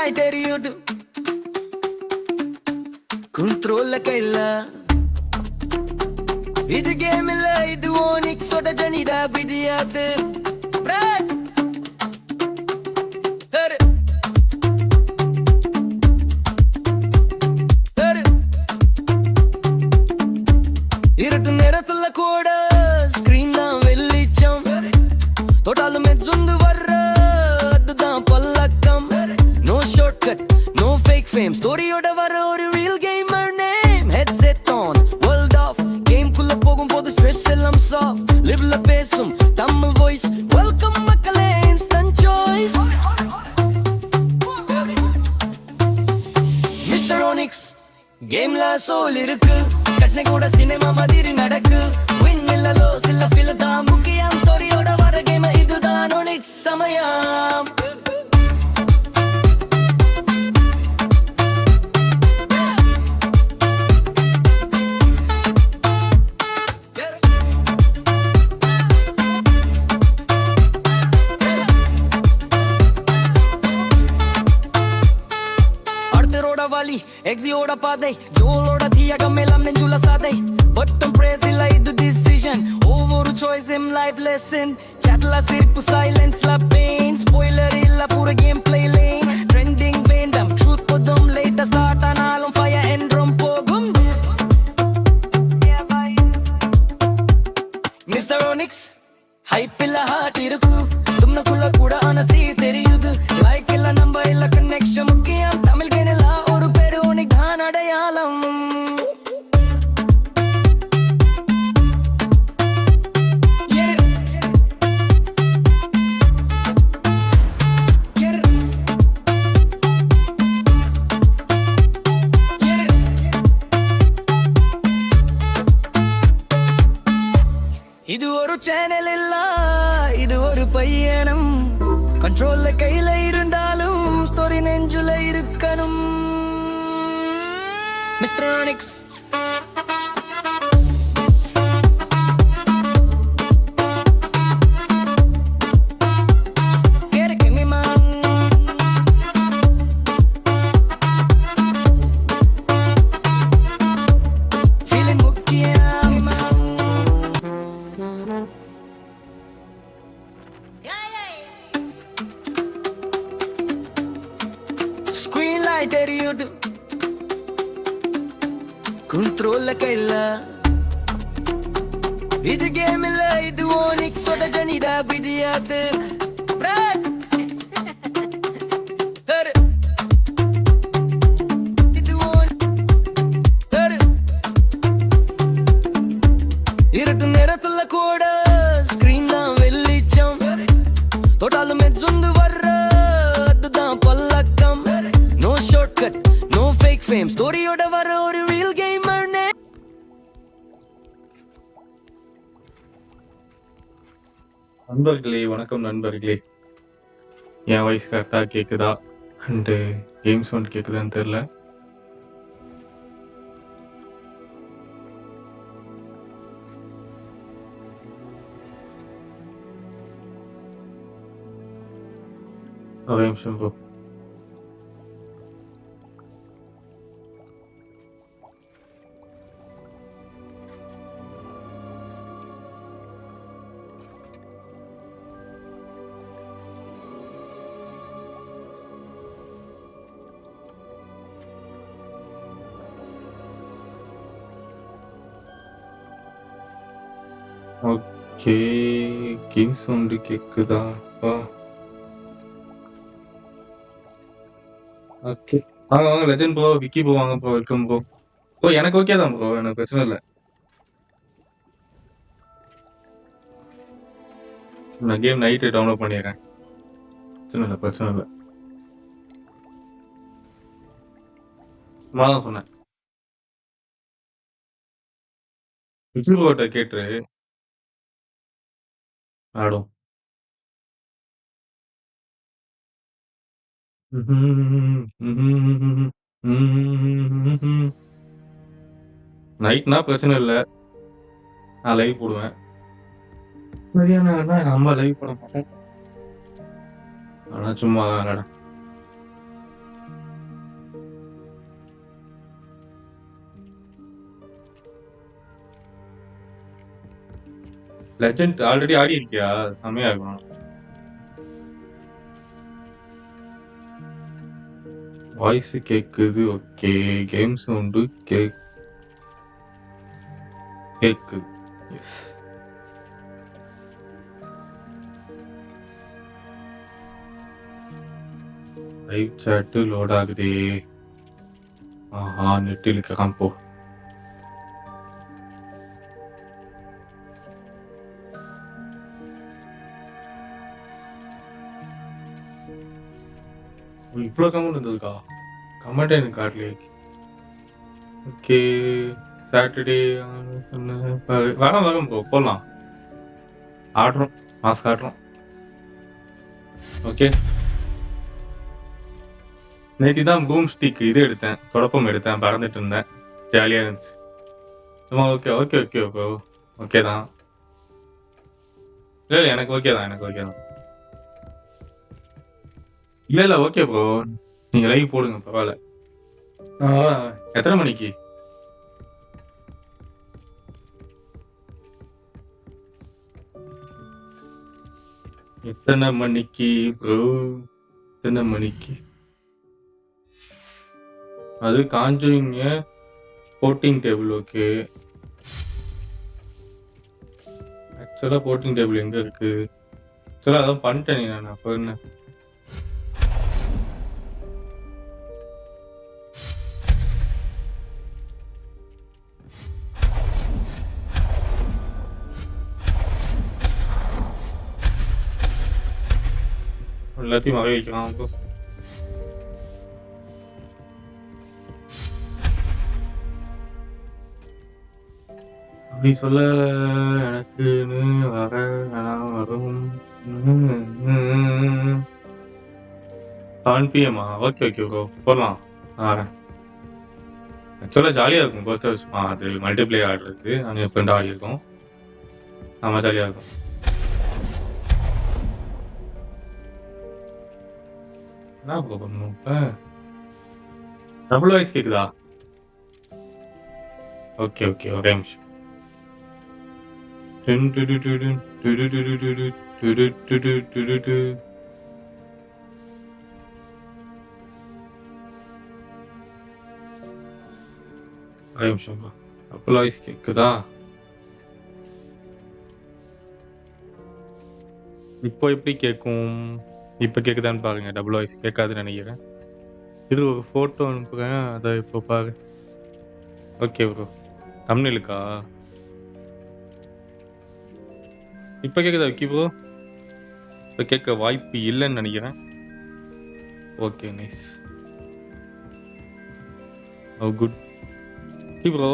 light தெரியுது control கையில இது கேம் இல்ல இது ஓனிக்ஸோட ஜனிதா பிடியாது இருட்டு நேரத்துல கூட ஸ்கிரீன் தான் வெளிச்சம் தொட்டாலும் மெச்சுந்து வர்ற அதுதான் பல்லக்கம் no short cut no fake fame ஸ்டோரியோட வர ஒரு real gamer name headset on world of game குள்ள போகும்போது ஸ்ட்ரெஸ் எல்லாம் சாஃப்ட் லிவ்ல பேசும் தமிழ் வாய்ஸ் வெல்கம் மக்களே இன்ஸ்டன்ட் சாய்ஸ் மிஸ்டர் ஓனிக்ஸ் கேம்ல சோல் இருக்கு கட்னை கூட சினிமா மாதிரி நடக்கு வின் இல்லலோ சில ஃபீல் தான் முக்கியம் ஸ்டோரியோட வர கேம் இதுதான் ஓனிக்ஸ் சமயம் வாலி எக்ஸியோட பாதை ஜோலோட தியாகம் எல்லாம் நெஞ்சுல சாதை பட்டம் பிரேஸ் இல்ல இது டிசிஷன் ஒவ்வொரு சாய்ஸும் லைஃப் லெசன் சாட்ல சிரிப்பு சைலன்ஸ்ல பெயின் ஸ்பாயிலர் இல்ல பூர கேம் பிளே லேன் ட்ரெண்டிங் வேண்டாம் ட்ரூத் போதும் லேட்டஸ்ட் ஸ்டார்ட் ஆனாலும் ஃபயர் என்றும் போகும் மிஸ்டர் ஓனிக்ஸ் ஹைப் இல்ல ஹார்ட் இருக்கு தும்னக்குள்ள கூட ஆனஸ்டி தெரியுது லைக் இல்ல நம்பர் இல்ல கனெக்ஷன் முக்கியம் தமிழ் கேனல அடையாளம் இது ஒரு சேனல் இல்ல இது ஒரு பையனம் கண்ட்ரோல்ல கையில இருந்தாலும் ஸ்டோரி நெஞ்சுல இருக்கணும் Mr. Onyx Screen light தெரியுது control கையில இது கேம் இல்ல இது ஓனிக்ஸோட ஜனிதா பிடியாது இருட்டு நேரத்துல கூட ஸ்கிரீன் தான் வெளிச்சம் தொட்டாலும் மெச்சுந்து வர்ற அதுதான் பல்லக்கம் no short cut no fake fame ஸ்டோரியோட வர ஒரு ரியல் கேமர் நண்பர்களே வணக்கம் நண்பர்களே என் வாய்ஸ் கரெக்டாக கேட்குதா அண்டு கேம் சவுண்ட் கேட்குதான்னு தெரில ஒரே நிமிஷம் ப்ரோ ஓகே கேம் சவுண்டு கேட்குதாப்பா ஓகே வாங்க வாங்க லெஜண்ட் ப்ரோ விக்கி ப்ரோ வாங்க ப்ரோ வெல்கம் ப்ரோ ப்ரோ எனக்கு ஓகே தான் ப்ரோ எனக்கு பிரச்சனை இல்லை நான் கேம் நைட்டு டவுன்லோட் பண்ணிடுறேன் பிரச்சனை இல்லை சும்மா தான் சொன்னேன் விக்கி ப்ரோட்ட கேட்டு ஆடும் நைட்னா பிரச்சனை இல்லை நான் லைவ் போடுவேன் மதியானம் எங்கள் அம்மா லைவ் போட மாட்டேன் ஆனால் சும்மா இல்லைடா லெஜண்ட் ஆல்ரெடி ஆடி இருக்கியா? செமையா இருக்கும். வாய்ஸ் கேக்குது. ஓகே. கேம் சவுண்டு கேக்குது. எஸ். லைவ் சாட் லோட் ஆகுதே. ஆஹா, நெட் இழுக்கிறான் போ. இவ்வளோ கமெண்ட் வந்ததுக்கா? கமெண்ட் எனக்கு காட்டலையே. ஓகே. சாட்டர்டே வரோம் ப்ரோ, போடலாம். ஆடுறோம், மாஸ்க் ஆடுறோம். ஓகே. நேற்று தான் பூம் ஸ்டிக் இது எடுத்தேன், தொடப்பம் எடுத்தேன், பறந்துட்டு இருந்தேன், ஜாலியாக இருந்துச்சு. Okay okay okay bro, okay தான். இல்லை எனக்கு ஓகே தான், எனக்கு ஓகே தான். இல்லை ஓகே ப்ரோ, நீங்கள் லைவ் போடுங்க, பரவாயில்ல. எத்தனை மணிக்கு? எத்தனை மணிக்கு ப்ரோ? எத்தனை மணிக்கு? அது காஞ்சுங்க 14 டேபிள். ஓகே. ஆக்சுவலாக 14 டேபிள் எங்கே இருக்கு? ஆக்சுவலாக அதான் பண்ணிட்டேன் நான். அப்போ என்ன எல்லாத்தையும் வகை வைக்கலாம். அப்படி சொல்ல எனக்குன்னு வர வரும் 7 PM. ஓகே ஓகே ப்ரோ, போடலாம். வரேன். ஆக்சுவலாக ஜாலியாக இருக்கும் பர்ஸ்டர்ஸ். அது மல்டிப்ளே ஆடுறது, அங்கே ஃப்ரெண்டாக ஆகியிருக்கும், நம்ம ஜாலியாக இருக்கும். என்ன ப்ரோ பண்ணணும் இப்போ? டபுள் வாய்ஸ் கேட்குதா? ஓகே ஓகே, ஒரே நிமிஷம். ஒரே நிமிஷம். டபுள் வாய்ஸ் கேட்குதா? இப்போ எப்படி கேட்கும்? இப்போ கேட்குதான்னு பாருங்க. டபுள் வாய்ஸ் கேட்காதுன்னு நினைக்கிறேன். இது ஒரு ஃபோட்டோ அனுப்புகிறேன், அதை இப்போ பாரு. ஓகே ப்ரோ, தம்ப்நெயிலுக்கா? இப்போ கேட்குதா விக்கி ப்ரோ? இப்போ கேட்க வாய்ப்பு இல்லைன்னு நினைக்கிறேன். Okay, nice. Oh good. Vicky bro,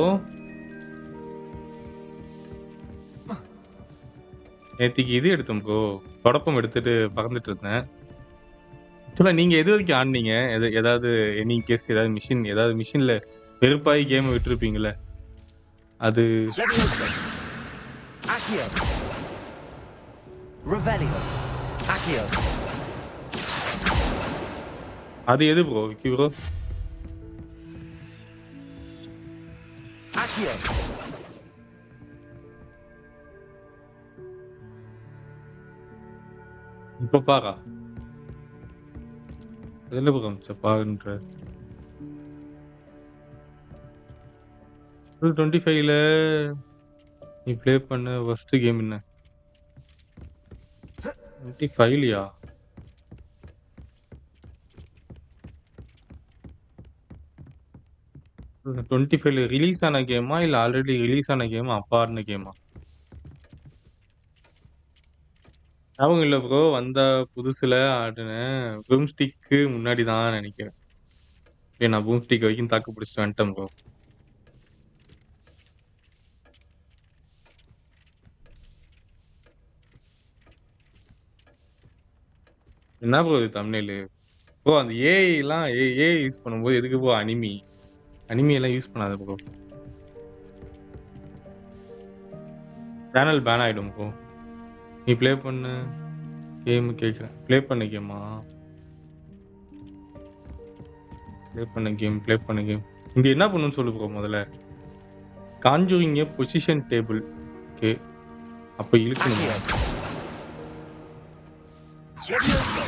நேற்றுக்கு இது எடுத்தோம் ப்ரோ, தொடப்பம் எடுத்துட்டு பறந்துட்டு இருந்தேன். ஆக்சுவலாக நீங்கள் எது வரைக்கும் ஆடினீங்க? ஏதாவது எனி கேஸ், ஏதாவது மிஷினில் வெறுப்பாகி கேமை விட்டுருப்பீங்களே, அது அது எது ப்ரோ விக்கி ப்ரோ? இப்போ பாரா இதில் ப்ரோ பாருன்ற 25ல நீ ப்ளே பண்ண ஃபர்ஸ்ட் கேம் என்ன? 25லையா? ரிலீஸ் ஆன கேமா இல்லை ஆல்ரெடி ரிலீஸ் ஆன கேமா, அப்பா ஆடின கேமா? அவங்க இல்லை ப்ரோ, வந்த புதுசில் ஆடினேன். பூம் ஸ்டிக்கு முன்னாடி தான் நினைக்கிறேன். நான் பூம் ஸ்டிக் வரைக்கும் தாக்கு பிடிச்சிட்டு வந்துட்டேன் ப்ரோ. என்ன ப்ரோ இது தம்ப்நெயில் ப்ரோ? அந்த ஏஐலாம் ஏஐ யூஸ் பண்ணும்போது எதுக்கு ப்ரோ அனிமியெல்லாம் யூஸ் பண்ணாத ப்ரோ, சேனல் பேன் ஆகிடும் ப்ரோ. நீ ப்ளே பண்ண கேம் கேட்குறேன், ப்ளே பண்ண கேமா? ப்ளே பண்ண கேம் இங்கே என்ன பண்ணுன்னு சொல்லு ப்ரோ. முதல்ல காஞ்சூரிங்க பொசிஷன் டேபிள். ஓகே, அப்ப இழுக்கணுமா? Accio. Levioso.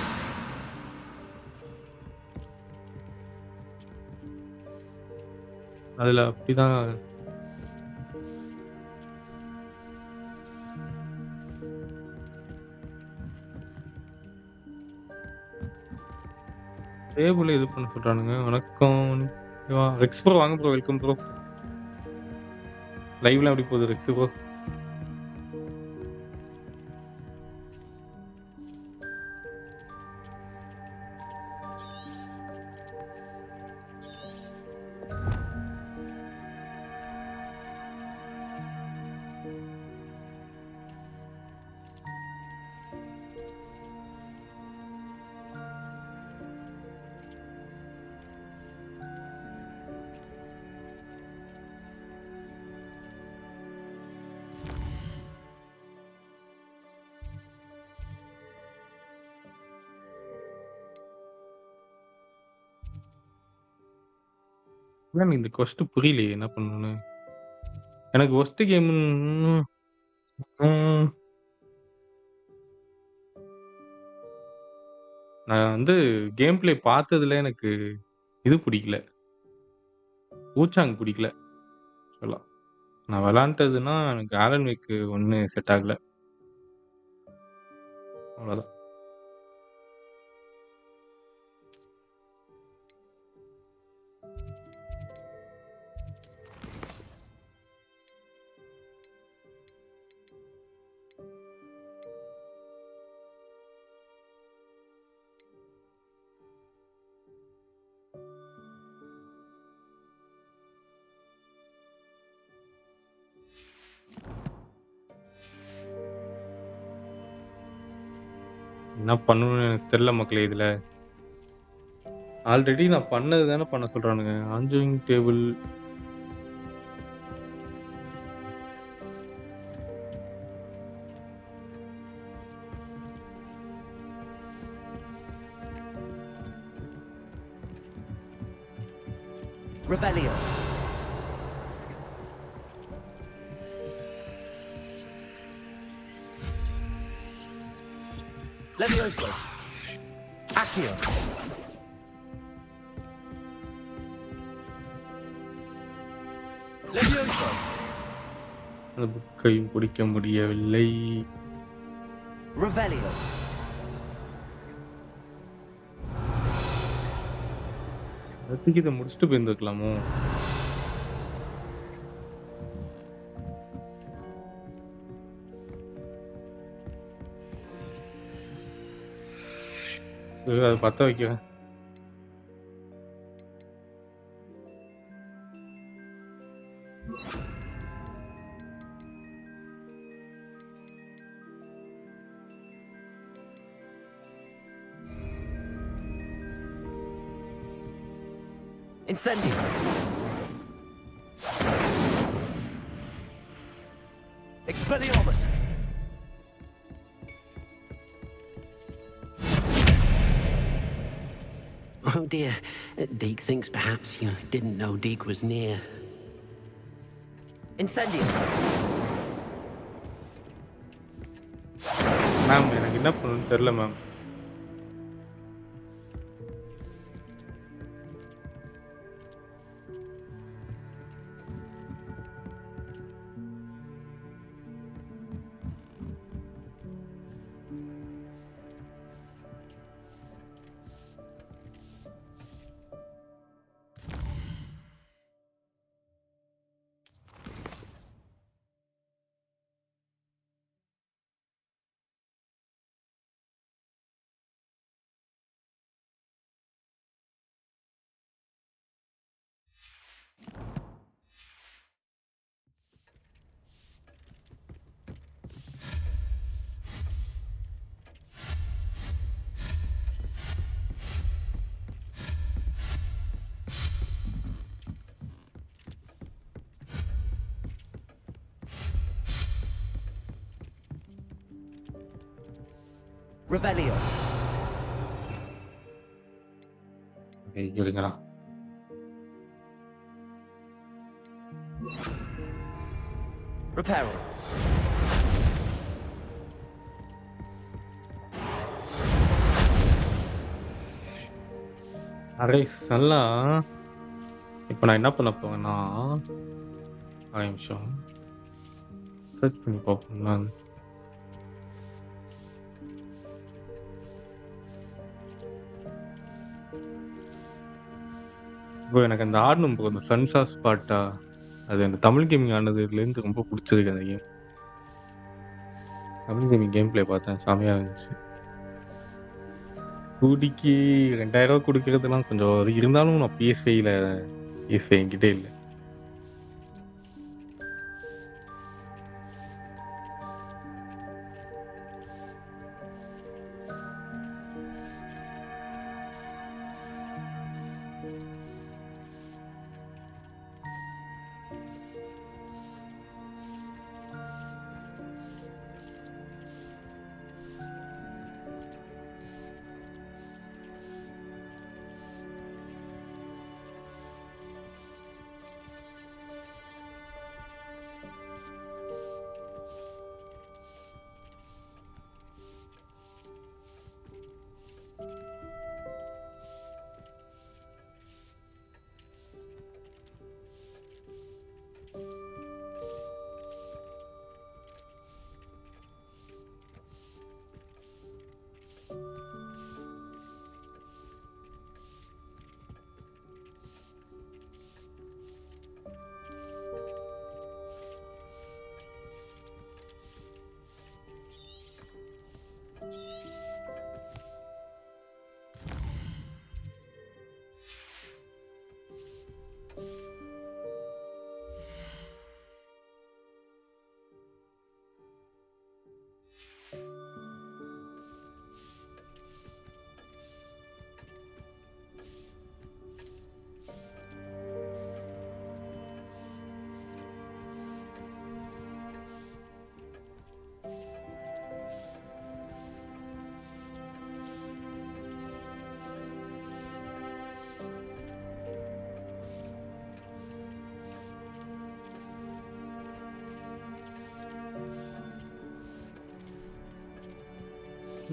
அதுல அப்படிதான். டேபிள் இது பண்ண சொல்றானுங்க. வணக்கம். ரெக்ஸ் ப்ரோ வாங்க ப்ரோ. Welcome bro. லைவ்லாம் எப்படி போகுது ரெக்ஸ் ப்ரோ? மேம் இந்த கொஸ்ட் புரியலையே என்ன பண்ணணும்னு. எனக்கு ஒர்ஸ்ட் கேம்ன்னு ம். நான் வந்து கேம் பிளே பார்த்ததுல எனக்கு இது பிடிக்கல. ஊச்சாங் பிடிக்கல ஆக்சுவலா. நான் விளையாண்டதுன்னா எனக்கு ஆலன் வேக் 1 செட் ஆகல. அவ்வளோதான். என்ன பண்ணணும்னு எனக்கு தெரியல மக்களே இதுல. ஆல்ரெடி நான் பண்ணது தானே பண்ண சொல்றானுங்க. ஆன்ஜோயிங் table Revelio. Levioso. Accio. Levioso. அந்த புக்கையும் பிடிக்க முடியவில்லை. Revelio. அதுக்கு இதை முடிச்சுட்டு போயிருந்துருக்கலாமோ? அதை பத்த வைக்கிறேன். Incendio. Expelliarmus. Oh dear, Deke thinks perhaps you didn't know Deke was near. Incendio. Ma'am எனக்கு என்ன பண்ணணும்னு தெரியல மேம். Revelio. இருங்களா. Reparo. அரேஸ்லாம் இப்ப நான் என்ன பண்ண போறேன்னா, ஒரு நிமிஷம் சர்ச் பண்ணி பார்ப்போம் நான். ப்ரோ எனக்கு அந்த ஆடணும் ப்ரோ. அந்த சன்ஸ் ஆஃப் ஸ்பாட்டா அது அந்த தமிழ் கேமிங் ஆனதுலேருந்து ரொம்ப பிடிச்சிருக்கு அந்த game. Tamil gaming game play பார்த்தேன், செமையா இருந்துச்சு. கூடிக்கு 2000 கொடுக்கறதுலாம் கொஞ்சம் இருந்தாலும் நான் PS5 என்கிட்ட இல்லை.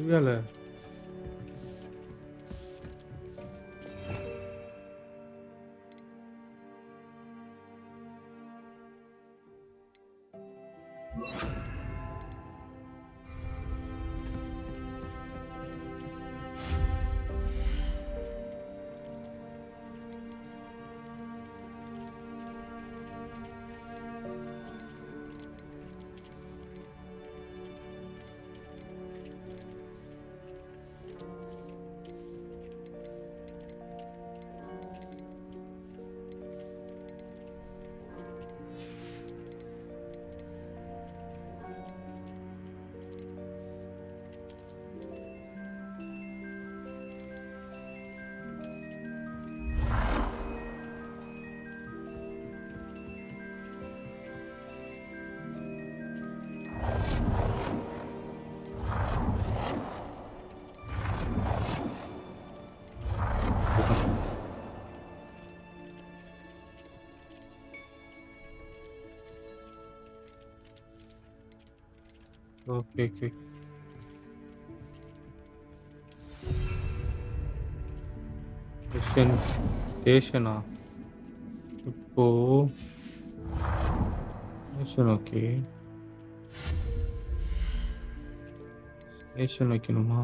வேலை ஓகே ஓகே. ஸ்டேஷனா இப்போ ஸ்டேஷன் ஓகே. ஸ்டேஷன் வைக்கணுமா?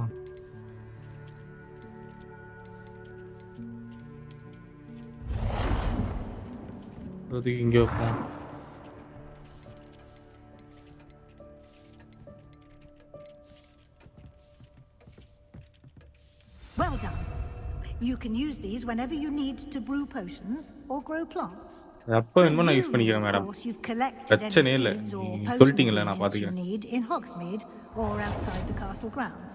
அதுக்கு இங்கே வைப்போம். Well done. You can use these whenever you need to brew potions or grow plants. அப்போ என்ன நான் யூஸ் பண்ணிக்கிறேன் Of madam. course, you've collected any பிரச்சனையே இல்லை, seeds or நீங்க potion சொல்லிட்டீங்கல்ல, நான் ingredients you பார்த்துக்கிறேன். need in Hogsmeade or outside the castle grounds.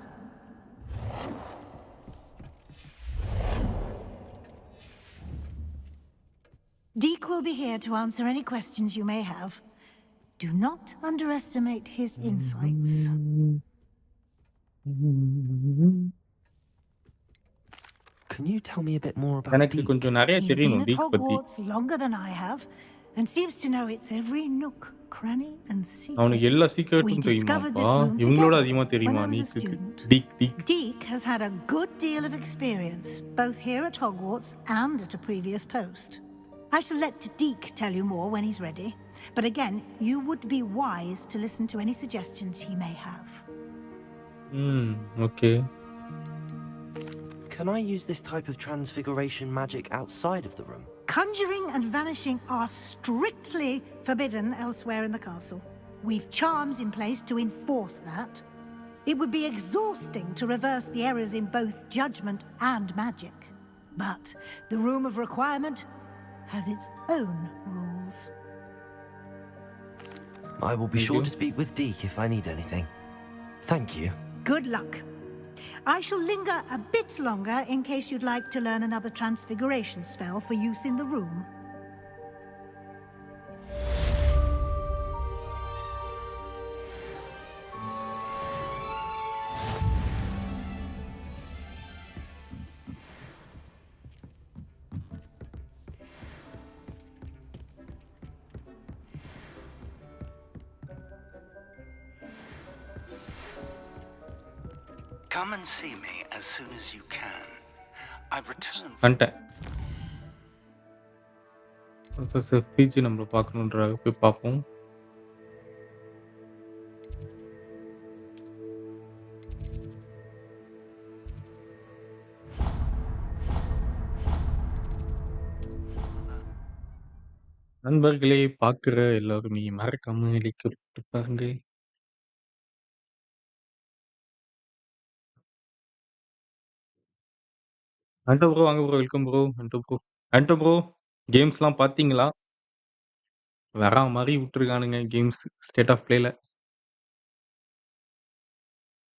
Deke will be here to answer any questions you may have. Do not underestimate his insights. Can you tell me a bit more about எனக்கு Deke? கொஞ்சம் நிறைய He's been தெரியணும் at டீக் பத்தி. Hogwarts longer than I have and seems to know its every nook cranny and அவனுக்கு secret. எல்லா We சீக்ரெட்டும் discovered தெரியுமாப்பா? this room இவங்களோட together அதிகமா when தெரியுமா I was a நீக்குக்கு? student. டீக். Deke has had a good deal of experience, both here at Hogwarts and at a previous post. I shall let Deke tell you more when he's ready. But again, you would be wise to listen to any suggestions he may have. Okay. Can I use this type of transfiguration magic outside of the room? Conjuring and vanishing are strictly forbidden elsewhere in the castle. We've charms in place to enforce that. It would be exhausting to reverse the errors in both judgment and magic. But the Room of Requirement has its own rules. I will be Thank sure you. to speak with Deke if I need anything. Thank you. Good luck. I shall linger a bit longer in case you'd like to learn another transfiguration spell for use in the room. Come and see me as soon as you can. I've returned from வந்துட்டேன். Professor Fiji நம்மள பார்க்கணுன்றாங்க. போய் பார்ப்போம். நண்பர்களே, பார்க்குற எல்லாருமே மறக்காம like போட்டு பாருங்க. அன்டோ ப்ரோ, வாங்க bro. Welcome bro. Anto bro, கேம்ஸ்லாம் பார்த்தீங்களா? வேற மாரி விட்டுருக்கானுங்க கேம்ஸ் ஸ்டேட் ஆஃப் பிளேல.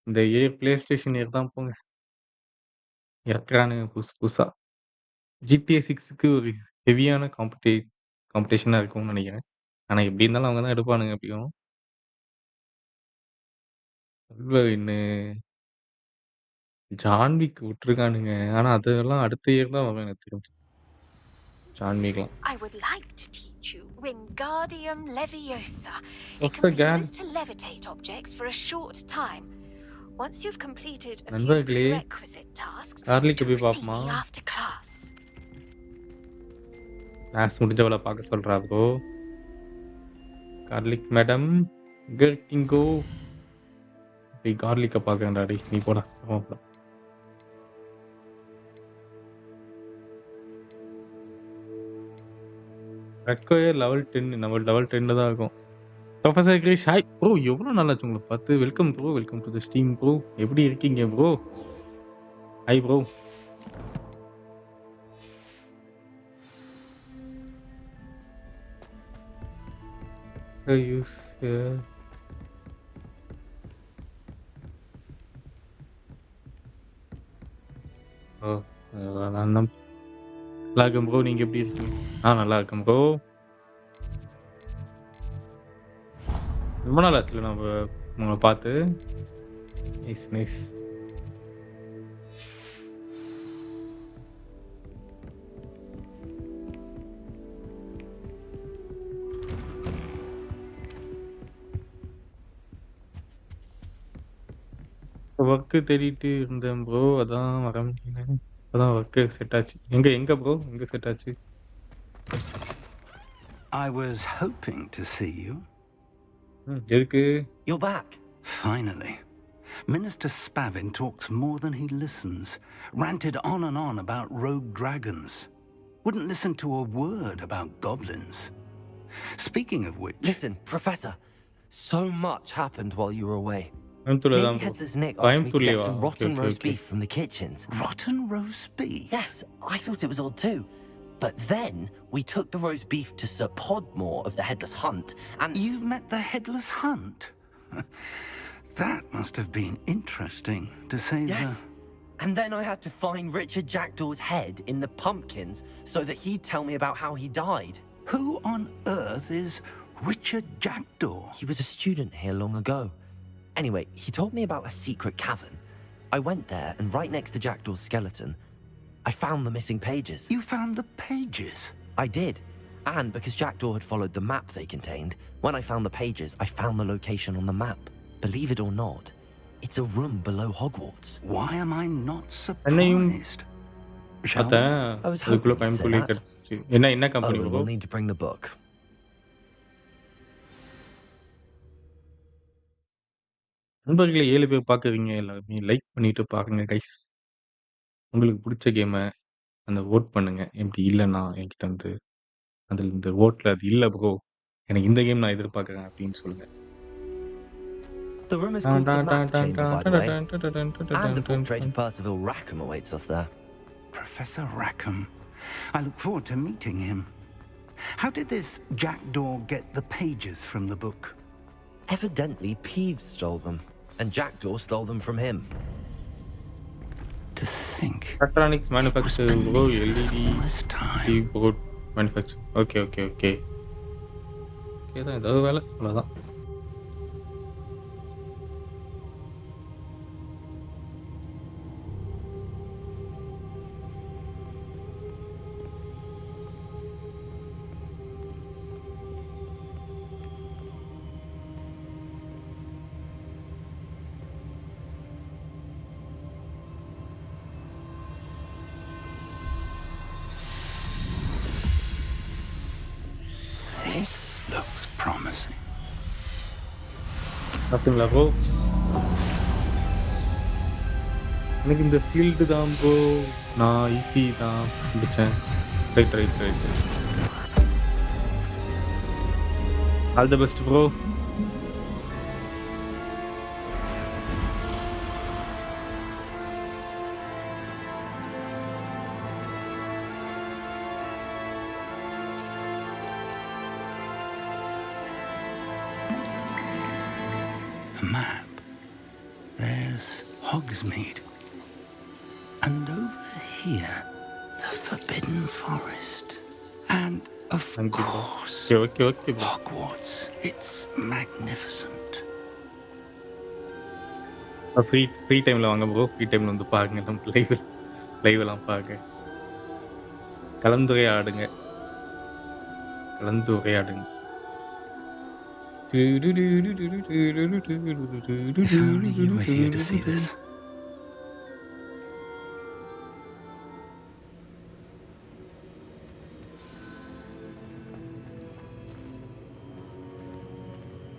இந்த பிளே ஸ்டேஷன் இயர் தான் போங்க. இறக்குறானுங்க புதுசு புதுசா. GTA 6க்கு ஒரு ஹெவியான காம்படிஷனா இருக்கும்னு நெனைக்கிறேன். ஆனா எப்படி இருந்தாலும் அவங்க தான் எடுப்பானுங்க எப்படியும். இன்னும் ஜான் விக் விட்டுருக்கானுங்க. ஆனா அதெல்லாம் அடுத்த இயர் தான் வரும் எனக்கு தெரிஞ்சு. John Viklang. I would like to teach you Wingardium Leviosa. It What's can be again? used to levitate objects for a short time. Once you've completed a few நண்பர்களே, prerequisite tasks, கார்லிக்கு do போய் see பார்ப்போமா? me after class. Class முடிஞ்சவள பார்க்க சொல்றா bro. Garlic madam எங்க இருக்கீங்கோ? போய் கார்லிக்க பார்க்கறேன்டா டேய். நீ போடா. ஆமாப்பா. ரெக்வயர் லெவல் 10 நம்ம லெவல் 10ல தான் இருக்கும். Professor Girish hi bro. எவ்வளோ நாளாச்சு உங்களை பார்த்து. Welcome bro. Welcome to the stream bro. எப்படி இருக்கீங்க ப்ரோ? Hi bro. யூஸ் ஓ நான் நல்லா இருக்கேன் ப்ரோ. நீங்க எப்படி இருக்கீங்க? நல்லா இருக்கேன் ப்ரோ. ரொம்ப நாள் ஆச்சுல நம்ம உங்களை பார்த்து. Nice nice. ஒர்க்கு தேடிட்டு இருந்தேன் ப்ரோ. அதான் வர முடியல. இப்பதான் ஒர்க்கு செட் ஆச்சு. எங்க ப்ரோ? எங்க செட் ஆச்சு? I was hoping to see you. எதுக்கு? You're back. Finally. Minister Spavin talks more than he listens. Ranted on and on about rogue dragons. Wouldn't listen to a word about goblins. Speaking of which... Listen, Professor. So much happened while you were away. கோயம்புத்தூர்ல தான் Maybe bro. Headless Nick asked me to get கோயம்புத்தூர்லயா? some okay rotten okay roast okay. beef from the kitchens. Rotten roast beef? Yes, I thought it was odd too. But then we took the roast beef to Sir Podmore of the Headless Hunt, and You met the Headless Hunt? That must have been interesting, to say yes. And then I had to find Richard Jackdaw's head in the pumpkins so that he'd tell me about how he died. Who on earth is Richard Jackdaw? He was a student here long ago. Anyway, he told me about a secret cavern. I went there, and right next to Jackdaw's skeleton, I found the missing pages. You found the pages? I did. And because Jackdaw had followed the map they contained, when I found the pages, I found the location on the map. Believe it or not, it's a room below Hogwarts. Why am I not என்னையும் surprised? Shall we? பார்த்தேன். I was அதுக்குள்ள hoping you'd say கைம்குள்ளே that. கிடச்சிச்சு. என்ன Oh, company and bro? we'll need to bring the book. நண்பர்களே 7 பேர் பார்க்குறீங்க. எல்லாருமே like பண்ணிட்டு பாருங்க கைஸ். உங்களுக்கு புடிச்ச கேம அந்த வோட் பண்ணுங்க. அப்படி இல்லன்னா என்கிட்ட வந்து அதில இந்த வோட்ல அது இல்ல ப்ரோ. எனக்கு இந்த கேம் நான் எதிர்பார்க்குறேன் அப்படின்னு சொல்லுங்க. The room is called the Map Chamber, by the way. And the portrait of Percival Rackham awaits us there. Professor Rackham. I look forward to meeting him. How did this Jackdaw get the pages from the book? Evidently, Peeves stole them, and Jackdaw stole them from him. To think. Electronics manufacture bro LED All this time. Keyboard manufacture. Okay. Okay தான் ஏதாவது வேலை அவ்வளோதான். This looks promising. பார்த்தீங்களா bro? எனக்கு இந்த field தான் bro. நான் easy தான் பிடிச்சேன். Right. All the best bro. A map. There's Hogsmeade. And over here, the Forbidden Forest. And of Thank you, bro. course, okay bro. Hogwarts. It's magnificent. Free டைம்ல வாங்க bro. Free டைம்ல வந்து பாருங்க. நம்ம லைவ்லாம் பாருங்க. கலந்துரையாடுங்க. If only you were here to see this.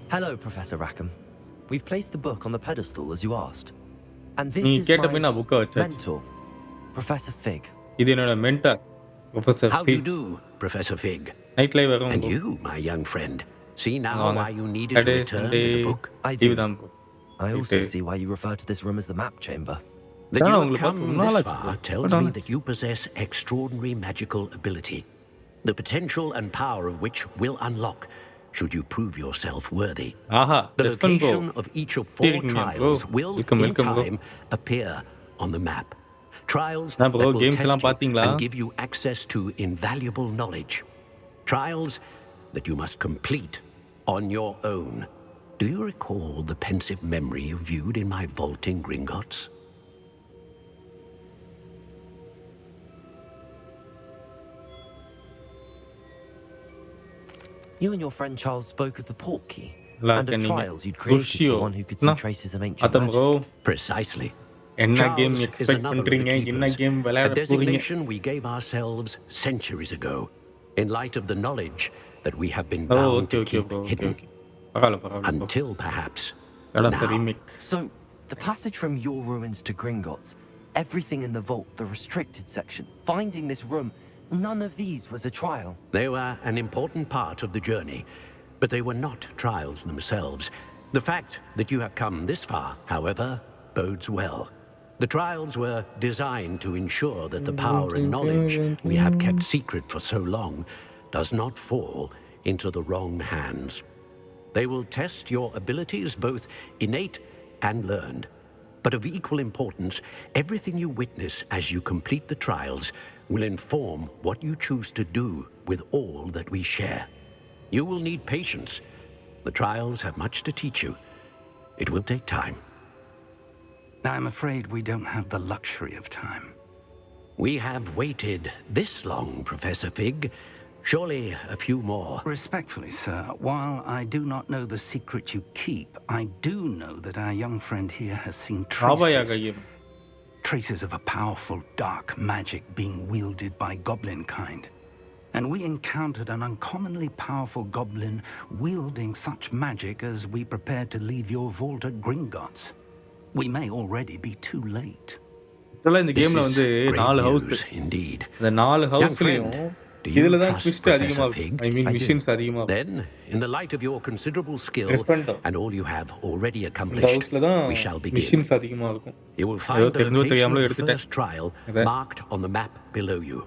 Hello, Professor Rackham. We've placed the book on the pedestal as you asked. And this நீ is கேட்ட போய் my நான் புக்கை வச்சாச்சு. mentor, Professor Fig. இது என்னோட mentor professor How do you fig. do, Professor Fig? Night live வரும் And bro. you, my young friend. See now வாங்க. why you needed to Saturday return Sunday with the book? I do. Leave தான் bro. I also Okay. see why you refer to this room as the Map Chamber. That you Yeah, have உங்களுக்கு come பார்த்து this knowledge, far bro. tells What me knowledge? that you possess extraordinary magical ability, the potential and power of which will unlock should you prove yourself worthy. ஆஹா The ஜஸ்பன் bro. location of each of 4 Speaking of, bro. trials will, Welcome, in welcome, bro. time, appear on the map. Trials Nah, that bro, will games test எல்லாம் you பாத்தீங்களா? and give you access to invaluable knowledge. Trials that you must complete on your own. Do you recall the pensive memory you viewed in my vault in Gringotts? You and your friend Charles spoke of the port key La and of Canina. trials you'd created Lucio. for one who could see Na. traces of ancient அதான் magic. Bro. Precisely. என்ன Charles game is expect another of the பண்றீங்க? என்ன keepers, game a விளையாட போறீங்க? designation we gave ourselves centuries ago, in light of the knowledge that we have been oh bound okay to okay keep bro. Okay hidden, okay. பரவாயில்ல bro. until perhaps That was the now. remake. So, the passage from your ruins to Gringotts, everything in the vault, the restricted section, finding this room, none of these was a trial. They were an important part of the journey, but they were not trials themselves. The fact that you have come this far, however, bodes well. The trials were designed to ensure that the power and knowledge we have kept secret for so long does not fall into the wrong hands. They will test your abilities, both innate and learned. But of equal importance, everything you witness as you complete the trials will inform what you choose to do with all that we share. You will need patience. The trials have much to teach you. It will take time. I'm afraid we don't have the luxury of time. We have waited this long, Professor Fig, Surely a few more. Respectfully, sir, while I do not know the secret you keep, I do know that our young friend here has seen ஆபாயா traces. கையம் Traces of a powerful dark magic being wielded by goblin kind. And we encountered an uncommonly powerful goblin wielding such magic as we prepared to leave your vault at Gringotts. We may already be too late. ஆக்சுவலா இந்த This கேம்ல is வந்து great 4 house. news indeed. இந்த 4 Young ஹவுஸ்லயும் friend, do you இதுல தான் trust twist அதிகமா Professor இருக்கும். Fig? I mean I do. Machines அதிகமா இருக்கும். Then, in the light of your considerable skill Referendum. and all you have already இந்த accomplished, ஹவுஸ்ல தான் we shall begin. மிஷின்ஸ் அதிகமா இருக்கும். You will ஏதோ find the தெரிஞ்சோ location தெரியாமலோ of the எடுத்துட்டேன். first trial இதை marked on the map below you.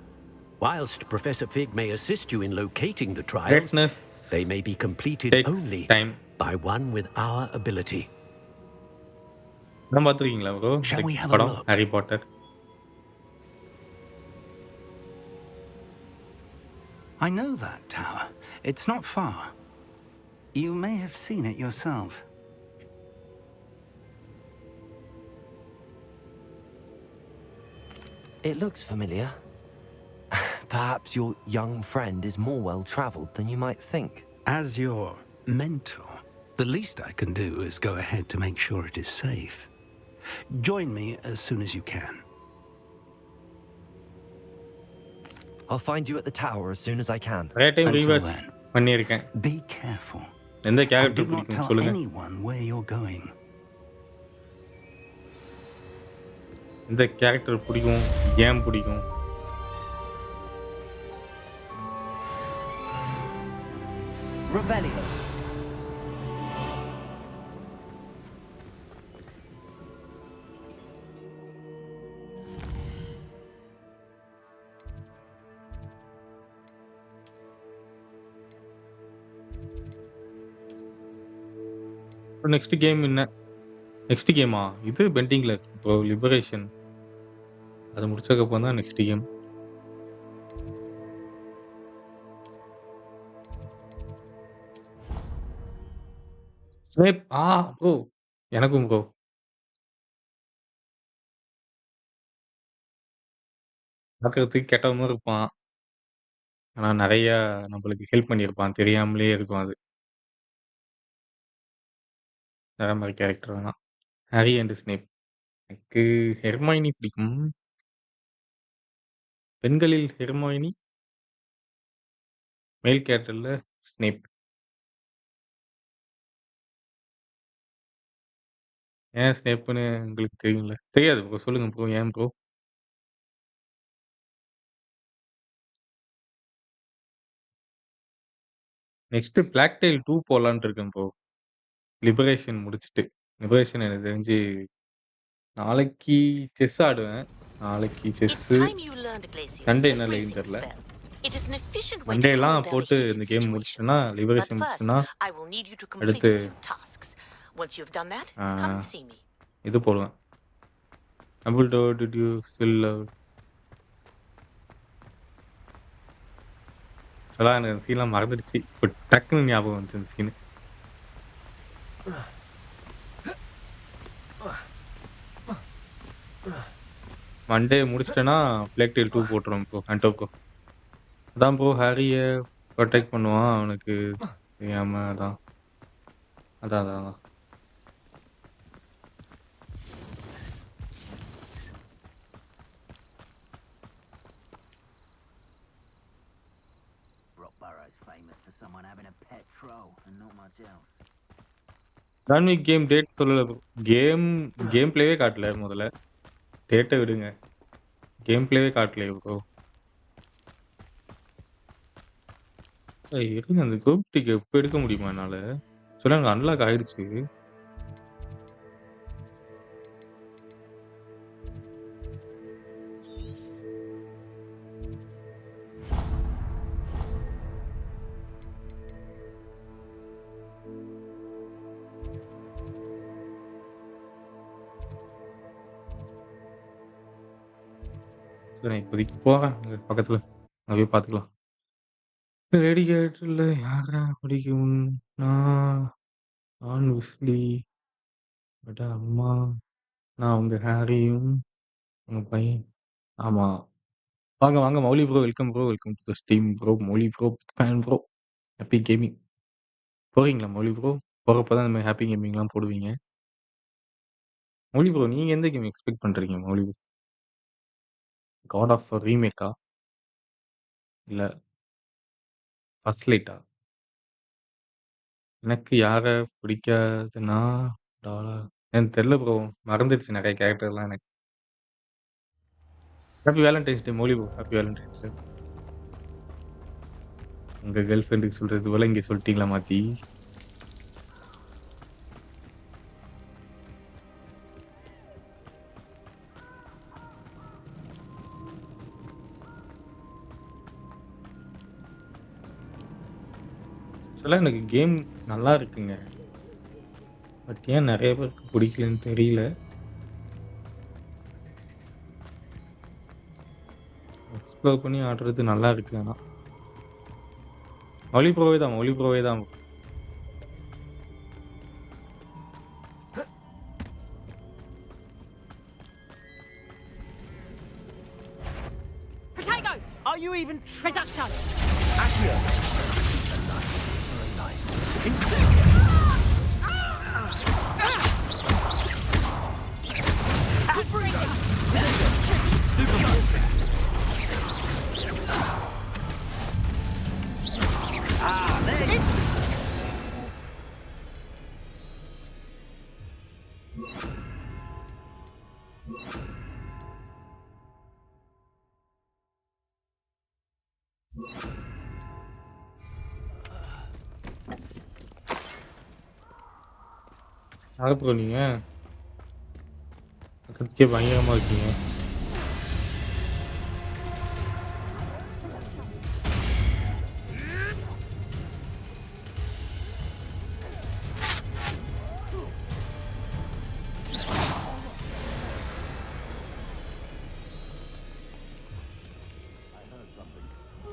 Whilst Professor Fig may assist you in locating the trials, greatness they may be completed takes only time. by one with our ability. படம் பார்த்துருக்கீங்களா bro? Shall we have a படம் look? Harry Potter. I know that tower. It's not far. You may have seen it yourself. It looks familiar. Perhaps your young friend is more well-traveled than you might think. As your mentor, the least I can do is go ahead to make sure it is safe. Join me as soon as you can. I'll find you at the tower as soon as I can. நிறைய time Until rewatch then, பண்ணியிருக்கேன். be careful. எந்த And character do not பிடிக்கும் tell சொல்லுங்க. anyone where you're going. எந்த character பிடிக்கும், ஏன் பிடிக்கும்? Revelio. Next game என்ன? நெக்ஸ்ட் கேமா? இது பெண்டிங்ல இருக்கு. இப்போ லிபரேஷன். அது முடிச்சதுக்கப்புறம் தான் நெக்ஸ்ட் கேம். Snap bro. எனக்கும் ப்ரோ. பார்க்கறதுக்கு கெட்டவன் மாரி இருப்பான். ஆனா நெறைய நம்மளுக்கு ஹெல்ப் பண்ணியிருப்பான். தெரியாமலே இருக்கும் அது. வேற மாரி கேரக்டர் வேணாம். Harry and Snap. எனக்கு ஹெர்மைனி பிடிக்கும். பெண்களில் ஹெர்மைனி, மேல் கேரக்டர்ல ஸ்னேப். ஏன் ஸ்னேப்ன்னு உங்களுக்கு தெரியும்ல? தெரியாது ப்ரோ. சொல்லுங்க ப்ரோ. ஏன் ப்ரோ? நெக்ஸ்ட் பிளாக் டெயில் 2 போலான்ட்டு இருக்கேன் ப்ரோ. லிபரேஷன் முடிச்சுட்டு. லிபரேஷன் எனக்கு தெரிஞ்சு நாளைக்கு செஸ் ஆடுவேன். நாளைக்கு It's chess. time you learned Glacius, Sunday the என்ன லைன்னு freezing தெரியல. spell. It is an efficient way to மண்டேலாம் cool down a போட்டு heated இந்த game situation. முடிச்சுட்டேன்னா, But liberation first, முடிச்சுட்டேன்னா, I will need you to complete அடுத்து a few tasks. Once you've done that, ah come and see me. இது போடுவேன். Dumbledore did you still love ஆக்சுவலா எனக்கு அந்த சீன்லாம் மறந்துடுச்சு. இப்போ டக்குன்னு ஞாபகம் வந்துச்சு அந்த சீனு. மண்டே முடிச்சுட்டேன்னா, பிளாக் டெயில் 2 போட்டுருவேன் ப்ரோ. ஹண்டோ ப்ரோ. அதான் ப்ரோ ஹாரிய ப்ரொடெக்ட் பண்ணுவான். அவனுக்கு தெரியாம அதான். அதான், அதான், அதான். Rockborough's famous for someone having a pet troll and not much else. டான்விக் கேம் டேட் சொல்லல ப்ரோ. கேம் கேம் பிளேவே காட்டல முதல்ல. டேட்ட விடுங்க. கேம் பிளேவே காட்டலையே ப்ரோ. இருங்க அந்த குரூப் டிக்க இப்ப எடுக்க முடியுமா என்னால? ஆக்சுவலா எனக்கு அன்லாக் ஆயிடுச்சு. சரி நான் இப்போதைக்கு போறேன். அங்க பக்கத்துல. அங்க போய் பார்த்துக்கலாம். ரேடியேட்டர்ல யாரா பிடிக்கும்? நான் நான் விஸ்லி. பட் அம்மா. நான் உங்க ஹாரியும் உங்க பையன். ஆமா. வாங்க, வாங்க Mouli bro. Welcome bro. Welcome to the stream bro. Mouli bro. Fan bro. Happy gaming. போறீங்களா மௌலி ப்ரோ? போறப்ப தான் இந்த மாரி ஹேப்பி கேமிங்லாம் போடுவீங்க. மௌலி ப்ரோ நீங்க எந்த கேம் எக்ஸ்பெக்ட் பண்றீங்க மௌலி ப்ரோ? காட் ஆஃப் வார் ரீமேக்கா? இல்ல ஃபர்ஸ்ட் லைட்டா? எனக்கு யார பிடிக்காதுன்னா, டாலா எனக்கு தெரியல ப்ரோ. மறந்துருச்சு நெறைய கேரக்டர்லாம் எனக்கு. ஹேப்பி வேலண்டைன்ஸ் டே மௌலி ப்ரோ. ஹேப்பி வேலண்டைன்ஸ் டே. உங்க கேர்ள் ஃபிரெண்டுக்கு சொல்றது போல இங்க சொல்ட்டீங்களா மாத்தி? ஆக்சுவலா எனக்கு கேம் நல்லா இருக்குங்க. பட் ஏன் நெறைய பேருக்கு பிடிக்கலன்னு தெரியல. எக்ஸ்ப்ளோர் பண்ணி ஆடுறது நல்லா இருக்கு ஆனா. மௌலி ப்ரோவே தான், மௌலி ப்ரோவே தான். Protego! Are you even Reducto! Accio? யாரு ப்ரோ நீங்க? பார்க்கறதுக்கே பயங்கரமா இருக்கீங்க.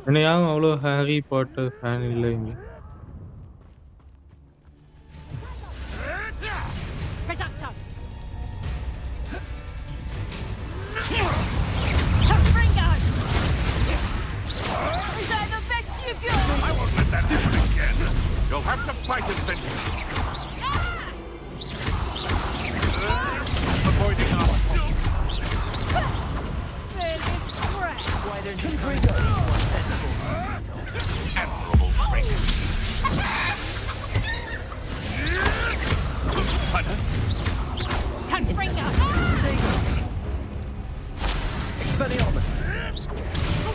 என்ன யாரும் அவ்வளோ ஹாரி பாட்டர் ஃபேன் இல்ல இங்க. Reducto! Confringo! Is that the best you got? I won't let that happen again. You'll have to fight it then. Avoiding our Why don't you bring us admirable training. Confringo! Expelliarmus?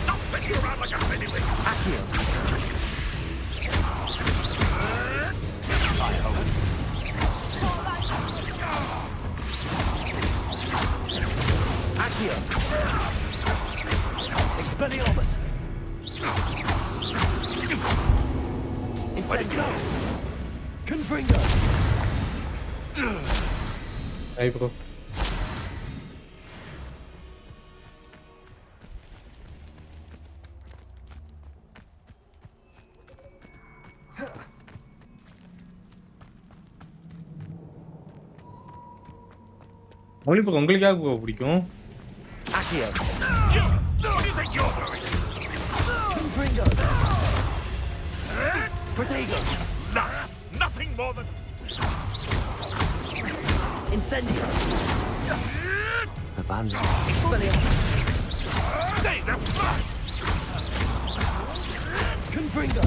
Stop thinking around like a pennyweight. Accio? I hope. Accio? Expelliarmus? Incendio? Confringo? Hi bro. Mouli bro உங்களுக்கு யார் bro பிடிக்கும்? Accio? What do you think you're doing? Confringo? Protego? Nothing more than... Incendio? Abandon. Expelliarmus? Hey, that's fine. Confringo?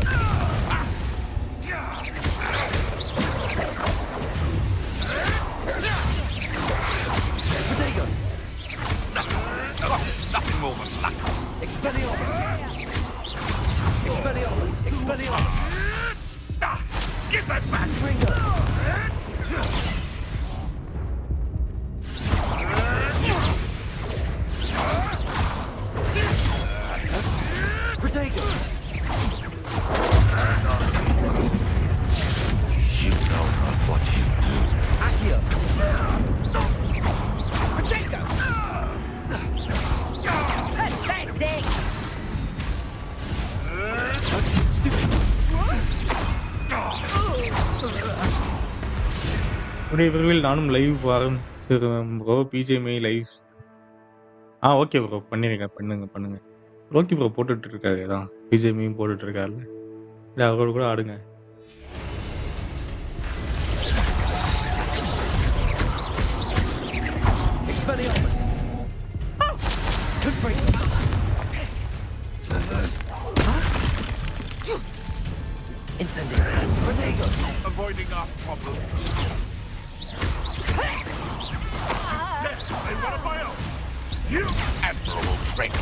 Protego? Nothing more than luck. Expelliarmus? Expelliarmus? Expelliarmus? Give that back. Confringo? Protego? You know not what you do. Accio? Protego! Pathetic! கூடிய விரைவில் நானும் live ஆரம்பிச்சிருவேன் bro. BGMI live. Okay bro. பண்ணிருங்க. பண்ணுங்க. Rocky bro போட்டுட்டு இருக்காரு அதான் பிஜிஎம்மையும் போட்டுட்டு இருக்காருல்ல. இல்ல அவரோட கூட ஆடுங்க. Expelliarmus! Good for you! Incendiary! Protego! Avoiding our problem. Death and one of my own. You admirable trick.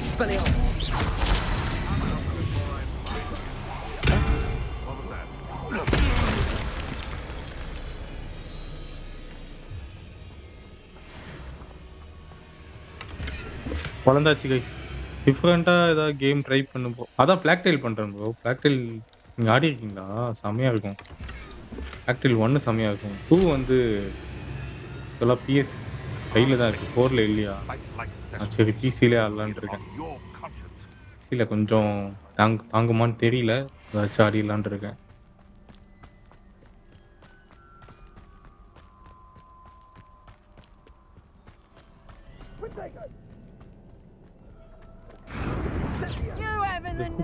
Expelliarmus! What was that? வளர்ந்தாச்சு கைஸ். டிஃப்ரெண்ட்டா ஏதாவது கேம் ட்ரை பண்ண அதான் பிளாக் டெயில் பண்றேன் ப்ரோ. பிளாக் டெயில் நீங்க ஆடி இருக்கீங்களா? செம்மையா இருக்கும். பிளாக் டெயில் 1 செம்மையா இருக்கும். 2 வந்து இப்போலாம் PS 5ல தான் இருக்கு. 4ல இல்லையா? Fight like சரி பிசிலே ஆடலான்ட்டு இருக்கேன். on your conscience. பிசில கொஞ்சம் தாங்குமான்னு தெரியல. ஏதாச்சும் ஆடிடலான்ட்டு இருக்கேன்.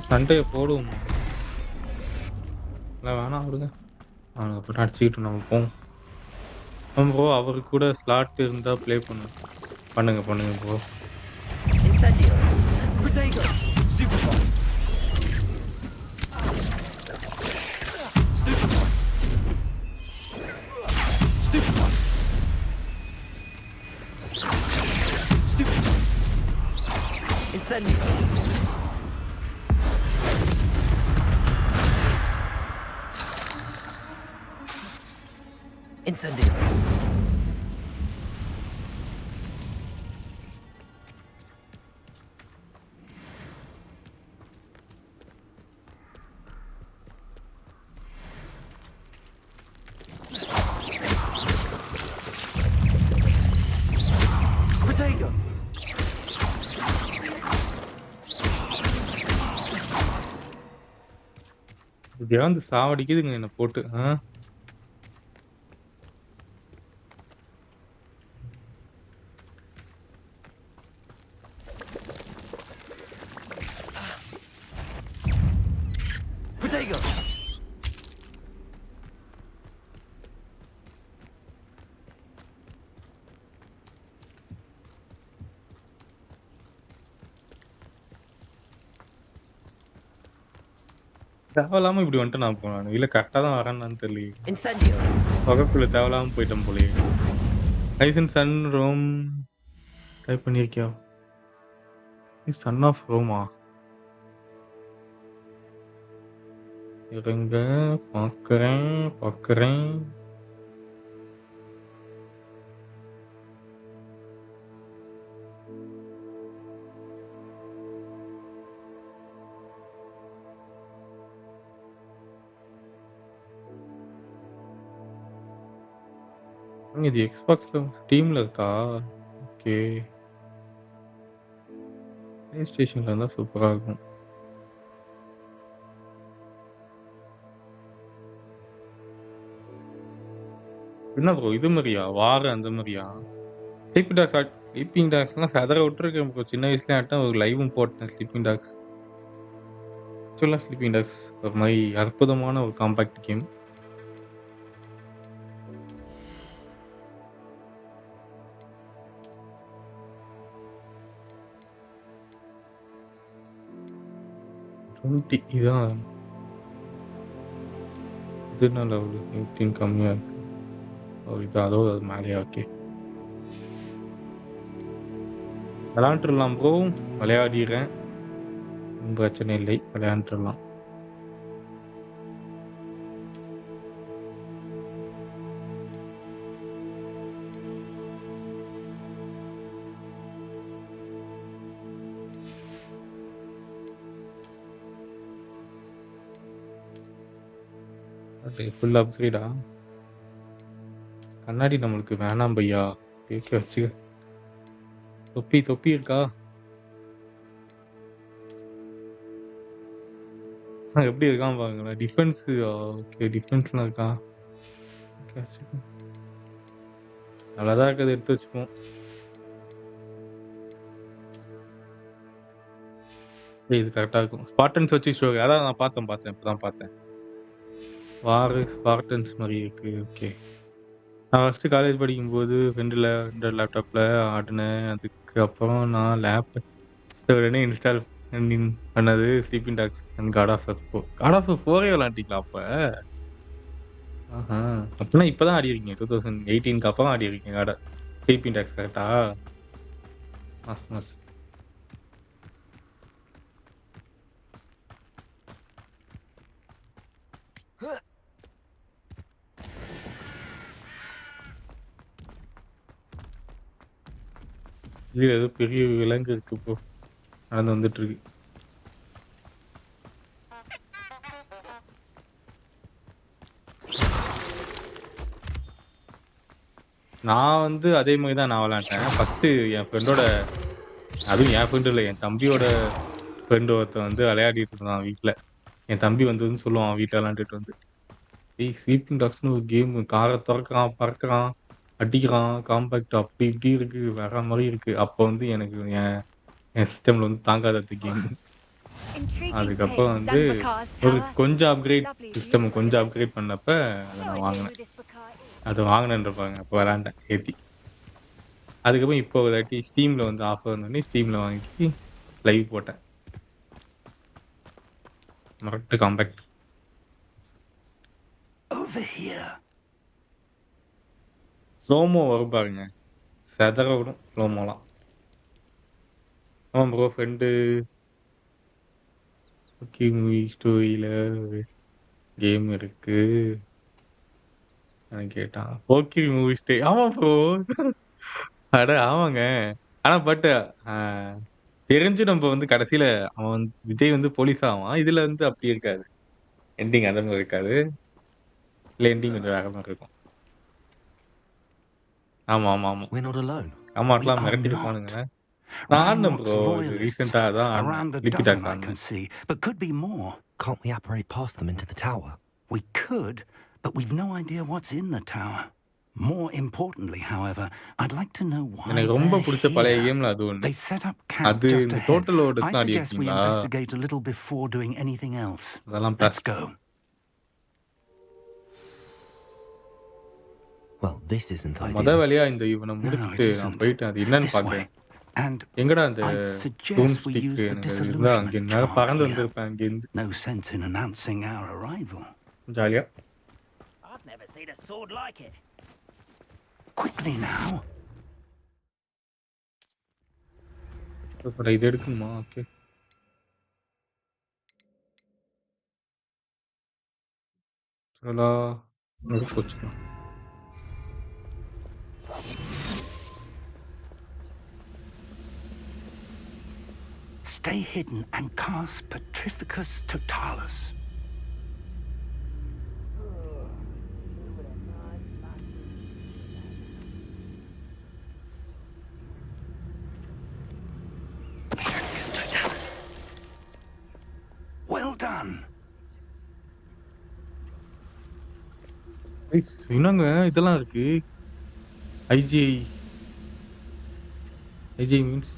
சண்டையை போடுவோம். இல்லை வேணாம் விடுங்க. அவங்க போட்டு அடிச்சுக்கிட்டு நம்ம போவோம். ப்ரோ அவருக்கு கூட ஸ்லாட் இருந்தால் ப்ளே பண்ணுங்க bro. Incendio! Protego! Stupefy! Stupefy! Stupefy! Stupefy! Incendio! Incendio! Protego! இப்படியா வந்து சாவடிக்குதுங்க என்னை போட்டு. Protego! தேவையில்லாம இப்படி வந்துட்டு நான் போனேன். இல்லை கரெக்டாக தான் வரேன்னு தெரியல. Incendio! வகுப்புல தேவையில்லாம போயிட்டேன் போலயே. ரைசன் சன் ரோம் டைப் பண்ணியிருக்கியா? நீ சன் ஆஃப் ரோமா? இருங்க பார்க்குறேன். இது எக்ஸ்பாக்ஸ்ல டீம்ல இருக்கா? ஓகே. பிளே ஸ்டேஷன்ல இருந்தா சூப்பரா இருக்கும். என்ன ப்ரோ இது மாதிரியா? வார அந்த மாதிரியா? ஸ்லீப்பிங் டாக்ஸ்லாம் சதற விட்டுருக்கேன் ப்ரோ. சின்ன வயசுல ஆட்டம் ஒரு லைவும் போட்டேன் ஸ்லீப்பிங் டாக்ஸ். ஆக்சுவலாக ஸ்லீப்பிங் டாக்ஸ் ஒரு மாதிரி அற்புதமான ஒரு காம்பாக்ட் கேம். இதான் இது என்ன லெவலு? 18 கம்மியாக இருக்கு. இது அதோ அது மேலேயா? Okay விளையாண்டுடலாம் bro. விளையாடிடுறேன், பிரச்சனை இல்லை, விளையாண்டுடலாம். ஃபுல் அப்கிரேடா? கண்ணாடி நம்மளுக்கு வேணாம் பையா. ஓகே வச்சுக்க. தொப்பி இருக்கா? எப்படி இருக்கான் பாருங்களேன். டிஃபென்ஸ் ஓகே, டிஃபென்ஸ்லாம் இருக்கா? ஓகே வச்சுக்கோ. நல்லதா இருக்கிறது எடுத்து வச்சுப்போம். இது கரெக்ட்டா இருக்கும். ஸ்பார்டன்ஸ் வச்சு ஸ்டோரி. அதான் நான் பார்த்தேன். இப்பதான் பார்த்தேன். வார் ஸ்பார்டன்ஸ் மாரி இருக்கு. ஓகே. நான் ஃபர்ஸ்ட்டு காலேஜ் படிக்கும்போது ஃப்ரெண்டு லேப்டாப்ல ஆடுனேன். அதுக்கப்புறம் நான் உடனே இன்ஸ்டால் பண்ணது sleeping dogs and God of War 4. God of War 4 விளையாண்டீங்களா அப்ப? ஆஹா! அப்பன்னா இப்ப தான் ஆடியிருக்கீங்க. 2018க்கு அப்புறம் ஆடியிருக்கீங்க ஸ்லீப்பிங் டாக்ஸ் கரெக்ட்டா? மாஸ். கீழ ஏதோ பெரிய விலங்கு இருக்கு ப்ரோ. நடந்து வந்துட்டுருக்கு. நான் வந்து அதே மாரி தான் நான் விளையாண்டேன். ஃபர்ஸ்ட்டு என் ஃப்ரெண்டோட அதுவும் என் ஃப்ரெண்ட் இல்ல. என் தம்பியோட ஃப்ரெண்ட் ஒருத்தன் வந்து விளையாடிட்டு இருந்தான் வீட்ல. என் தம்பி வந்து சொல்லுவான் வீட்ல விளையாண்டுட்டு வந்து, "ஏய் ஸ்லீப்பிங் டாக்ஸ்ன்னு ஒரு கேமு. கார தொறக்குறான், பறக்குறான், அடிக்கிறான், காம்பேக்ட் அப்படி இப்படி இருக்கு. வேற மாரி இருக்கு." அப்போ வந்து எனக்கு என் என் சிஸ்டம்ல வந்து தாங்காது அந்த கேமு. Intriguing அதுக்கப்புறம் place, வந்து Zanbakar's ஒரு tower. கொஞ்சம் அப்கிரேட் Lovely சிஸ்டம் view. கொஞ்சம் அப்கிரேட் பண்ணப்ப அத No நான் idea வாங்குனேன். who this Bakar is. அது வாங்குனேன்ற பாருங்க. அப்ப விளையாண்டேன் ஏத்தி. அதுக்கப்புறம் இப்போ ஒரு வாட்டி ஸ்டீம்ல வந்து ஆஃபர் வந்தோனே ஸ்டீம்ல வாங்கி லைவ் போட்டேன். மொரட்டு காம்பேக்ட். Over here. ஸ்லோமோ வரும் பாருங்க. செதற விடும் ஸ்லோமோலாம். ஆமா ப்ரோ ஃப்ரெண்டு ஓகே மூவி ஸ்டோரியில கேம் இருக்கு. கேட்டான். போக்கிரி மூவி ஸ்டே ஆமா ப்ரோ. அட ஆமாங்க. ஆனா பட் அ தெரிஞ்சு நம்ம வந்து கடைசியில அவன் விஜய் வந்து போலீஸ் ஆவான். இதுல வந்து அப்படி இருக்காது. எண்டிங் அந்த மாரி இருக்காது. இல்ல எண்டிங் கொஞ்சம் வேற மாரி இருக்கும். ஆமா. We're not alone. We அம்மாட்டலாம் are மிரட்டியிருப்பானுங்க. not. நான் ஆடுனேன் Ranrock's ப்ரோ. இது loyalists ரீசென்ட்டா தான் ஆடுனேன். around a லிப்பி dozen டாக்ஸ் I can ஆடுனேன். see, but could be more. Can't we apparate past them into the tower? We could, but we've no idea what's in the tower. More importantly, however, I'd like to know why எனக்கு ரொம்ப they're புடிச்ச பழைய here. கேம்ல அது ஒண்ணு. They've set up camp அது just இந்த ahead. Total I ஓடர்ஸ்லாம் suggest we ஆடியிருக்கீங்களா? investigate a little before doing anything else. அதெல்லாம் Let's go. Well, this isn't மொத ideal. வேலையா இந்த இவன No, முடிச்சுட்டு it நான் isn't. போயிட்டு அது என்னன்னு This way. பார்க்கிறேன். And எங்கடா அந்த I'd டூம் suggest we stick use the எனக்கு அது இருந்தா அங்க disillusionment நேரா charm பறந்து here. வந்திருப்பேன் அங்கேருந்து. No sense in announcing our arrival. ஜாலியா. I've never seen a sword like it. Quickly now. சூப்பரா இது எடுக்கணுமா? ஓகே. சோலா எங்க போச்சுடா? Stay hidden and cast Petrificus Totalis. Petrificus Totalis. Well done. ஐஸ் என்னங்க இதெல்லாம் இருக்கு? IGI IGI means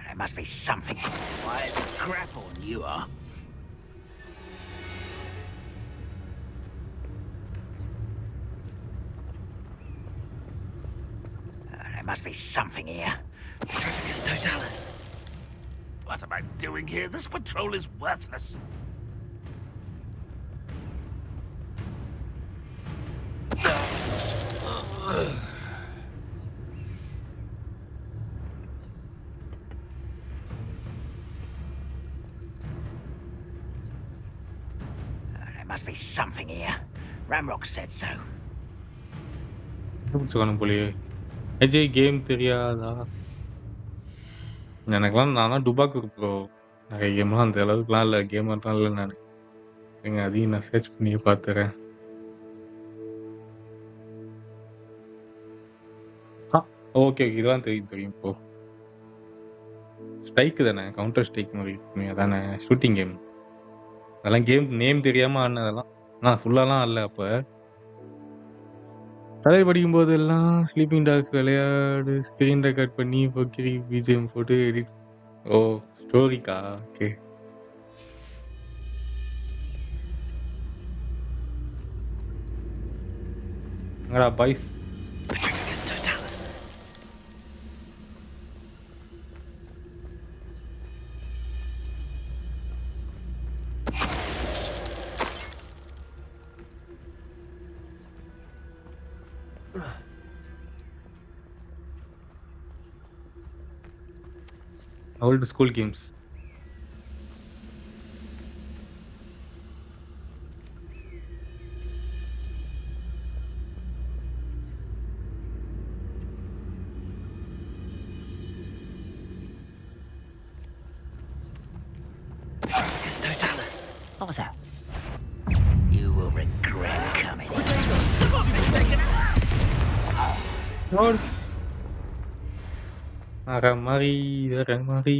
There must be something. Why, it's a grapple and you are. There must be something here. Petrificus Totalis. What am I doing here? This patrol is worthless. There must be something here. Ramrock said so. கண்டுபிடிச்சுக்கணும் போலயே. IGI game தெரியாதா? எனக்கெல்லாம் நான்லாம் டுபாக்கூர் bro. நெறைய கேம்லாம் அந்த அளவுக்குலாம் இல்ல. கேமர்லாம் இல்ல நானு. இருங்க அதையும் நான் சர்ச் பண்ணி பார்த்துறேன். ஓகே. இதெல்லாம் தெரியும் ப்ரோ. ஸ்ட்ரைக் தானே? கவுண்டர் ஸ்ட்ரைக் மாரி இருக்குமே அதானே? Shooting game. அதெல்லாம் கேம் நேம் தெரியாம ஆடுனதெல்லாம். நான் ஃபுல்லாலாம் இல்ல அப்ப. கதை படிக்கும்போதெல்லாம் ஸ்லீப்பிங் டாக்ஸ் விளையாடு, ஸ்க்ரீன் ரெக்கார்ட் பண்ணி பொக்கிரி பிஜிஎம் போட்டு எடிட். ஓ! ஸ்டோரிக்கா? ஓகே. எங்கடா boys? Patricius Totalis. Old school games. Patricius Totalis. What was that? You will regret coming. Lol. Aramari, Aramari.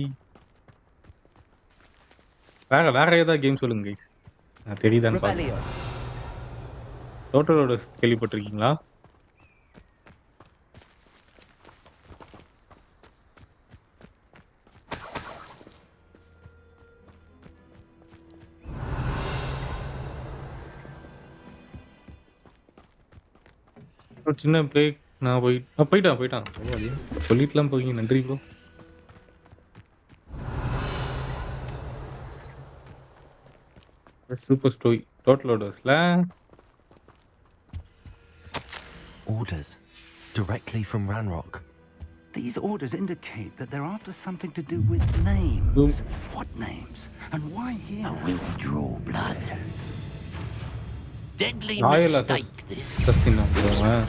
வேற ஏதாவது கேம் சொல்லுங்க கைஸ். நான் தெரியுதான்னு பாருங்க. Revelio. டோட்டலோட கேள்விப்பட்டிருக்கீங்களா? ஒரு சின்ன பிரேக். நான் போயிட்டான். பரவாயில்லையே. சொல்லிட்டுலாம் போவீங்க. நன்றி ப்ரோ. Super story. டோட்டலோடஸ்ல Orders. Directly from Ranrock. These orders indicate that they're after something to do with names. What names? And why here? I will draw blood. Deadly Royal mistake, this. Assassin போடுவேன்.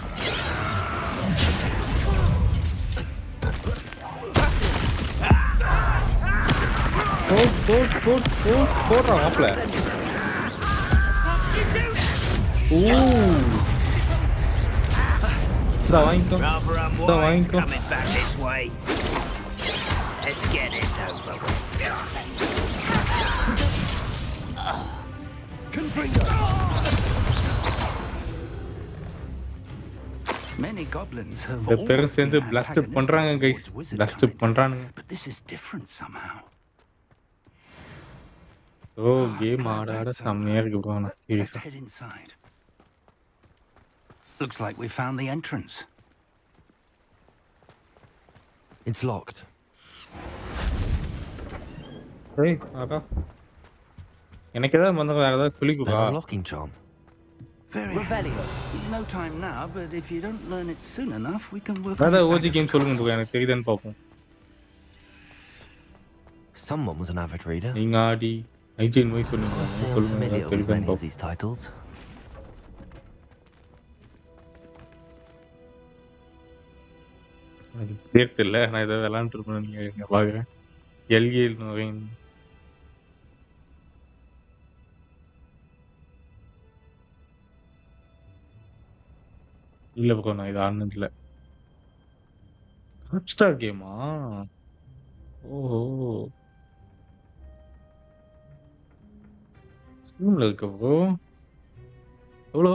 போடுறான் மாப்பிள. வாங்கிக்கோ. Rather Don't unwise go. coming back this way. Let's get this over with. Many goblins have இந்த பேரும் always சேர்ந்து been blast antagonistic பண்றாங்க guys. towards wizard blast kind. பண்றானுங்க. But this is different somehow. Oh game ஆட செம்மையா இருக்கு bro. Let's சீரியஸா. head inside. Looks like we found the entrance. It's locked. ஏய் ஆடா. எனக்கு ஏதாவது வந்தா வேற ஏதாவது சொல்லி An கொடுடா. unlocking charm. Very Revelio. no time now, but if you don't learn it soon enough, we can work on அதாவது it OG back game at சொல்லுங்க class. ப்ரோ. எனக்கு தெரியுதான்னு பார்ப்போம். Someone was an avid reader. நீங்க ஆடி ஐஜின் போய் சொல்லுங்க. I'd say I'm சொல்லுங்க familiar ஏதாவது with தெரியுதான்னு many of பார்ப்போம். these titles. எனக்கு பேர் தெரியல. நான் ஏதோ விளையாண்டு இருப்பேன். நீங்க பாக்குறேன். எல்ஏல் நோயின். இல்ல ப்ரோ நான் இது ஆடினது இல்ல. ஹாட்ஸ்டார் கேமா? ஓஹோ! ஸ்டீம்ல இருக்கா ப்ரோ? எவ்வளோ?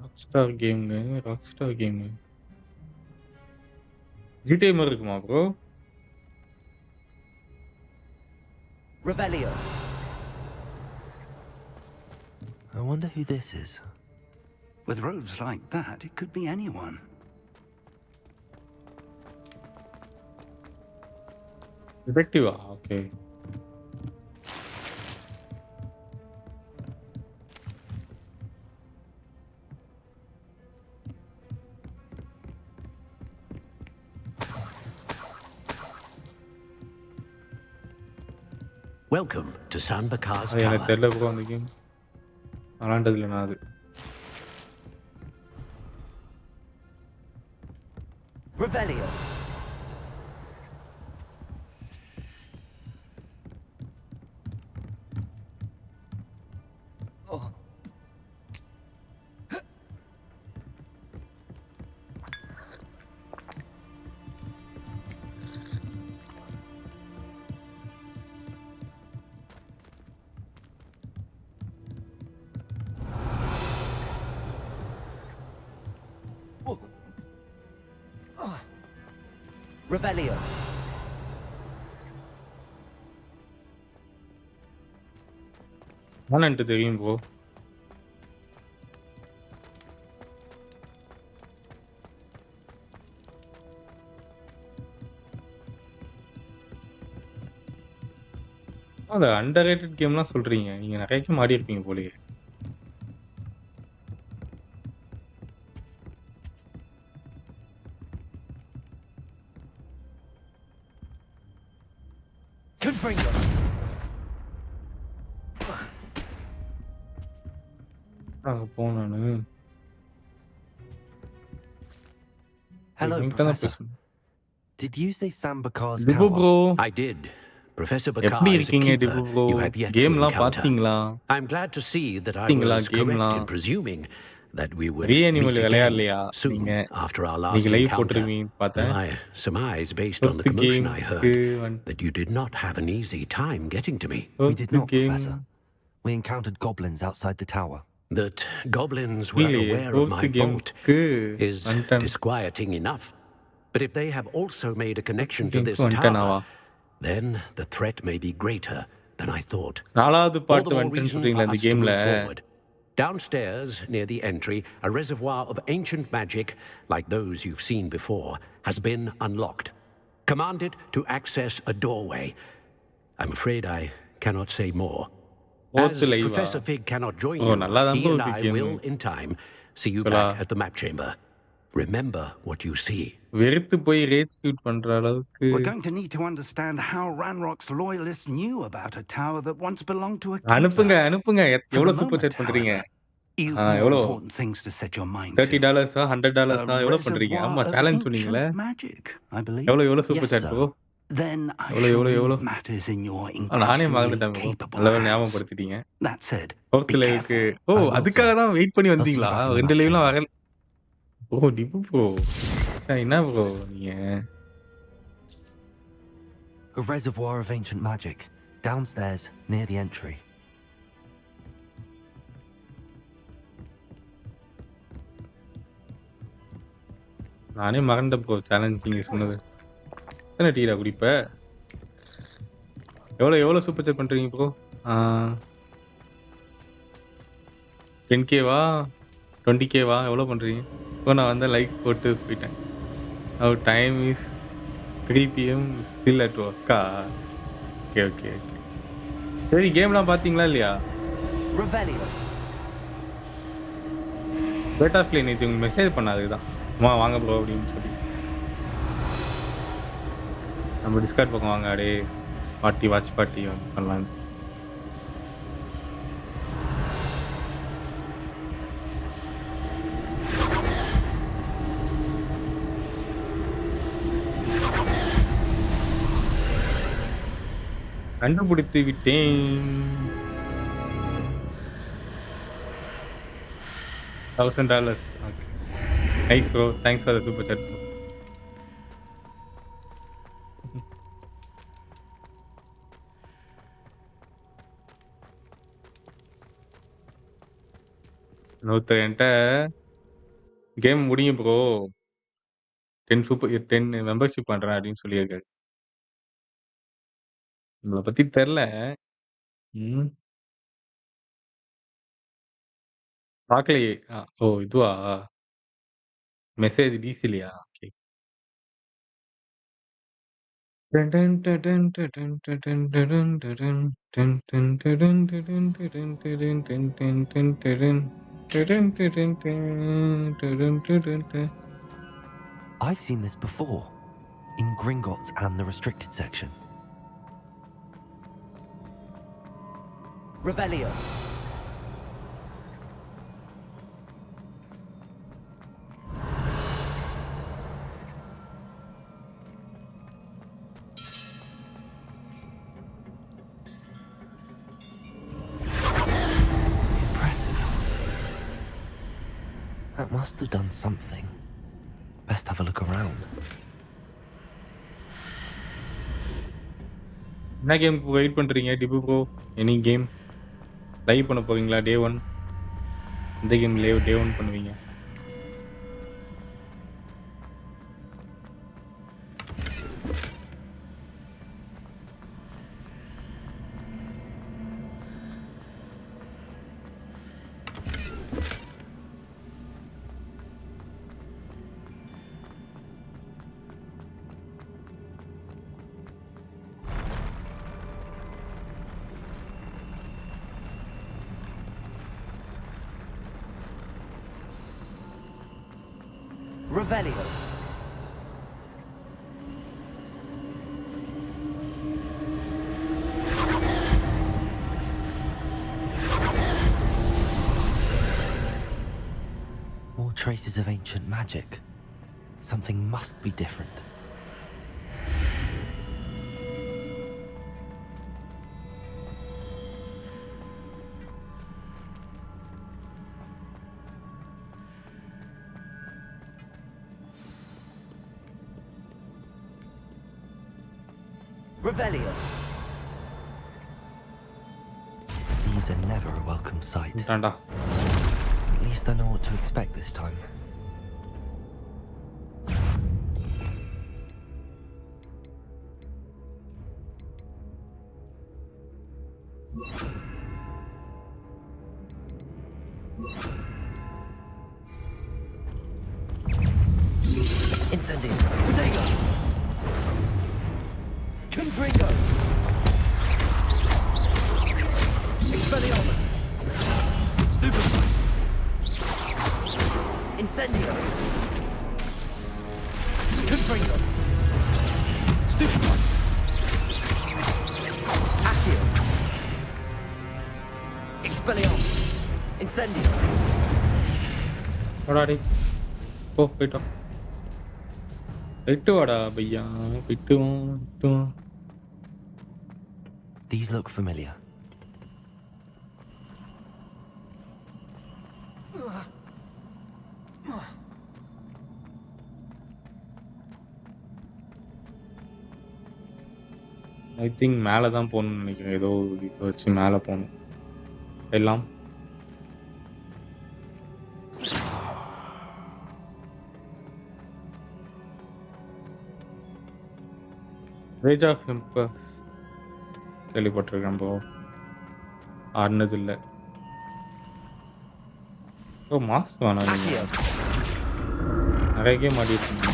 ராக்ஸ்டார் கேம்ங்க. Rockstar game. GTA மாரி இருக்குமா bro? Revelio. I wonder who this is. With robes like that, it could be anyone. டிடெக்டிவா? Okay. Welcome to San Bakar's அது எனக்கு Tower. தெரியல ப்ரோ அந்த கேம். விளையாண்டது இல்ல நான் அது. Revelio. Revelio. ஆனன்ட்டு தெரியும் ப்ரோ. அந்த அண்டர் ரேட்டட் கேம்லாம் சொல்றீங்க. நீங்க நெறைய கேம் ஆடியிருப்பீங்க போலயே. Confringo. அங்க போனானு. Hello, இவன்கிட்ட தான் Professor. பேசணும். Did you say Sambakar's டிபு tower? Bro. I did. Professor Bakar எப்படி is a இருக்கீங்க keeper டிபு bro? you have yet to கேம்லாம் encounter. பாத்தீங்களா? I'm glad to see that I பாத்தீங்களா was correct கேம்லாம்? in presuming that we would Reanimal meet again விளையாடலையா soon நீங்க? after our last நீங்க live encounter. போட்டிருவீங்கன்னு பார்த்தேன். Well, I surmise, based on the fourth commotion I கேம்க்கு heard, that you did not have an easy time getting to me. We did not, Professor. We encountered goblins outside the tower. That goblins were இல்லையே aware of my fourth vault கேம்க்கு is வந்துட்டேன். disquieting enough. But if they have also made a connection to this கேம்க்கு வந்துட்டேனாவா? tower, then the threat may be greater than I thought. நாலாவது All பாட்டு the more வந்துட்டேன்னு reason சொல்றீங்களா for இந்த us to கேம்ல? move forward. Downstairs, near the entry, a reservoir of ancient magic, like those you've seen before, has been unlocked. Command it to access a doorway. I'm afraid I cannot say more. As fourth லைவா? Professor Fig cannot join oh you, நல்லா தான் he bro and இருக்கு I game. will, in time, see you இப்பலா back at the map chamber. Remember what you see. வெறுத்து போய் rage cute பண்ற அளவுக்கு We're going to need to understand how Ranrock's loyalists knew about a tower that once belonged to a keeper. அனுப்புங்க அனுப்புங்க. For the எவ்வளவு super moment, chat பண்றீங்க? however, you've more எவ்வளோ? important things to set your mind $30 to. $100 A எவ்வளவு பண்றீங்க? reservoir ஆமா of challenge சொன்னீங்களே. ancient magic, I believe. எவ்வளவு super Yes, chat sir. Bro? Then I எவ்வளவு shall எவ்வளவு leave எவ்வளவு? matters in your நானே increasingly மறந்துட்டேன் ப்ரோ. capable நல்ல வேளை hands. ஞாபகப்படுத்திட்டீங்க. That said, fourth be லைவுக்கு careful. ஓ I will, அதுக்காக sir. தான் வெயிட் பண்ணி I'll see you வந்தீங்களா? back in the 2 map லைவ்லாம் chamber. வரல. ஓ டிபு ப்ரோ. என்ன ப்ரோ நீங்க? A reservoir of ancient magic, downstairs near the entry. நானே மறந்துட்டேன் ப்ரோ சேலஞ்ச் நீங்க சொன்னது. எத்தனை டீடா குடிப்ப? எவ்வளவு சூப்பர் சாட் பண்றீங்க ப்ரோ? 10K வா? 20K வா? எவ்வளவு பண்றீங்க? ப்ரோ நான் வந்து லைக் போட்டு போயிட்டேன். Our time is 3 PM still at work. Okay okay okay. சரி கேம்லாம் பாத்தீங்களா இல்லையா? Revelio. பேட்டா ப்ளே நேத்து உங்களுக்கு மெசேஜ் பண்ண அதுக்கு தான். அம்மா வாங்க ப்ரோ அப்படின்னு சொல்லி. நம்ம டிஸ்கார்ட் பக்கம் வாங்க அப்படியே பார்ட்டி வாட்ச் பார்ட்டி பண்ணலாம். கண்டுபிடித்து விட்டேன். $1000. Okay. Nice bro. Thanks for the super chat bro. என்கிட்ட கேம் முடியும் ப்ரோ 10 மெம்பர்ஷிப் பண்றேன் அப்படின்னு சொல்லியிருக்காரு. உங்களை பத்தி தெரில. ம் பார்க்கலையே. ஓ இதுவா மெசேஜ் டிசிலியா? Okay. I've seen this before, in Gringotts and the restricted section. Revelio. Impressive. That must have done something. Best have a look around. என்ன கேமுக்கு வெயிட் பண்றீங்க டிபு ப்ரோ? எனி கேம் லைவ் பண்ண போறீங்களா? டே 1 இந்த கேம் டே 1 பண்ணுவீங்க? Revelio. More traces of ancient magic. Something must be different. Revelio. These are never a welcome sight. டாண்டா At least I know what to expect this time. Incendio. Bodega. Confringo. Expelliarmus. Stupefy. Incendio. Confringo. Stupefy. Accio. Expelliarmus. Incendio. வாடாடி போ போயிட்டோம் போயிட்டு வாடா பையா போயிட்டு வா. These look familiar. I think மேலே தான் போகணும்னு நினைக்கிறேன். ஏதோ இதை வச்சு மேலே போகணும் எல்லாம். ரேஜ் ஆஃப் எம்பர்ஸ் கேள்விப்பட்டிருக்கேன் ப்ரோ, ஆடினது இல்லை. ஓ மாஸ்க் வேணாம், நீங்கள் நிறைய கேம் ஆடிட்டு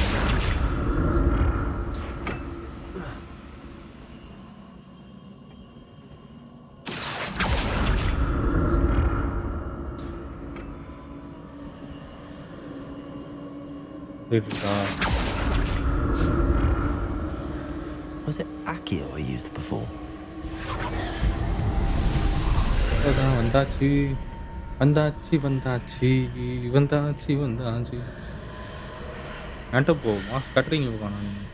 சரிக்கா. Was it Accio I used before? வந்தாச்சு வந்தாச்சு வந்தாச்சு வந்தாச்சு வந்தாச்சு. என்கிட்ட போ மாஸ்க் கட்டுறீங்க போகணும். நீங்கள்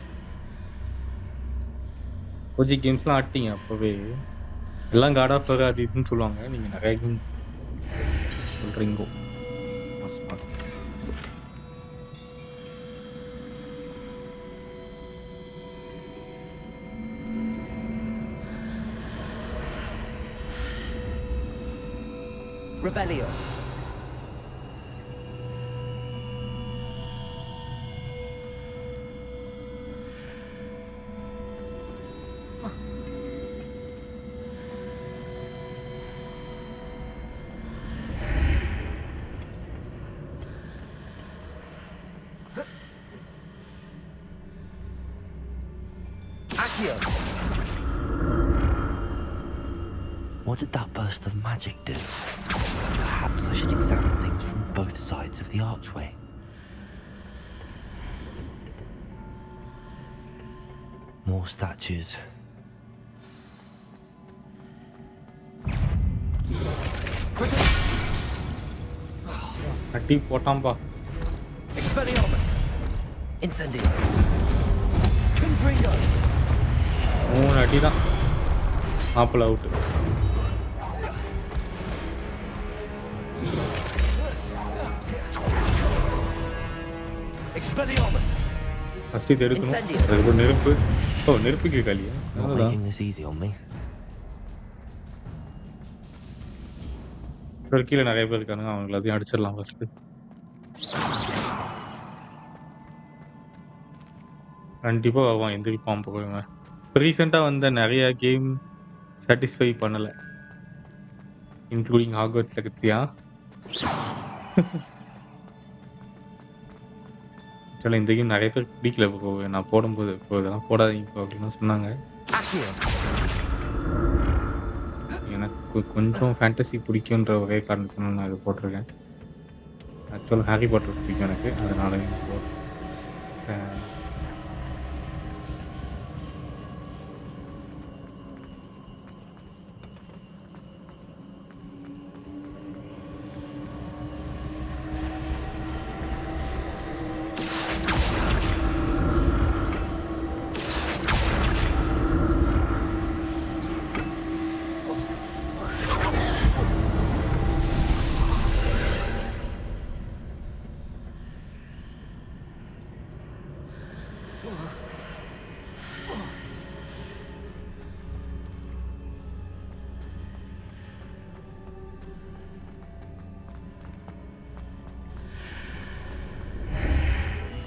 கொஞ்சம் கேம்ஸ்லாம் ஆட்டிங்க அப்போவே, எல்லாம் காட் ஆஃப் வார் அது இதுன்னு சொல்லுவாங்க. நீங்கள் நிறைய கேம் சொல்கிறீங்கோ. Mass mass Revelio. Accio. What did that burst of magic do? Perhaps I should examine things from both sides of the archway. More statues. அட்டி போட்டாம்பா. Expelliarmus. Incendio. Confringo. 3 அடி தான், மாப்பிள்ள அவுட்டு. Expelliarmus. ஃபஸ்ட்டு இது எடுக்கணும். அதுக்கப்புறம் நெருப்பு. ஓ நெருப்புக்கு காலியா? Not அவ்வளோதான். making this easy on me. கீழே நிறைய பேர் இருக்கானுங்க, அவங்க எல்லாத்தையும் அடிச்சிடலாம் ஃபஸ்ட்டு. கண்டிப்பாக வருவான், எந்திரிப்பான் போவேங்க. இப்போ ரீசெண்டாக வந்த நிறைய கேம் சாட்டிஸ்ஃபை பண்ணலை, இன்க்ளூடிங் ஹாக்வர்ட்ஸ் லெகசியா. ஆக்சுவலாக இந்த கேம் நிறைய பேர் பிடிக்கல ப்ரோ. நான் போடும்போது இப்போ இதெல்லாம் போடாதீங்க ப்ரோ அப்படின்னு சொன்னாங்க. எனக்கு கொஞ்சம் ஃபேண்டசி பிடிக்குன்ற ஒரே காரணத்தினால நான் இது போட்டிருக்கேன். ஆக்சுவலாக ஹாரி பாட்டர் பிடிக்கும் எனக்கு. அதனால அ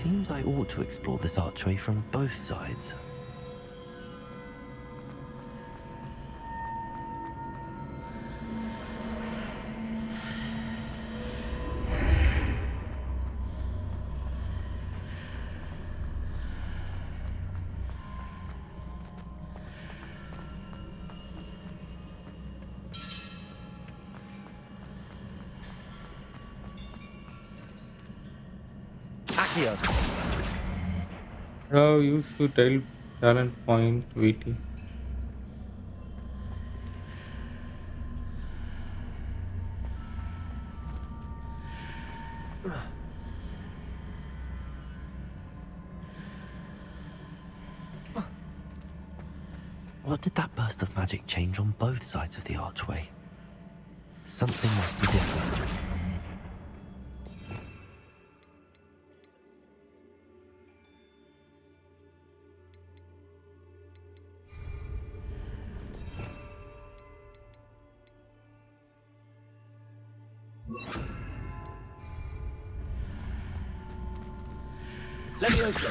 Seems I ought to explore this archway from both sides. Accio! How you should tell talent point waiting. What did that burst of magic change on both sides of the archway? Something must be different. Levioso.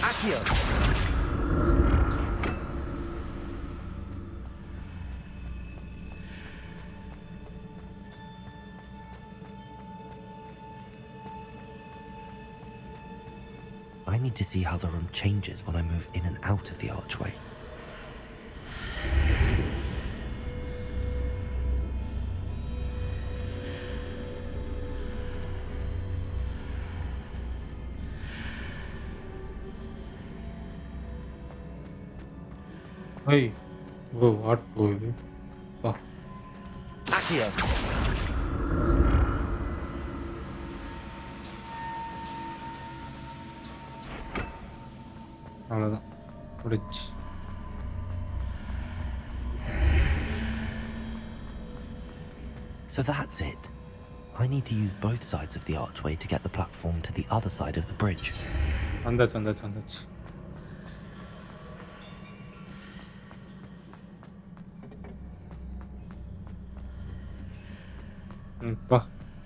Accio. I need to see how the room changes when I move in and out of the archway. Hey, whoa, what போகுது? வா. Accio! அவ்வளோதான். முடிஞ்சுச்சு. So that's it. I need to use both sides of the archway to get the platform to the other side of the bridge. வந்தாச்சு, வந்தாச்சு, வந்தாச்சு.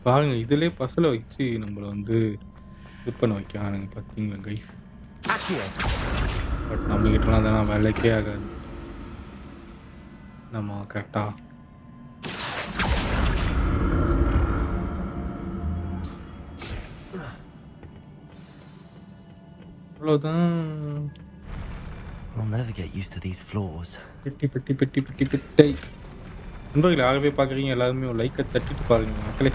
பாருங்க, இதுலயே பஸ்ல வச்சு நம்மள வந்து இது பண்ண வைக்கிறானுங்க பார்த்தீங்களா கைஸ். பட் நம்ம கிட்டலாம் அதெல்லாம் வேலைக்கே ஆகாது. நம்ம கரெக்டா அவ்வளோதான். I'll never get used to these floors. பெட்டி பெட்டி பெட்டி பெட்டி பெட்டை. நண்பர்கள் யாருமே பார்க்குறீங்க, எல்லாருமே ஒரு லைக்கை தட்டிட்டு பாருங்க மக்களே.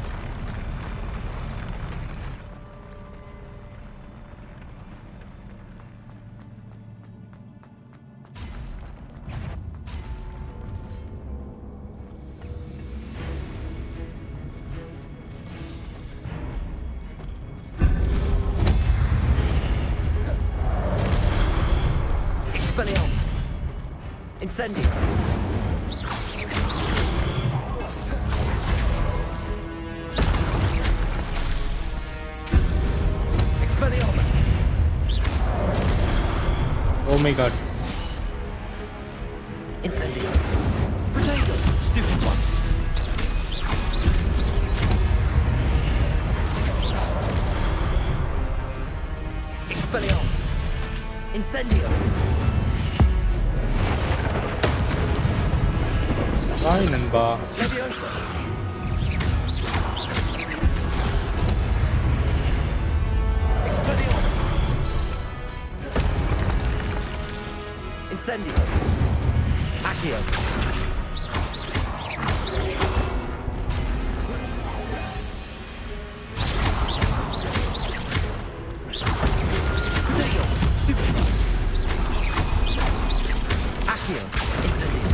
Expelliarmus. Incendio. Expelliarmus. Oh my god. Incendio. Protego. Stupid one. Expelliarmus. Incendio. Hi நண்பா. Leviosa. Incendio. Accio. Protego. Stupido. Accio. Incendio.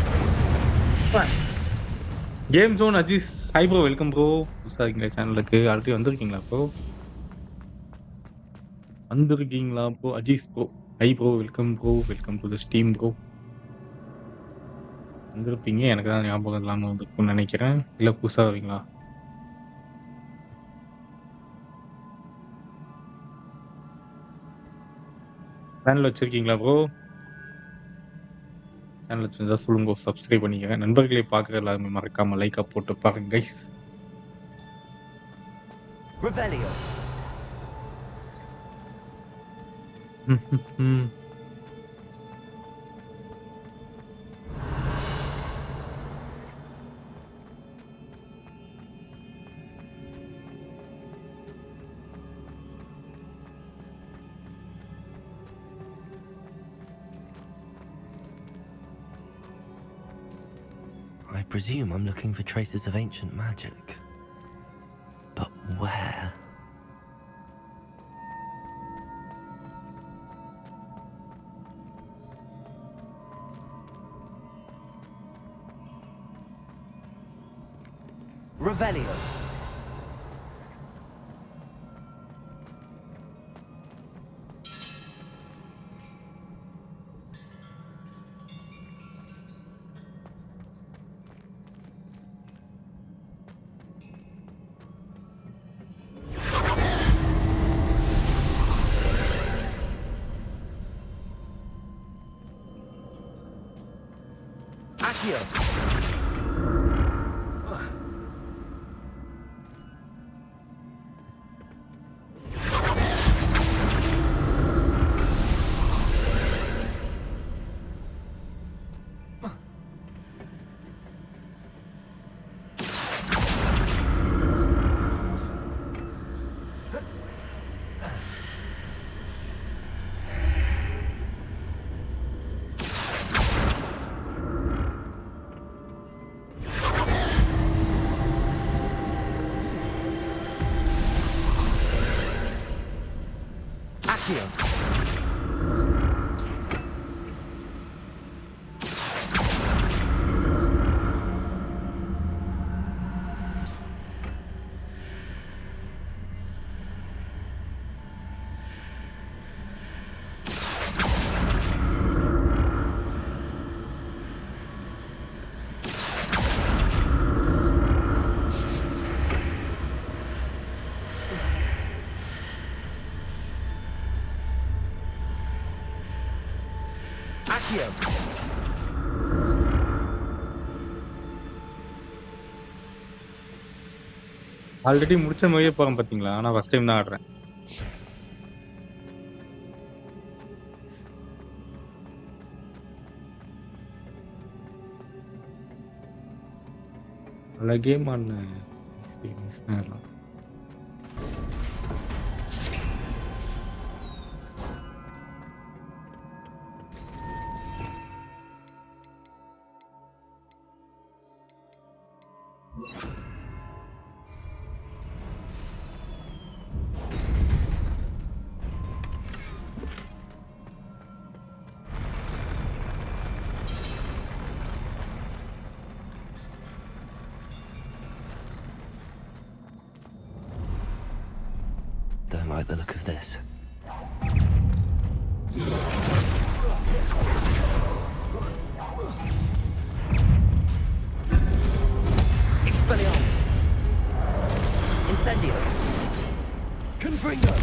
Game join Aziz hi bro, welcome bro. புதுசாக இருக்கீங்களா சேனலுக்கு? ஆல்ரெடி வந்திருக்கீங்களா bro? Aziz bro. Hi bro, welcome bro, welcome to the stream bro. வந்திருப்பீங்க, எனக்கு தான் ஞாபகம் இல்லாமல் வந்திருக்கும்னு நினைக்கிறேன். இல்லை புதுசாக வரீங்களா? சேனல் வச்சுருக்கீங்களா ப்ரோ? சேனல் வச்சுருந்தா சொல்லுங்க, சப்ஸ்கிரைப் பண்ணிக்கிறேன். நண்பர்களை பார்க்குற எல்லாருமே மறக்காமல் லைக்காக போட்டு பாருங்க guys. Revelio. I presume I'm looking for traces of ancient magic. But where? Revelio. Accio. Accio. Accio. Already முடிச்ச மாதிரியே போகிறேன் பார்த்தீங்களா? ஆனால் ஃபஸ்ட் டைம் தான் ஆடுறேன். நல்ல கேம் ஆன எக்ஸ்பீரியன்ஸ் தான் எல்லாம். Don't like the look of this. Expelliarmus. Incendio. Confringo.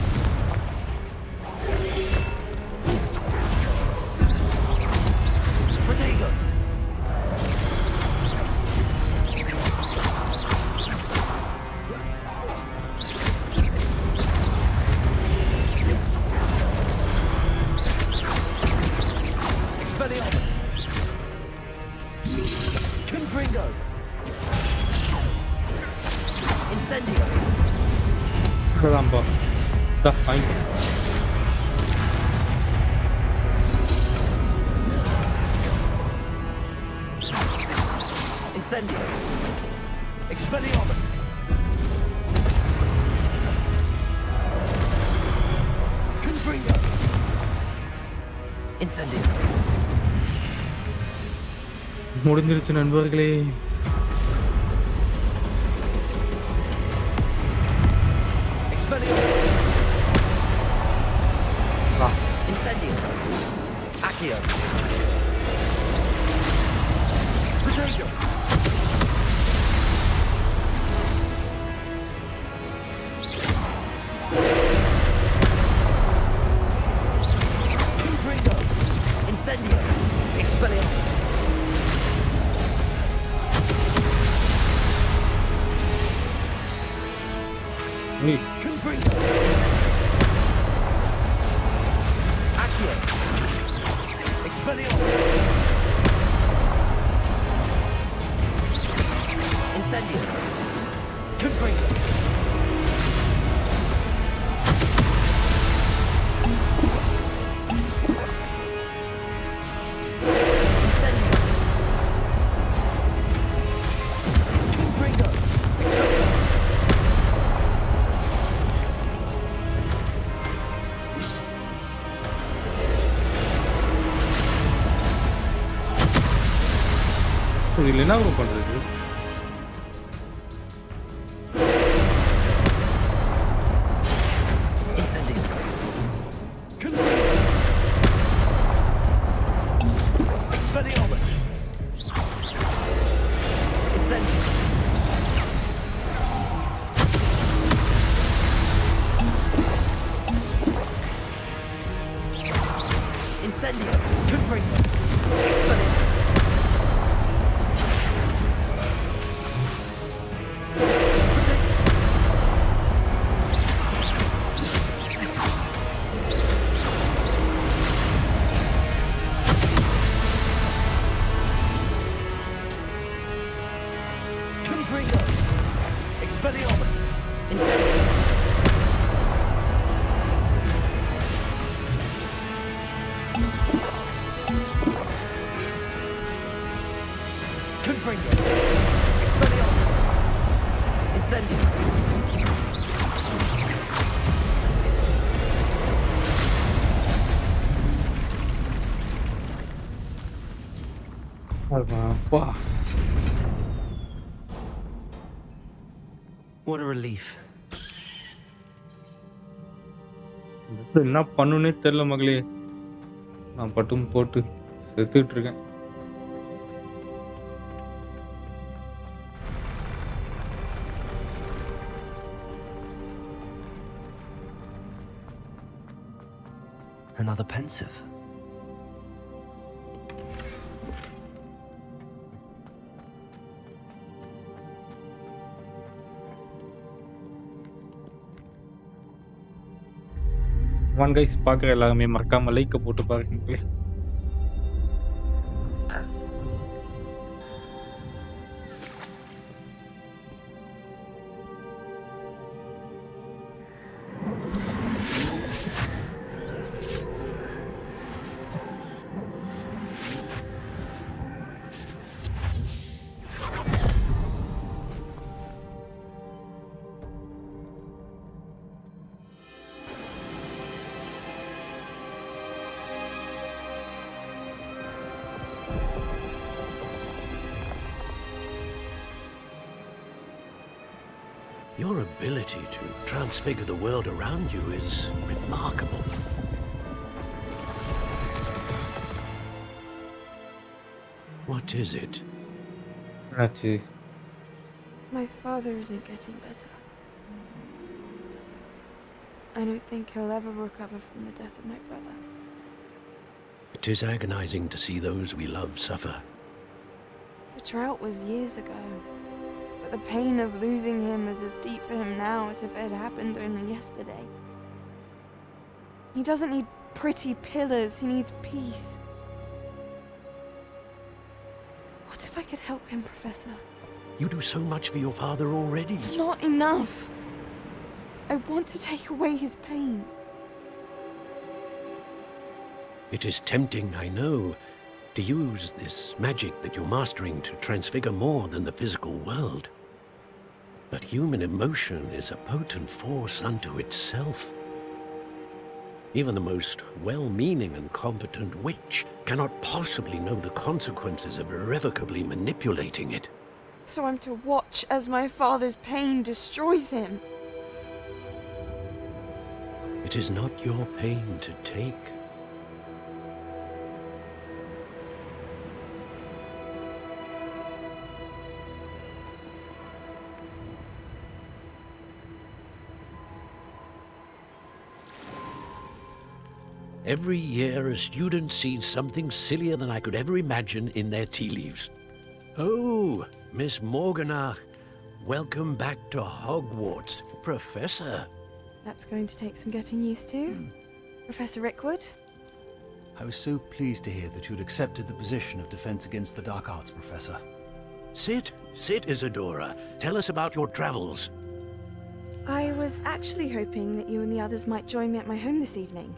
Protego. Expelliarmus. Confringo. Incendio. இப்போதான்ப்பா வாங்கிக்கோ. Incendio. Expelliarmus. Confringo. Incendio. முடிஞ்சிருச்சு நண்பர்களே. Expelliarmus. Incendio. Accio. Protego. Confringo. Incendio. Expelliarmus. ஏய், Confringo. Incendio. Accio. Expelliarmus. Incendio. Confringo. Incendio. Confringo. Expelliarmus. இதுல என்ன bro பண்றது? Incendio. Confringo. Expelliarmus. Incendio. Incendio. Confringo. Expelliarmus. Confringo. Expelliarmus. Incendio. Confringo. Expelliarmus. Incendio. அப்பா. What a relief. என்ன பண்ணுனே தெரியல மகளே. நான் பட்டும் போட்டு செத்துட்டு இருக்கேன். Another pensive. ஒன் கைஸ் பார்க்குற எல்லாருமே மறக்காம லைக்கை போட்டு பாருங்க. Your ability to transfigure the world around you is remarkable. What is it? என்னாச்சு? My father isn't getting better. I don't think he'll ever recover from the death of my brother. It is agonizing to see those we love suffer. The drought was years ago, but the pain of losing him is as deep for him now as if it had happened only yesterday. He doesn't need pretty pillars, he needs peace. What if I could help him, Professor? You do so much for your father already. It's not enough. I want to take away his pain. It is tempting, I know, to use this magic that you're mastering to transfigure more than the physical world. But human emotion is a potent force unto itself. Even the most well-meaning and competent witch cannot possibly know the consequences of irrevocably manipulating it. So I'm to watch as my father's pain destroys him. It is not your pain to take. Every year, a student sees something sillier than I could ever imagine in their tea leaves. Oh, Miss Morganach, welcome back to Hogwarts, Professor. That's going to take some getting used to. Professor Rickwood? I was so pleased to hear that you'd accepted the position of Defense Against the Dark Arts, Professor. Sit, Isadora. Tell us about your travels. I was actually hoping that you and the others might join me at my home this evening.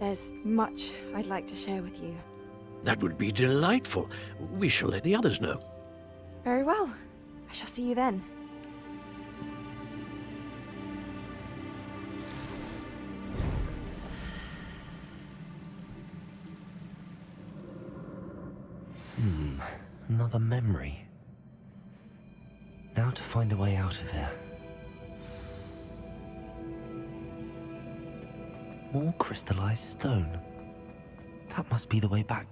There's much I'd like to share with you. That would be delightful. We shall let the others know. Very well. I shall see you then. Another memory. Now to find a way out of here. More crystallized stone. That must be the way back.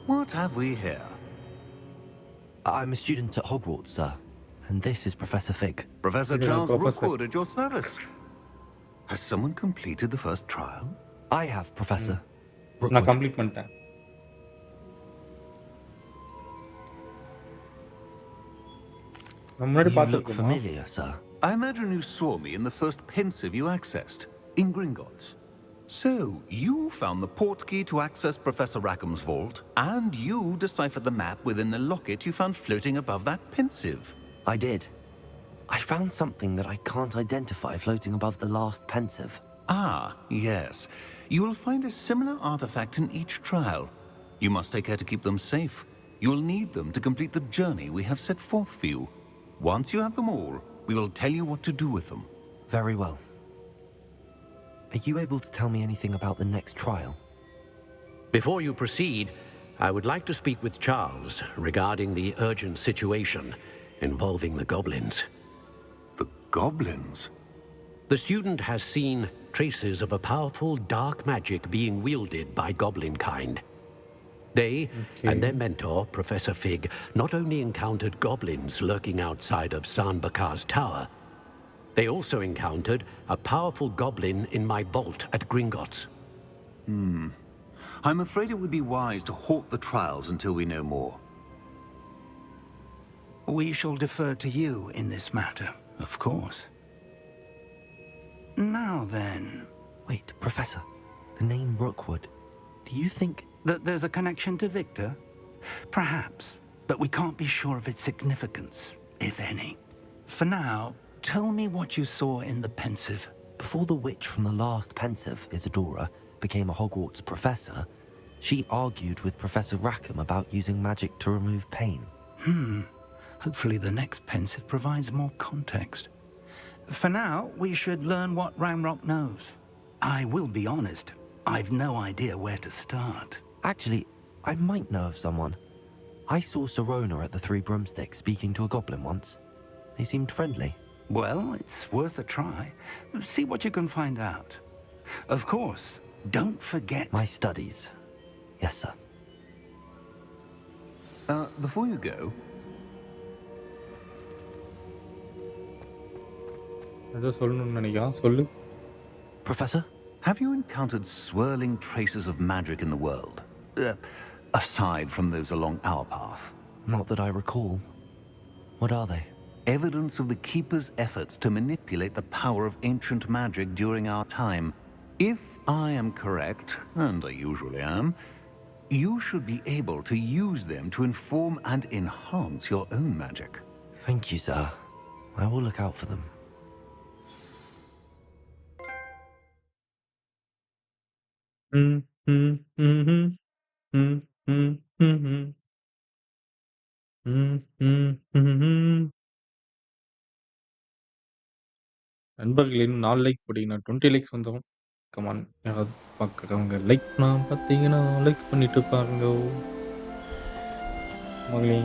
What have we here? I'm a student at Hogwarts, sir. And this is Professor Fig. Professor Yeah, Charles Professor. Rookwood at your service. Has someone completed the first trial? I have, Professor. நான் Rookwood. Complete பண்ணிட்டேன். நான் முன்னாடி You look பார்த்திருக்கேமா? familiar, sir. I imagine you saw me in the first pensive you accessed, in Gringotts. So, you found the portkey to access Professor Rackham's vault, and you deciphered the map within the locket you found floating above that pensive. I did. I found something that I can't identify floating above the last pensive. Ah, yes. You will find a similar artifact in each trial. You must take care to keep them safe. You will need them to complete the journey we have set forth for you. Once you have them all, we will tell you what to do with them. Very well. Are you able to tell me anything about the next trial? Before you proceed, I would like to speak with Charles regarding the urgent situation involving the goblins. The goblins? The student has seen traces of a powerful dark magic being wielded by goblin kind. They and their mentor, Professor Fig, not only encountered goblins lurking outside of San Bakar's tower, they also encountered a powerful goblin in my vault at Gringotts. I'm afraid it would be wise to halt the trials until we know more. We shall defer to you in this matter, of course. Now then, Wait, Professor. The name Rookwood. Do you think... that there's a connection to Victor? Perhaps, but we can't be sure of its significance, if any. For now, tell me what you saw in the pensive. Before the witch from the last pensive, Isadora, became a Hogwarts professor, she argued with Professor Rackham about using magic to remove pain. Hopefully the next pensive provides more context. For now, we should learn what Ramrock knows. I will be honest, I've no idea where to start. Actually, I might know of someone. I saw Serona at the Three Broomsticks speaking to a goblin once. They seemed friendly. Well, it's worth a try. See what you can find out. Of course, don't forget... My studies. Yes, sir. Before you go, ஏதோ சொல்லணும்னு நினைக்கிறான். சொல்லு. Professor? have you encountered swirling traces of magic in the world? Aside from those along our path. Not that I recall. What are they? Evidence of the Keeper's efforts to manipulate the power of ancient magic during our time. If I am correct, and I usually am, you should be able to use them to inform and enhance your own magic. Thank you, sir. I will look out for them. ம், ம், ம்ஹ்ம். ம், ம், ம்ஹ்ம். ம், ம், ம்ஹ்ம். நண்பர்களே இன்னும் 4 லைக் போட்டீங்கன்னா 20 லைக்ஸ் வந்துரும். Come on. யாராவது பார்க்குறவங்க லைக் பண்ணாம பார்த்தீங்கன்னா, லைக் பண்ணிட்டு பாருங்கோ. மகளே.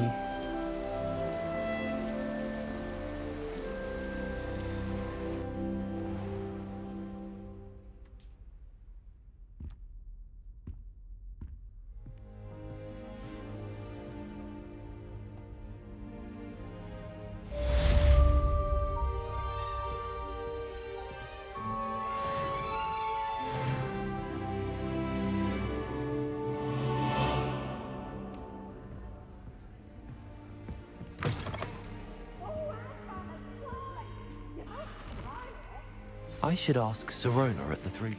I should ask Sirona at the three.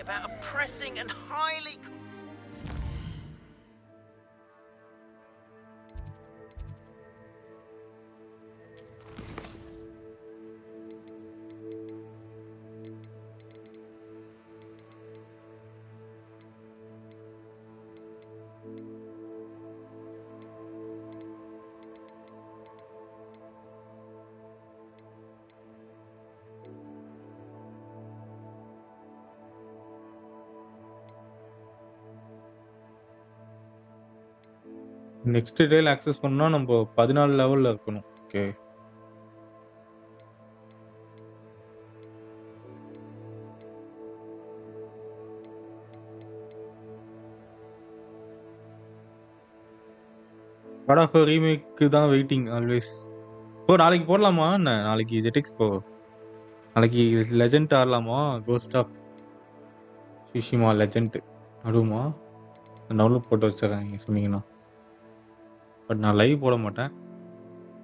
About a pressing and highly... next டேல ஆக்சஸ் பண்ணா நம்ம 14 லெவல்ல இருக்கணும். Okay. God of War remake தான் வெயிட்டிங் ஆல்வேஸ். ஓ நாளைக்கு போடலாமா என்ன? நாளைக்கு ஜெட்டிக்ஸ் போ. நாளைக்கு லெஜெண்ட் ஆடலாமா? கோஸ்ட் ஆஃப் சுஷிமா லெஜெண்ட் ஆடுவோமா? டவுன்லோட் போட்டு வச்சுறேன் நீங்க சொன்னீங்கன்னா. பட் நான் லைவ் போட மாட்டேன்.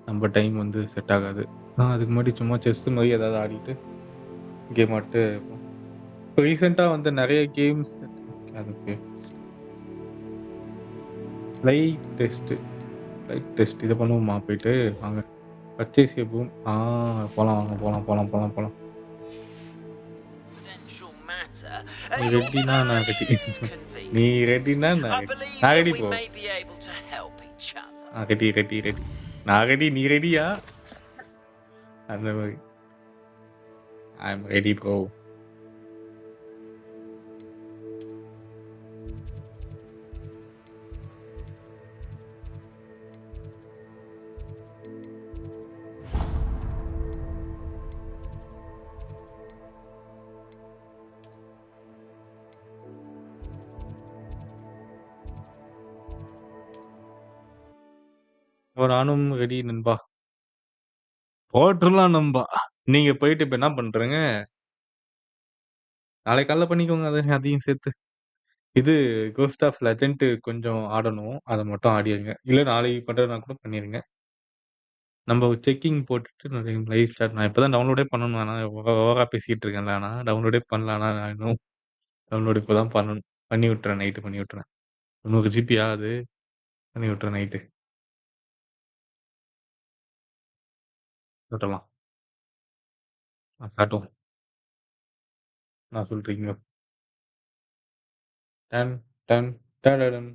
நம்ம டைம் வந்து செட் ஆகாது. நான் அதுக்கு முன்னாடி சும்மா செஸ் மாதிரி ஏதாவது ஆடிட்டு கேம் ஆடிட்டு இப்போ ரீசெண்டாக வந்து நிறைய கேம்ஸ் அதுக்கு லைட் டெஸ்ட் இதை பண்ணுவோமா போயிட்டு வாங்க பர்ச்சேஸ் எப்பவும் போகலாம் வாங்க போகலாம் ரெடினா நான் ரெடி நீ ரெடினா நான் ரெடி போ ரெடி நான் ரெடி நீ ரெடியா அந்த மாதிரி ஐ எம் ரெடி ப்ரோ நானும் ரெடி நண்பா போட்டுடலாம் நண்பா நீங்க போயிட்டு இப்ப என்ன பண்றீங்க நாளை காலைல பண்ணிக்கோங்க அதையும் சேர்த்து இது கோஸ்ட் ஆஃப் லெஜெண்ட் கொஞ்சம் ஆடணும் அதை மட்டும் ஆடிடுங்க இல்ல நாளைக்கு பண்றதுனா கூட பண்ணிருங்க நம்ம செக்கிங் போட்டுட்டு லைவ் ஸ்டார்ட் நான் இப்பதான் டவுன்லோடே பண்ணணும் ஆனா ஓவரா பேசிட்டு இருக்கேன்ல ஆனா டவுன்லோடே பண்ணலாம் நான் இன்னும் டவுன்லோட் இப்பதான் பண்ணணும் பண்ணி விட்டுறேன் நைட்டு பண்ணி விட்டுறேன் 90 ஜிபி ஆகுது பண்ணி விட்டுறேன் நைட்டு விட்டுறலாம் காட்டும் நான் சொல்றீங்க டன் டன் டடடன்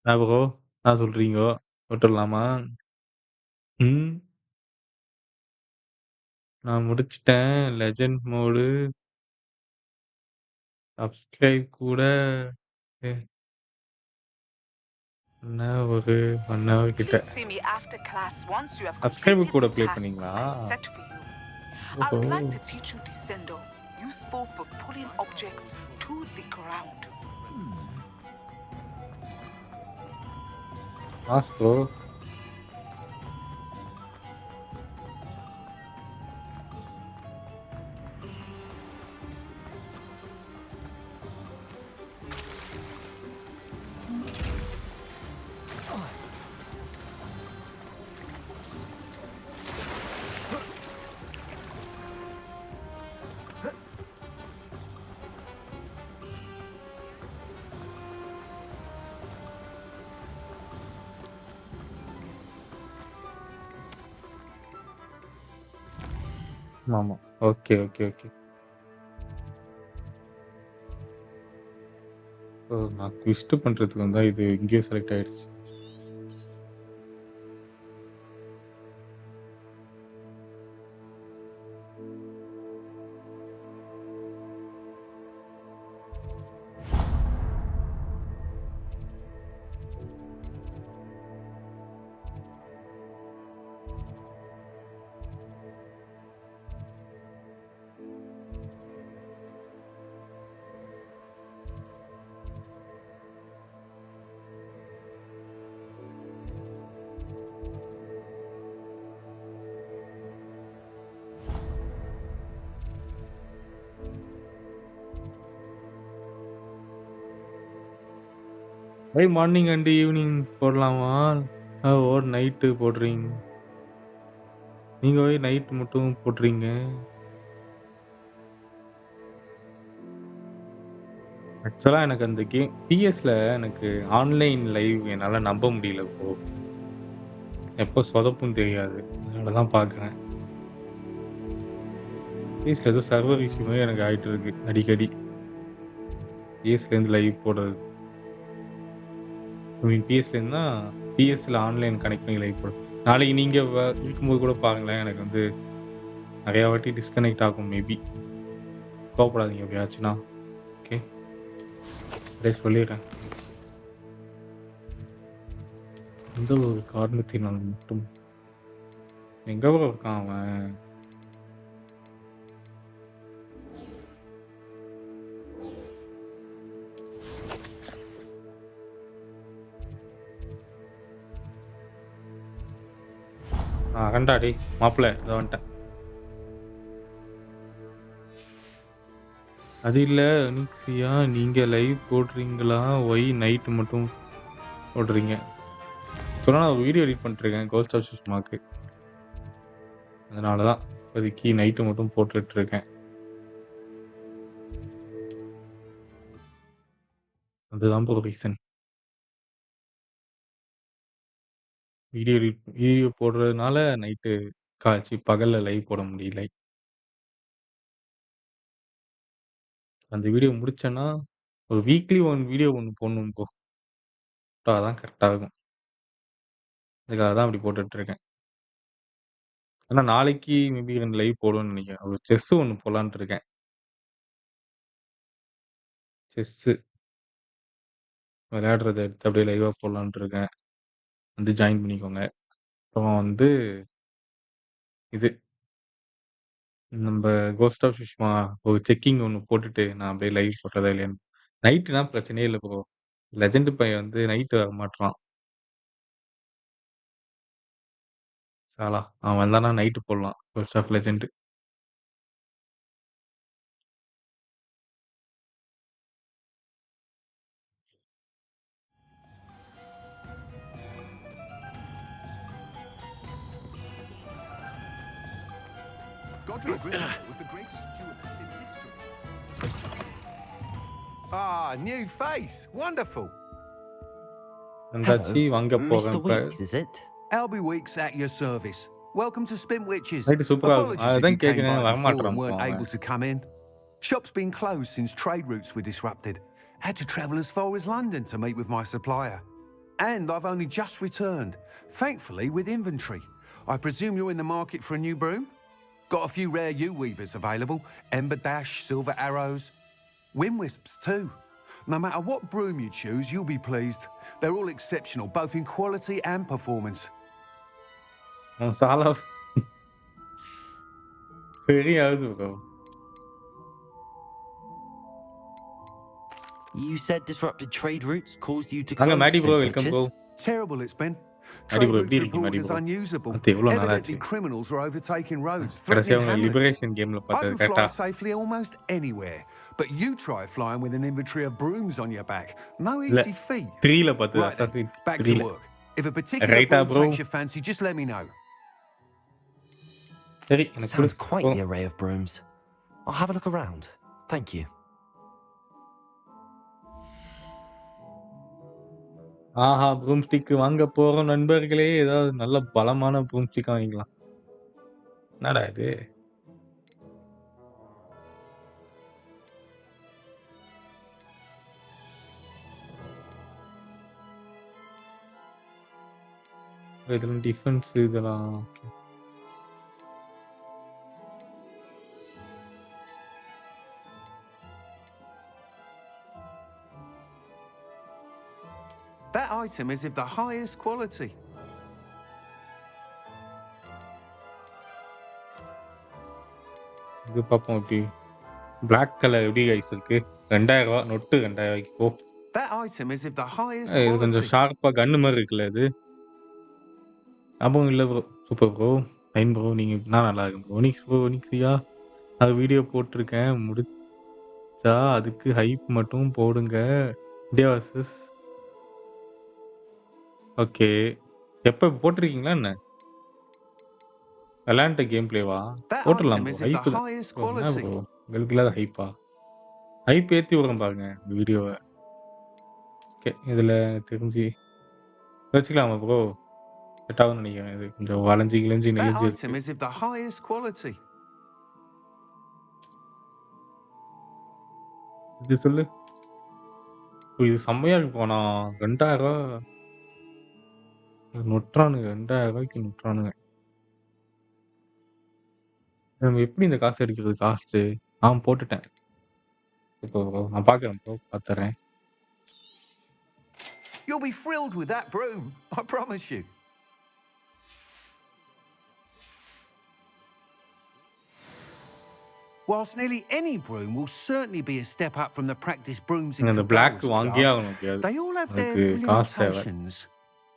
ப்ரோ நான் சொல்றீங்க விட்டுறலாமா ம் நான் முடிச்சிட்டேன் லெஜெண்ட் மோடு சப்ஸ்கிரைப் கூட நான் ஒரு 1 ஹவர் கிட்ட. Please see me after class once you have subscriber completed கூட the ப்ளே tasks பண்ணீங்களா? I've set for you. I ஓஹோ! would like to teach you Descendo, useful for pulling objects to the ground. Boss bro. ஆமா. Okay, okay, okay. Oh! நான் twist பண்றதுக்கு வந்தா இது இங்கேயே select ஆயிடுச்சு. வை மார்னிங் அண்ட் ஈவினிங் போடலாமா? ஓர் நைட்டு போடுறீங்க. நீங்க வை நைட் மட்டும் போடுறீங்க. ஆக்சுவலா எனக்கு அந்த கேம் பிஎஸ்ல எனக்கு ஆன்லைன் லைவ் என்னால நம்ப முடியல ப்ரோ. எப்போ சொதப்பும் தெரியாது. அதனால தான் பார்க்குறேன். பிஎஸ்ல ஏதோ சர்வர் இஷ்யூ மாரி எனக்கு ஆயிட்டு இருக்கு அடிக்கடி. பிஎஸ்லேருந்து லைவ் போடுறது. ஐ மீன் பிஎஸ்லேருந்துனா பிஎஸ்ல ஆன்லைன் கனெக்ட் பண்ணி லைவ் போடுறது. நாளைக்கு நீங்க இருக்கும்போது கூட பாருங்களேன். எனக்கு வந்து நெறையா வாட்டி டிஸ்கனெக்ட் ஆகும் மேபி. கோவப்படாதீங்க எப்பயாச்சுன்னா. ஓகே. அப்படியே சொல்லிடுறேன். எந்த ஒரு காரணத்தினால் மட்டும் எங்க ப்ரோ இருக்கான் அவன்? கண்டா டேய் மாப்பிள இதோ வந்துட்டேன். அது இல்ல அனிக்சியா நீங்க லைவ் போடுறீங்களா? ஒய் நைட் மட்டும் போடுறீங்க? ஆக்சுவலா நான் வீடியோ எடிட் பண்ணிட்டுருக்கேன் கோஸ்ட் ஆஃப் சுஷ்மாக்கு. அதனால தான் இப்போதைக்கு நைட்டு மட்டும் போட்டுட்ருக்கேன். அதுதான் ப்ரோ ரீசன். வீடியோ போடுறதுனால நைட்டு பகல்ல லைவ் போட முடியல. அந்த வீடியோ முடிச்சேன்னா, ஒரு வீக்லி 1 வீடியோ ஒண்ணு போடணும் ப்ரோ. அதான் கரெக்ட்டா இருக்கும். அதுக்காக தான் அப்படி போட்டுட்ருக்கேன். ஆனா நாளைக்கு மேபி 2 லைவ் போடுவேன்னு நெனைக்கிறேன். ஒரு செஸ் ஒண்ணு போடலான்ட்டு இருக்கேன். செஸ்ஸு விளையாடுறத எடுத்து அப்படியே லைவா போடலான்ட்டு இருக்கேன். வந்து ஜாயின் பண்ணிக்கோங்க. அப்புறம் வந்து இது நம்ப கோஸ்ட் ஆஃப் சுஷ்மா ஒரு செக்கிங் ஒண்ணு போட்டுட்டு நான் அப்படியே லைவ் போடுறதா இல்லையான்னு. நைட்டுனா பிரச்சனையே இல்ல ப்ரோ. லெஜெண்ட் பையன் வந்து நைட்டு வரமாட்றான். சாலா. அவன் வந்தானா நைட்டு போடலாம். Ghost of legend. Godric Gryffindor was the greatest duelist in history. Ah, new face. Wonderful. வந்தாச்சு வாங்க போறேன் Mr. இப்ப. Weeks, is it? Albie Weeks at your service. Welcome to Spintwitches. Night சூப்பரா இருக்கும். Apologies if அதான் you came கேட்கிறேன் by before வரமாட்றான் and bro weren't அவன். able to come in. Shop's been closed since trade routes were disrupted. Had to travel as far as London to meet with my supplier. And I've only just returned, thankfully with inventory. I presume you're in the market for a new broom? Got a few rare yew weavers available. Ember Dash, Silver Arrows. Wind Wisps too. No matter what broom you choose, you'll be pleased. They're all exceptional, both in quality and performance. சாலா தெரியாது bro. You said disrupted trade routes caused you to வாங்க close Maddy bro, spin welcome witches? Bro. Terrible it's been. Maddy Trade bro routes எப்படி இருக்கீங்க reported Maddy as bro? unusable. அது எவ்வளவு நாள் Evidently ஆச்சு. criminals are overtaking roads, கடைசியா threatening உங்க hamlets. Liberation கேம்ல I பார்த்தது can கரெக்டா? fly safely almost anywhere, but you try flying with an inventory of brooms on your back. No இல்ல easy feat. 3ல பார்த்தது Right then, assassin back to 3ல. work. If a particular ரைட்டா broom bro? takes your fancy, just let me know. சரி எனக்கு Sounds கொடு. quite bro. the array of brooms. I'll have a look around. Thank you. ஆஹா broom stick வாங்க போறோம் நண்பர்களே. ஏதாவது நல்ல பலமான ப்ரூம் ஸ்டிக் வாங்கிக்கலாம். என்னடா இது? இதெல்லாம் டிஃபென்ஸ் இதெல்லாம் okay. That item is of the highest quality. இது பார்ப்போம் எப்படி. Black கலர் எப்படி கைஸ் இருக்கு? 2000 ரூபாய் நொட்டு 2000 ரூபாய்க்கு போ. That item is of the highest இது கொஞ்சம் quality. ஷார்ப்பா கன்னு மாதிரி இருக்குல்ல இது. ஞாபகம் இல்ல bro. Super bro. Fine bro. நீங்க நான் நல்லா இருக்கேன் ப்ரோ. Onyx bro ஒனிக்ஸியா? அது வீடியோ போட்டிருக்கேன். முடிச்சா அதுக்கு ஹைப் மட்டும் போடுங்க. India versus okay. எப்ப போட்டிருக்கீங்களா என்ன? விளையாண்ட கேம் பிளேவா? That போட்டுடலாம் item bro. is of hype the தான். highest ப்ரோ என்ன quality. ப்ரோ? உங்களுக்கு இல்லாத ஹைப்பா? ஹைப் ஏத்தி விடுறேன் பாருங்க இந்த வீடியோவை. ஓகே. இதுல தெரிஞ்சு வச்சுக்கலாமா ப்ரோ? செட் ஆகும்னு நினைக்கிறேன். இது கொஞ்சம் வளைஞ்சு கிழிஞ்சு That நெளிஞ்சு item இருக்கு. is of the highest quality. இது சொல்லு. ஓ, இது செம்மையா இருக்கு போனா 2000 ரூபாய் நொட்டுறானுங்க. 2000 ரூபாய்க்கு நொட்டுறானுங்க. நம்ம எப்படி இந்த காசு எடுக்கிறது காஸ்ட்டு? போட்டுட்டேன். இப்போ நான் பார்க்குறேன் bro. பார்த்துறேன். You'll be thrilled with that broom, I promise you. Whilst nearly any broom will certainly be a step up from the practice brooms in இந்த Black Cabal's வாங்கியே class, ஆகணும் எப்படியாவது. they all have their அதுக்கு காசு தேவை. limitations.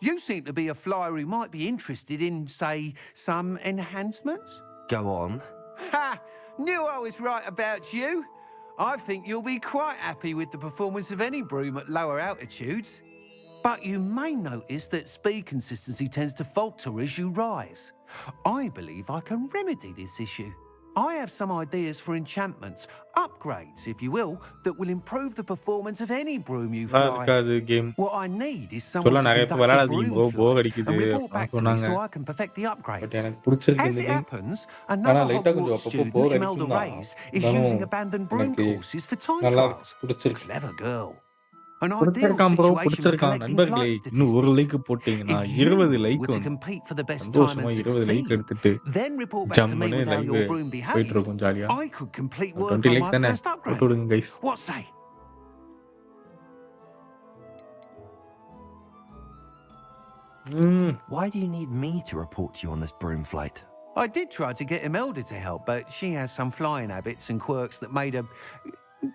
You seem to be a flyer who might be interested in, say, some enhancements? Go on. Ha! Knew I was right about you. I think you'll be quite happy with the performance of any broom at lower altitudes. But you may notice that speed consistency tends to falter as you rise. I believe I can remedy this issue. I have some ideas for enchantments, upgrades, if you will, that will improve the performance of any broom you fly. இருக்காது game. What I need is someone சொல்ல to நிறைய பேர் conduct the விளையாடாதீங்க broom bro. Bore flight அடிக்குது and report அப்படின்னு back to me சொன்னாங்க. so I can perfect the but upgrades. எனக்கு பிடிச்சிருக்கு As இந்த it கேம். happens, ஆனா another லைட்டா கொஞ்சம் Hogwarts அப்பப்போ student, போர் Imelda அடிக்கும் தான். Reyes, is இருந்தாலும் using abandoned broom எனக்கு courses for time நல்லா trials. பிடிச்சிருக்கு. Clever girl. An ideal பிடிச்சிருக்கான் ப்ரோ. situation for பிடிச்சிருக்கான். collecting நண்பர்களே flight இன்னும் ஒரு statistics. லைக் போட்டீங்கன்னா If 20 you like were to வந்து compete for the best time சந்தோஷமா and 20 லைக் succeed, எடுத்துட்டு then report back to me ஜம்முன்னு with how live your broom போயிட்டு behaved, இருக்கும் ஜாலியா. I could complete work 20 on like my தானே first போட்டு upgrade. விடுங்க guys. What say? Why do you need me to report to you on this broom flight? I did try to get Imelda to help, but she has some flying habits and quirks that made her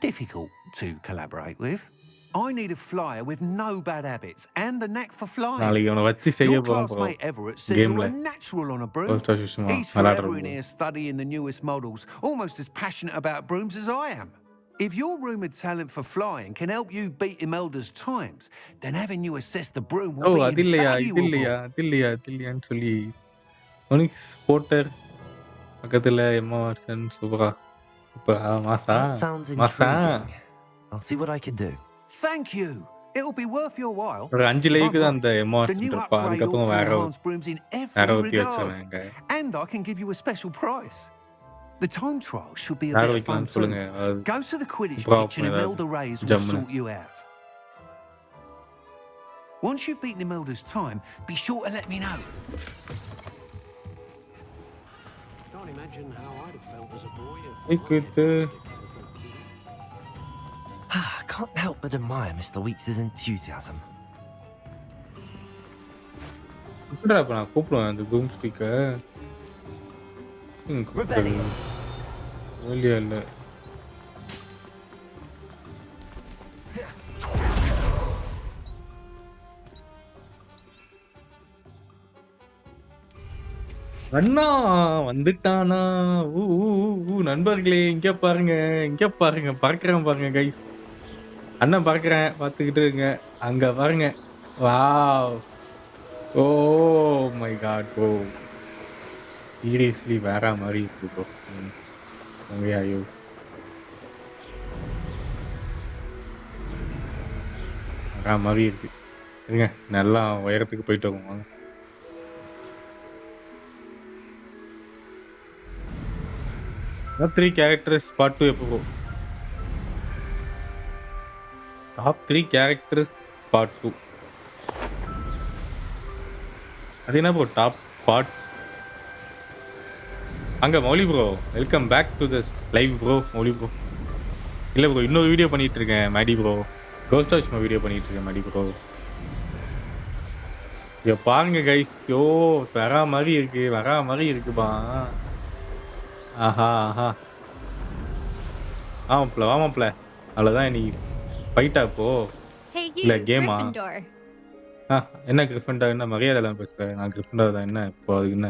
difficult to collaborate with. I need a flyer with no bad habits and the knack for flying. நாளைக்கு அவனை வச்சு செய்ய Your போறோம் bro. classmate Everett said கேம்ல you're a natural on a broom. First விஷயமா He's forever in விளையாடுறோம். here studying the newest models, almost as passionate about brooms as I am. If your rumoured talent for flying can help you beat Imelda's times, then having you assess the broom O will அது be இல்லையா இது invaluable. இல்லையா அது இல்லையா அது இல்லையான்னு சொல்லி onyx போட்டர் பக்கத்துல எம்மா வாட்சன் சூப்பரா சூப்பரா மாசா That sounds மாசா. intriguing. I'll see what I can do. Thank you. It'll be worth your while. ஒரு 5 If லைக்கு I'm தான் அந்த right, எம்மா the வாட்சன் new இருப்பா. upgrade ought அதுக்கப்புறம் to வேற enhance brooms in வேற every ஒருத்தி regard. வச்சாங்க. And I can give you a special price. The time trial should be a வேற bit of fun வைக்கலாம்னு too. சொல்லுங்க. அது Go to the Quidditch சூப்பரா pitch and இருக்கும் ஏதாவது. Imelda Reyes will ஜம்முன்னு. sort you out. Once you've beaten Imelda's time, be sure to let me know. Can't imagine how I'd have felt as a boy if like with can't help but admire Mr. Weeks' enthusiasm. எப்படிடா இப்ப நான் கூப்பிடுவேன் அந்த broom ஸ்டிக்க? கூப்பிடுறது Revelio. வேலையா இல்ல. அண்ணா வந்துட்டானா? ஊ ஊ ஊ ஊ நண்பர்களே இங்க பாருங்க, இங்க பாருங்க. பறக்குறேன் பாருங்க கைஸ். அண்ணன் பறக்குறேன் பார்த்துக்கிட்டு இருங்க. அங்க பாருங்க. Wow! Oh my god bro! Seriously வேற மாரி இருக்கு ப்ரோ. ஐயோ! வேற மாரி இருக்கு. இருங்க நல்லா உயரத்துக்கு போயிட்டு வருவோம் வாங்க. டாப் 3 கேரக்டர்ஸ் பார்ட் 2 எப்போ ப்ரோ? Top 3 characters part 2. அது என்ன ப்ரோ டாப் பார்ட்? அங்க Mouli bro welcome back to this live bro Mouli bro. இல்ல ப்ரோ இன்னொரு வீடியோ பண்ணிட்டு இருக்கேன் Maddy bro. Ghost of video பண்ணிட்டு இருக்கேன் மேடி ப்ரோ. இங்க பாருங்க கைஸ். யோ வேற மாதிரி இருக்கு, வேற மாதிரி இருக்குப்பா. ஆஹா ஆஹா. வாமாப்ல. அவ்வளோதான் இன்னைக்கு ஃபைட்டா இப்போ? Hey இல்ல you, கேமா? Gryffindor. என்ன கிரிஃபண்டா என்ன மரியாதை இல்லாம பேசுற? நான் கிரிஃபண்டா தான் என்ன இப்போ அதுக்கு என்ன?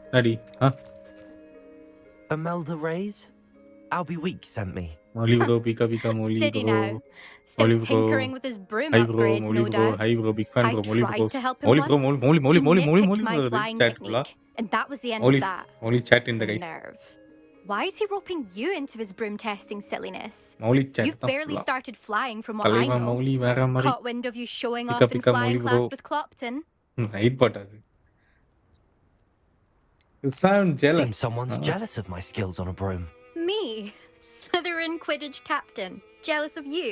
என்னடி? Imelda Reyes? Albie Weeks sent me. Mouli bro பீக்கா பீக்கா Mouli Did he bro. now? Still Mouli bro. tinkering with his broom hi bro upgrade, Mouli no bro. doubt. Hi bro big fan I bro Mouli bro. tried to help him Mouli bro once. Mouli Mouli He Mouli Mouli nitpicked Mouli my வருது flying chat ஃபுல்லா. technique, and that was the end Mouli of that. Mouli chat இந்த guys. Nerve. Why is he roping you into his broom testing silliness? Mouli chat You've தான் barely ஃபுல்லா. started flying from what I தலைவா know. Mouli வேற மாதிரி. Caught wind of you showing பிக்கா off in பிக்கா flying Mouli bro. class with Clopton. Right பாட் அது. You sound jealous. Seems someone's jealous of my skills on a broom. Me? Slytherin Quidditch captain. Jealous of you?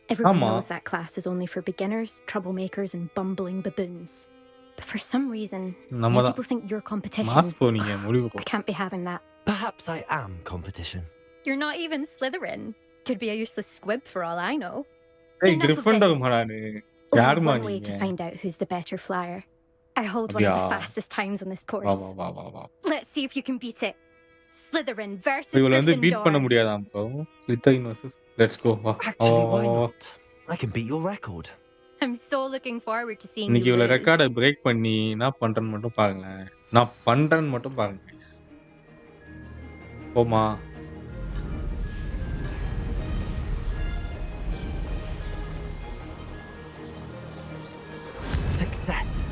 Everyone Amma. knows that class is only for beginners, troublemakers, and bumbling baboons. But for some reason, நம்ம now தான் people think you're competition. Mass போனீங்க Mouli bro. I can't be having that. Perhaps I am competition. You're not even Slytherin. Could be a useless squib for all I know. ஏய் Enough of கிரிஃபண்டர் this. நானு. Only யாருமா one way to நீங்க? find out who's the better flyer. I hold one of the அப்படியா? fastest times on this வா course. வா வா வா வா. Let's see if you can beat it. Slytherin versus இவள வந்து பீட் பண்ண Gryffindor. முடியாதாம் bro. Slytherin versus let's go வா. Actually, why வா. not? I can beat your record. I'm so looking forward to seeing இன்னைக்கு you இவள lose. ரெக்கார்டை break பண்ணி என்ன பண்றேன்னு மட்டும் பாருங்களேன். நான் பண்றேன்னு மட்டும் பாருங்க ப்ளீஸ். போமா. Success.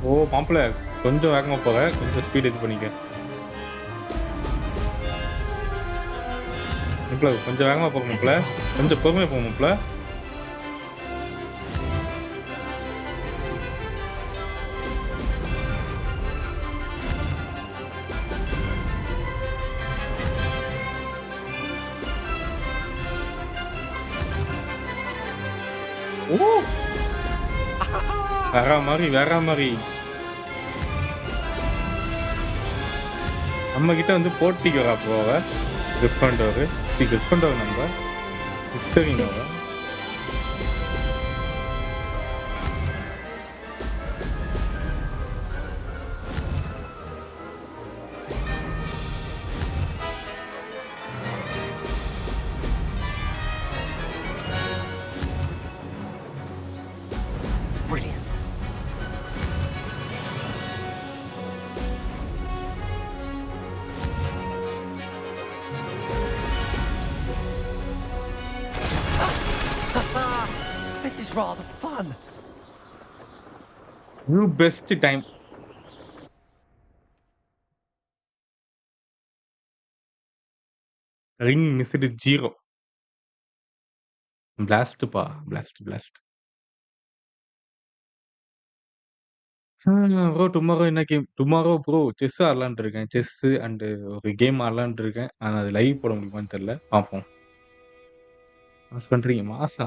ஓ மாப்பிள்ள கொஞ்சம் வேகமா போக கொஞ்சம் ஸ்பீட் இது பண்ணிக்க. மாப்பிள்ள கொஞ்சம் வேகமா போக மாப்பிள்ள. கொஞ்சம் பொறுமையா போக மாப்பிள்ள. ஓ வேற மாதிரி வேற மாதிரி. நம்ம கிட்ட வந்து போட்டிக்கு வரா போவ கிரிஃபண்டர் நம்ம ஹிஸ்டரின் அவ. Brilliant. This is rather fun. New best time. Ring missed 0. Blast pa blast. Bro tomorrow என்ன கேம்? டுமாரோ ப்ரோ செஸ் ஆடலான்ட்டு இருக்கேன். செஸ் அண்ட் ஒரு கேம் ஆடலான்ட்டு இருக்கேன். ஆனா அது லைவ் போட முடியுமான்னு தெரியல. பார்ப்போம். மாஸ் பண்றீங்க. மாஸா?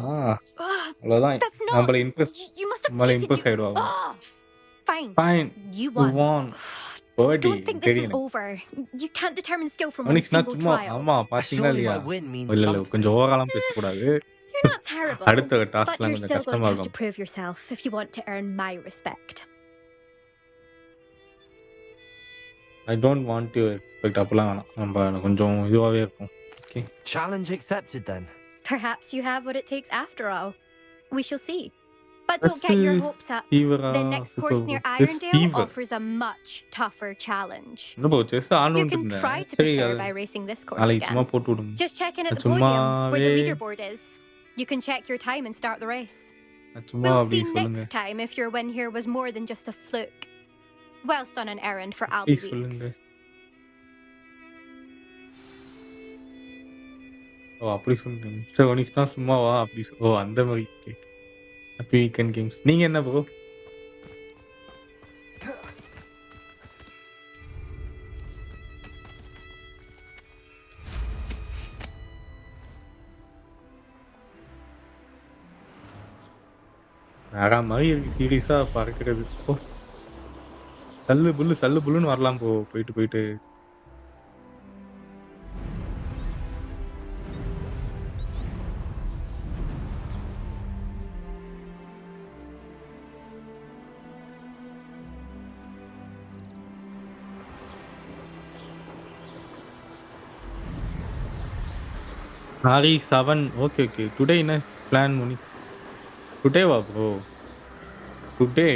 Ugh, அவ்வளோதான். that's not. நம்மள இம்ப்ரெஸ் You must have நம்மள cheated. இம்ப்ரெஸ் ஆயிடுவா அவங்க. Fine. Fine. You you won. Won. பர்டி Don't think this தெரியும் is எனக்கு. over. You can't determine skill from one மனிஷ்னா single சும்மா trial. ஆமா பார்த்தீங்களா Surely இல்லையா? my win means இல்ல something. கொஞ்சம் ஓவராலாம் பேசக்கூடாது. You're not terrible, அடுத்த but டாஸ்க்லாம் you're கொஞ்சம் still going கஷ்டமா to have to இருக்கும். prove yourself if you want to earn my respect. I don't want to expect அப்பலாம் வேணாம். நம்ம கொஞ்சம் இதுவாவே இருக்கும். Okay. Challenge accepted then. Perhaps you have what it takes after all. We shall see. But Chess don't get your hopes up. fever The next course near Chess Irondale fever. offers a much tougher challenge. இல்ல bro chess You ஆடணும்னு can இருந்தேன். try to சரி prepare அது by racing this course நாளைக்கு சும்மா again. போட்டு விடுங்க. Just check in at நான் the podium where the சும்மாவே leaderboard is. You can check your time and start the race. நான் சும்மா We'll அப்படி see சொல்லுங்க. next time if your win here was more than just a fluke. Whilst on an errand for அப்படி Albie சொல்லுங்க. Weeks. ஓ அப்படி சொல்லுங்க. Mister ஒனிக்ஸ்னா சும்மாவா அப்படி ஓ அந்த மாதிரி ஓகே. Happy weekend games. நீங்க என்ன ப்ரோ? வேற மாதிரி இருக்கு சீரியஸா பறக்கிறது. ஓ சல்லு புல்லுன்னு வரலாம் ப்ரோ போயிட்டு போயிட்டு. Hari 7 okay okay. டுடே என்ன பிளான் முனிஸ்? டுடேவா bro? Today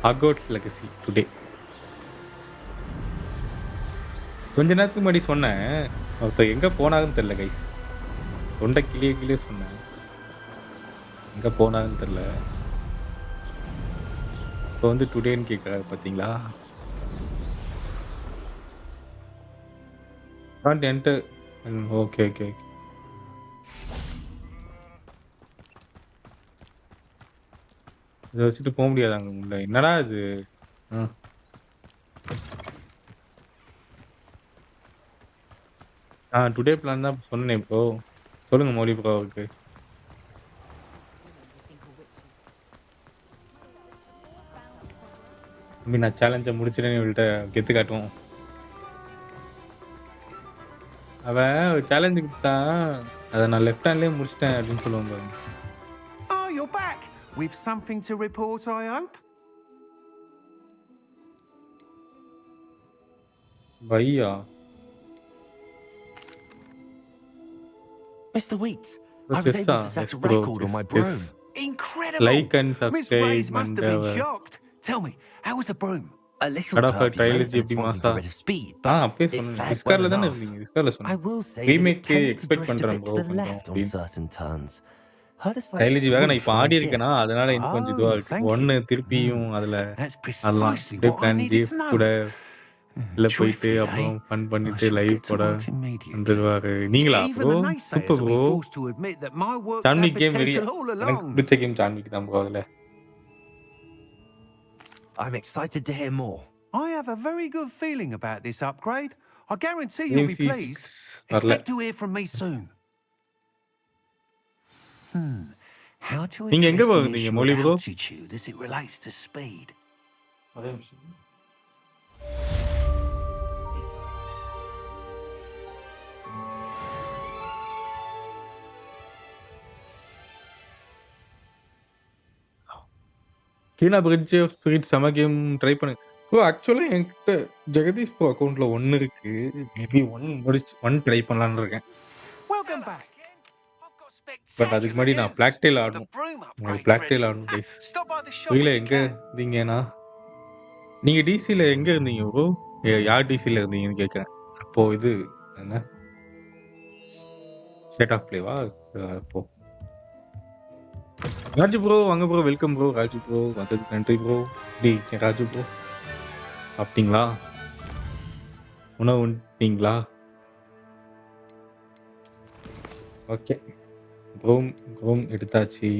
Hogwarts Legacy today. கொஞ்ச நேரத்துக்கு முன்னாடி சொன்னேன். ஒருத்தர் எங்க போனாங்கன்னு தெரியல கைஸ். தொண்டை கிளியே சொன்னேன். எங்க போனாங்கன்னு தெரியல. இப்போ வந்து டுடேன்னு கேட்குறாரு பார்த்தீங்களா? Can't enter okay okay. இதை வச்சுட்டு போக முடியாதாங்க உள்ள. என்னடா இது? டுடே பிளான் தான் சொன்னேன் ப்ரோ. சொல்லுங்க மௌலி ப்ரோ அவருக்கு. நான் சேலஞ்சை முடிச்சிட்டேன்னு இவள்கிட்ட கெத்து காட்டுவோம். அவன் ஒரு சேலஞ்சு கொடுத்தான். அதை நான் லெஃப்ட் ஹேண்ட்லேயே முடிச்சிட்டேன் அப்படின்னு சொல்லுவாங்க பாருங்க. Oh, you're back. With something to report, I hope? Bhaiya. Mr. Weeks, I was able to set a record on my broom. Incredible! Like and Miss subscribe Reyes must and have been shocked. Tell me, how was the broom? A little turbulent and it's wanting to get rid of speed, but it fared well enough. I will say that it tended to drift a bit to the left on certain turns. Heard a slight டைலஜிக்காக நான் swoosh இப்போ when I Aadi dipped. இருக்கேனா அதனால இன்னும் கொஞ்சம் இதுவா இருக்கு. thank you. ஒன்னு திருப்பியும் அதுல That's அதெல்லாம் precisely அப்படியே what I plan needed jeep to know. கூட உள்ள போயிட்டு Drifted, eh? அப்புறம் ஃபன் பண்ணிட்டு I shall live get to போட work immediately. வந்துருவாரு. நீங்களா Even bro? the naysayers super will be bro. forced to admit that my work's had சான்விக் game very potential all எனக்கு along. பிடிச்ச கேம் சான்விக் தான் ப்ரோ. அதுல I'm excited to hear more. I have a very good feeling about this upgrade. I guarantee you'll be AMC pleased. வரல. Expect to hear from me soon. How to நீங்க எங்க address the போகுறீங்க issue Mouli of bro? altitude as it relates to speed? ஒரே நிமிஷம். கீழா bridge of spirit செம game try பண்ணுங்க bro. ஆக்சுவலாக என்கிட்ட ஜெகதீஷ் ப்ரோ அக்கௌண்ட்ல 1 இருக்கு. மேபி 1 ட்ரை பண்ணலான்னு இருக்கேன். Welcome back. I've got but அதுக்கு spectacular முன்னாடி நான் news. பிளாக் டெயில் The ஆடணும். broom உங்களுக்கு upgrade's பிளாக் ready. டெயில் ஆடணும் guys. Stop by the shop புரியல when you எங்க can. இருந்தீங்கன்னா நீங்க டிசியில் எங்க இருந்தீங்க ப்ரோ? யார் டிசியில் இருந்தீங்கன்னு கேட்குறேன். அப்போ இது என்ன ஸ்டேட் ஆஃப் பிளேவா? அப்போ ராஜு ப்ரோ வாங்க bro. Welcome bro. Raju bro வந்ததுக்கு நன்றி ப்ரோ. ராஜு ப்ரோ சாப்பிட்டீங்களா? உணவு உண்டீங்களா? ஓகே ப்ரோம் எடுத்தாச்சு.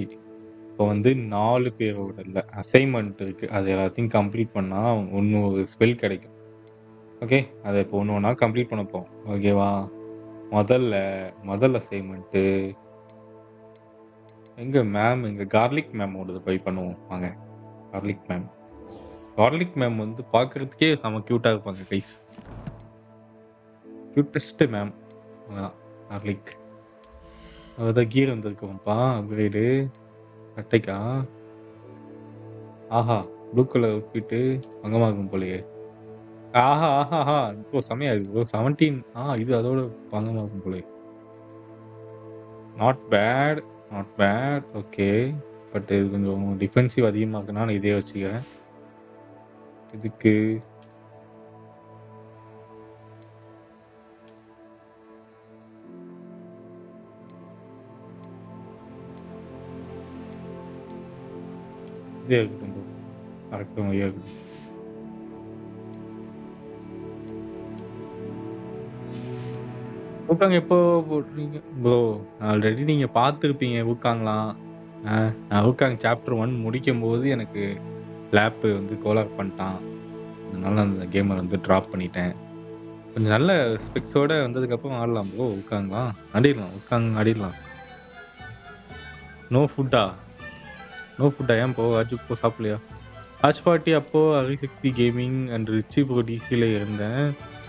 இப்போ வந்து 4 பேரோட இல்ல அசைன்மெண்ட் இருக்கு. அது எல்லாத்தையும் கம்ப்ளீட் பண்ணா இன்னொரு ஸ்பெல் கிடைக்கும். ஓகே. அத இப்போ ஒண்ணு ஒண்ணா கம்ப்ளீட் பண்ண போறோம். ஓகேவா? முதல் அசைன்மென்ட்டு எங்க மேம் எங்க கார்லிக் மேமோடது போய் பண்ணுவோம். வாங்க. Garlic ma'am. கார்லிக் மேம் வந்து பார்க்கறதுக்கே செம கியூட்டா இருப்பாங்க கைஸ். Cutest ma'am. அதான் கார்லிக். அதான் கீர் வந்திருக்கும்ப்பா அப்கிரேடு. அட்டைக்கா? ஆஹா! ப்ளூ கலர் அவுட்ஃபிட்டு பங்கமா இருக்கும் போலயே! ஆஹா! ஆஹாஹா! ப்ரோ செமையா இருக்கு ப்ரோ. 17 இது அதோட பங்கமா இருக்கும் போலயே! Not bad, not bad. Okay. But இது கொஞ்சம் டிஃபென்சிவ் அதிகமா இருக்கனால நான் இதே வச்சுக்கிறேன். இதுக்கு இதே இருக்கட்டும் ப்ரோ. கரெக்ட்டா இதே இருக்கட்டும். ஊக்காங் எப்போ போடுறீங்க? ப்ரோ ஆல்ரெடி நீங்க பார்த்துருப்பீங்க ஊக்காங்லாம். நான் ஊக்காங் சாப்டர் 1 முடிக்கும்போது எனக்கு லேப் வந்து கோலார் பண்ணிட்டான். அதனால அந்த கேம வந்து ட்ராப் பண்ணிட்டேன். கொஞ்சம் நல்ல ஸ்பெக்ஸோட வந்ததுக்கப்புறம் ஆடலாம் ப்ரோ ஊக்காங்லாம். ஆடிடலாம். ஊக்காங் ஆடிடலாம். நோ ஃபுட்டா? நோ ஃபுட்டா? ஏன் ப்ரோ ராஜு ப்ரோ சாப்பிடலையா? ஆச் பார்ட்டி அப்போ அரிசக்தி கேமிங் அண்ட் ரிச்சி ப்ரோ டிசில இருந்தேன்.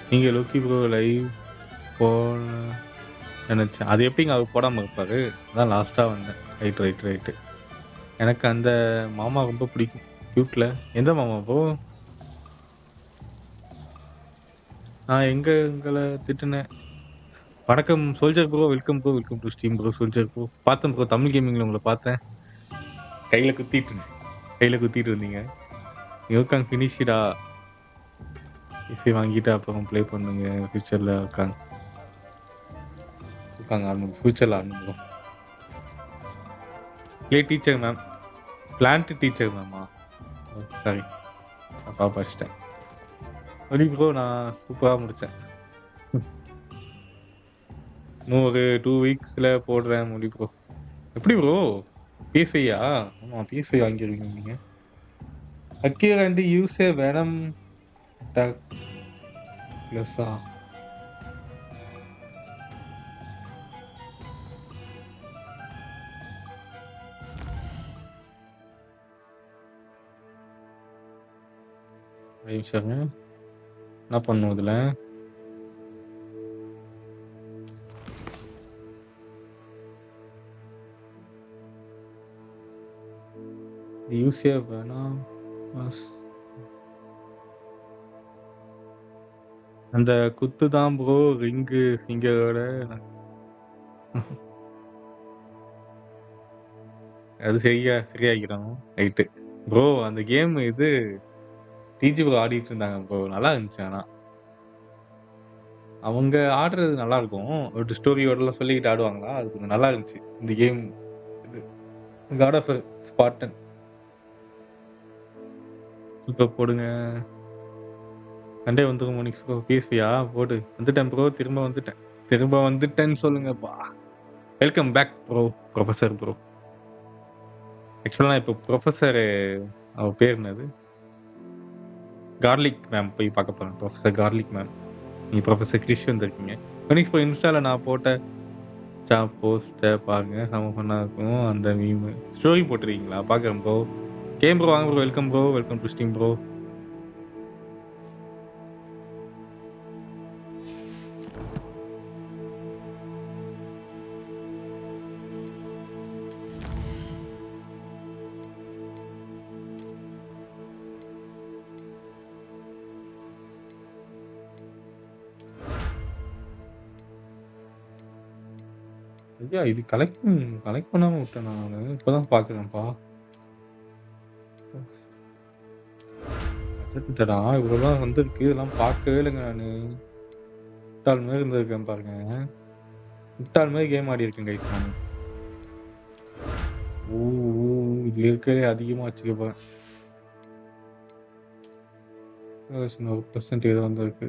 நீங்க லோக்கி ப்ரோ லைவ் போன நினைச்சேன். அது எப்படிங்க அவர் போடாம இருப்பாரு? அதான் லாஸ்ட்டா வந்தேன். ரைட். எனக்கு அந்த மாமா ரொம்ப பிடிக்கும். கியூட்ல. எந்த மாமா ப்ரோ? நான் உங்கள திட்டுனேன்? வணக்கம் soldier bro. Welcome to stream bro soldier bro. பார்த்தேன் ப்ரோ தமிழ் கேமிங்ல உங்கள பார்த்தேன். கையில குத்திட்டு இருந்தீங்க. யூகாங் ஃபினிஷ்டா. இசை வாங்கிட்டு அப்புறம் ப்ளே பண்ணுங்க ஃபியூச்சர்ல உட்காந்து. ஆடணும் ஃபியூச்சர்ல ஆடணும் bro. Play teacher ma'am. Plant teacher மேமா? சாரி. தப்பா படிச்சிட்டேன். ஒலி ப்ரோ நான் சூப்பரா முடிச்சேன். இன்னும் ஒரு 2 வீக்ஸ்ல போடுறேன் ஒலி ப்ரோ. எப்படி ப்ரோ? PS5யா? ஆமா PS5 வாங்கிருக்கீங்க நீங்க. அக்கியர் and use a venom attack ப்ளஸ்ஸா? என்ன பண்ணும் இதுல? யூஸ் ஏ வெனம் அந்த குத்து தான் ப்ரோ ரிங்கு ஃபிங்கரோட அது சரியாக்கிறோம். ரைட்டு. ப்ரோ அந்த கேம் இது டிஜி ப்ரோ ஆடிட்டு இருந்தாங்க ப்ரோ. நல்லா இருந்துச்சு ஆனா. அவங்க ஆடுறது நல்லா இருக்கும். ஒரு ஸ்டோரியோடலாம் சொல்லிக்கிட்டு ஆடுவாங்களா? அது கொஞ்சம் நல்லா இருந்துச்சு. இந்த கேம் இது காட் ஆஃப் ஸ்பார்டன். இப்ப போடுங்க. சண்டே வந்துரும் மோனிக்ஸ் ப்ரோ. PS5யா? போடு. வந்துட்டேன் ப்ரோ. திரும்ப வந்துட்டேன்னு சொல்லுங்கப்பா. Welcome back bro. Professor bro. ஆக்சுவலா நான் இப்போ ப்ரொஃபசர் அவர் பேர் என்னது? கார்லிக் மேம் போய் பார்க்க போறேன். Professor garlic ma'am. நீங்க ப்ரொஃபசர் கிரிஷ் வந்திருக்கீங்க. மோனிக்ஸ் ப்ரோ இன்ஸ்டால நான் போட்ட போஸ்ட்ட பாருங்க. செம ஃபன்னா இருக்கும். அந்த மீம் ஸ்டோரி போட்டுருக்கீங்களா? பார்க்குறேன் ப்ரோ. கேம் ப்ரோ வாங்க bro. Welcome to stream bro. ஐயா இது கலெக்ட் பண்ணாம விட்டேன் நானு. இப்பதான் பார்க்குறேன்ப்பா. அடடடா! இவ்வளோலாம் வந்திருக்கு. இதெல்லாம் பார்க்கவே இல்லைங்க நானு. முட்டாள் மாரி இருந்திருக்கேன் பாருங்க. முட்டாள் மாரி கேம் ஆடியிருக்கேன் கைஸ் நானு. இதுல இருக்கிறதே அதிகமா வச்சுக்க போறேன். ஒரு பெர்சன்ட் ஏதோ வந்திருக்கு.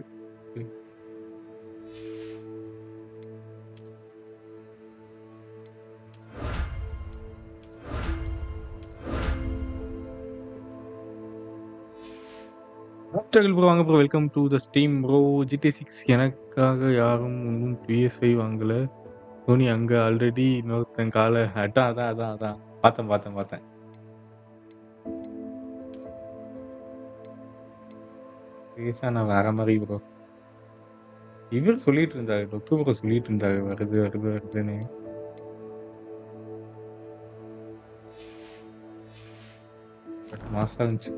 ஆஃப்டர் ப்ரோ வாங்க bro. Welcome to the stream bro. GTA 6 எனக்காக யாரும் இன்னும் PS5 வாங்கல. சோனி அங்க ஆல்ரெடி இன்னொருத்தன் அதான், அதான், அதான், அதான். பார்த்தேன், பார்த்தேன், பார்த்தேன். சீரியஸா நான் வேற மாரி ப்ரோ. இவர் சொல்லிட்டு இருந்தாரு. டொக்கு ப்ரோ சொல்லிட்டு இருந்தாரு. வருது, வருது, வருதுன்னு. பட் மாசா இருந்துச்சு.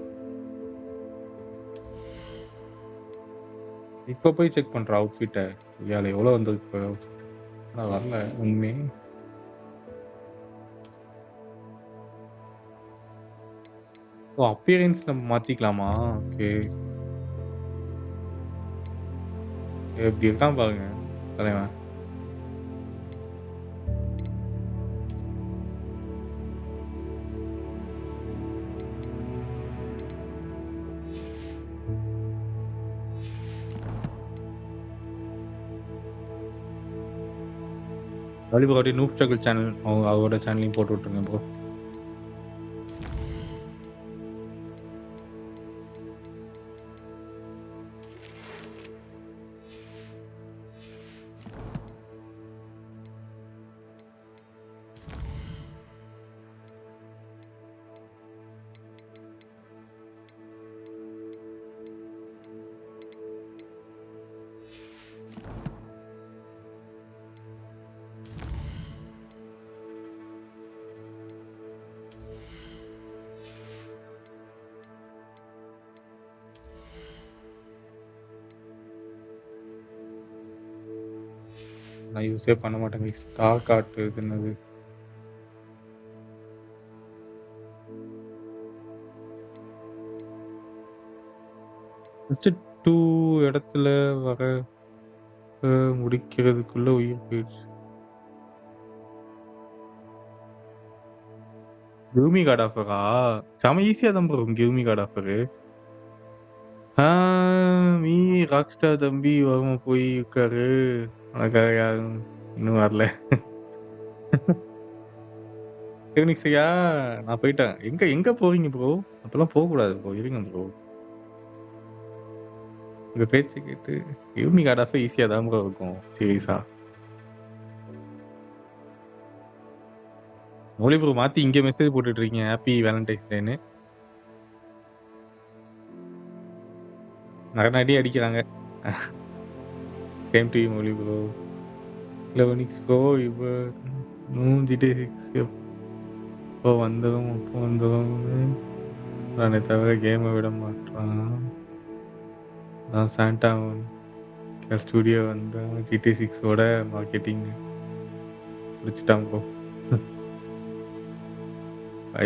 இப்ப போய் செக் பண்ற அவுட்ஃபிட்ட. இயால எவ்வளோ வந்திருக்கு இப்ப? ஆனா வரல ஒண்ணுமே. ஓ! அப்பியரன்ஸ் நம்ம மாத்திக்கலாமா? ஓகே. எப்படி இருக்கான் பாருங்க தலைவன். வாலி ப்ரோடைய நூப் ஸ்ட்ரகிள் சேனல் அவரோட சேனலையும் போட்டு விட்டுருங்க ப்ரோ. நான் யூஸே பண்ண மாட்டேன் கைஸ். ஸ்டார் காட்டுது என்னது? ஃபர்ஸ்ட் 2 இடத்துல வர முடிக்கிறதுக்குள்ள உயிர் போயிடுச்சு. கிவ்மி காட் ஆஃபரா? செம ஈஸியா தான் bro give me god offer. Me Rockstar தம்பி வருமா போய் உட்காரு. உனக்காக யாரும் இன்னும் வரல. டெக்னிக்ஸையா நான் போயிட்டேன். எங்க எங்க போறீங்க ப்ரோ? அப்பெல்லாம் போகக்கூடாது ப்ரோ. இருங்க ப்ரோ. உங்க பேச்சை கேட்டு கிவ்மி காட் ஆஃபர் ஈஸியா தான் ப்ரோ இருக்கும். சீரியஸா. மௌலி ப்ரோ மாத்தி இங்க மெசேஜ் போட்டுட்டு இருக்கீங்க. ஹாப்பி வேலண்டைன்ஸ் டேன்னு. நகநாடி அடிக்கிறாங்க. Same to you Mouli bro. லெவனிக்ஸ் ப்ரோ இப்போ GTA 6 எப்போ வந்ததும் அப்போ வந்ததும் தானே தவிர கேமை விட மாட்டான். நான் சாண்டா ஸ்டுடியோ வந்தா GTA 6ஓட மார்க்கெட்டிங் முடிச்சிட்டான் ப்ரோ.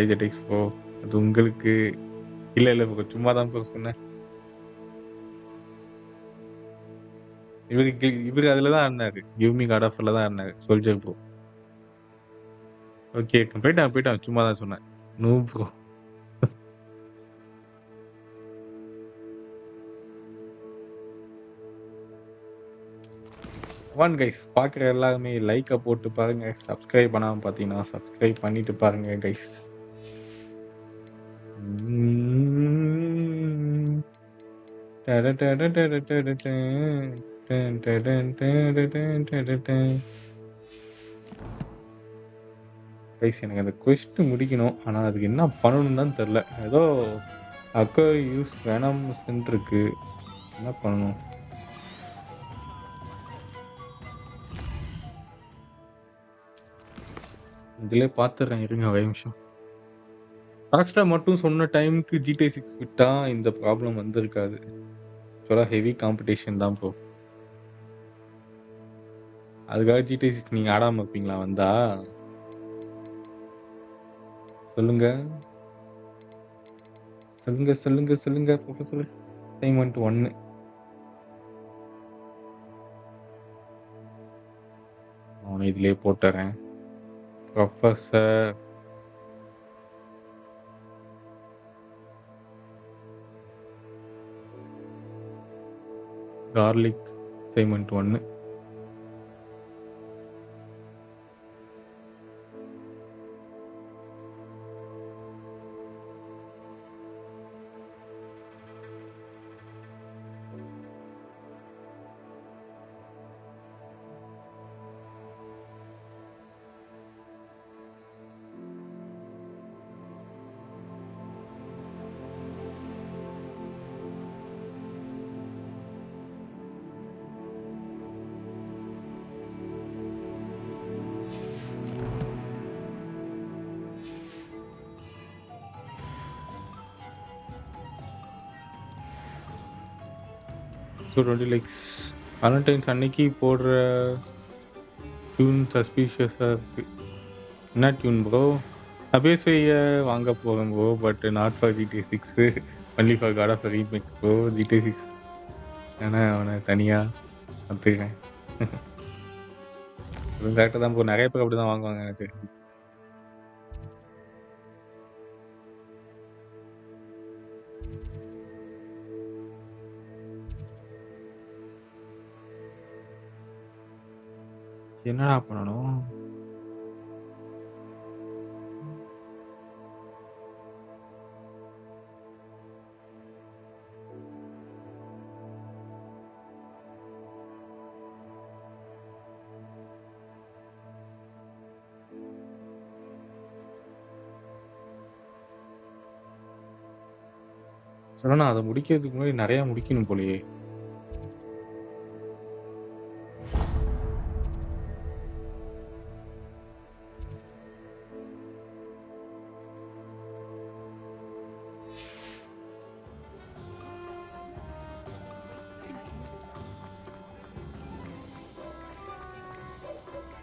ஐஜெட்டிக்ஸ் ப்ரோ அது உங்களுக்கு இல்ல இல்ல ப்ரோ சும்மா தான் ப்ரோ சொன்னேன். இவரு அதுல தான் ஆடினாரு. கிவ்மி காட் ஆஃபர்ல தான் ஆடினாரு சோல்ஜர் ப்ரோ. ஓகே போயிட்டான் சும்மா தான் சொன்னேன். No bro. ஒன் கைஸ் பார்க்குற எல்லாருமே லைக்கை போட்டு பாருங்க. சப்ஸ்கிரைப் பண்ணாமல் பார்த்தீங்கன்னா சப்ஸ்கிரைப் பண்ணிட்டு பாருங்க கைஸ். கைஸ் எனக்கு அந்த quest முடிக்கணும். ஆனால் அதுக்கு என்ன பண்ணணும்னு தான் தெரில. ஏதோ அக்கோ யூஸ் வேணாம் இருக்கு. என்ன பண்ணணும்? இதிலே பார்த்துடுறேன் இருங்க ஒரே நிமிஷம். ராக்ஸ்டார் மட்டும் சொன்ன டைமுக்கு GTA 6 விட்டா இந்த ப்ராப்ளம் வந்திருக்காது. ஆக்சுவலாக ஹெவி காம்படிஷன் தான் ப்ரோ. அதுக்காக GTA 6 நீங்க ஆடாம இருப்பீங்களா வந்தா? சொல்லுங்க சொல்லுங்க சொல்லுங்க சொல்லுங்க ப்ரொஃபசர். அசைன்மெண்ட் 1 அவனை இதுலயே போட்டுறேன். Professor garlic assignment 1. 20 likes. Valentine's அன்னைக்கு போடுற டியூன் சஸ்பீஷியஸா இருக்கு. என்ன டியூன் ப்ரோ? அபேஸ்வைய வாங்க போறேன் bro. But not for GTA 6. Only for God of remake bro. GTA 6 ஏன்னா அவனை தனியா பார்த்துக்கிறேன். அதுவும் கரெக்டாக தான் ப்ரோ. நிறைய பேர் அப்படி தான் வாங்குவாங்க எனக்கு தெரிஞ்சு. என்னடா பண்ணணும்? சொன்னா அதை முடிக்கிறதுக்கு முன்னாடி நிறைய முடிக்கணும் போலயே.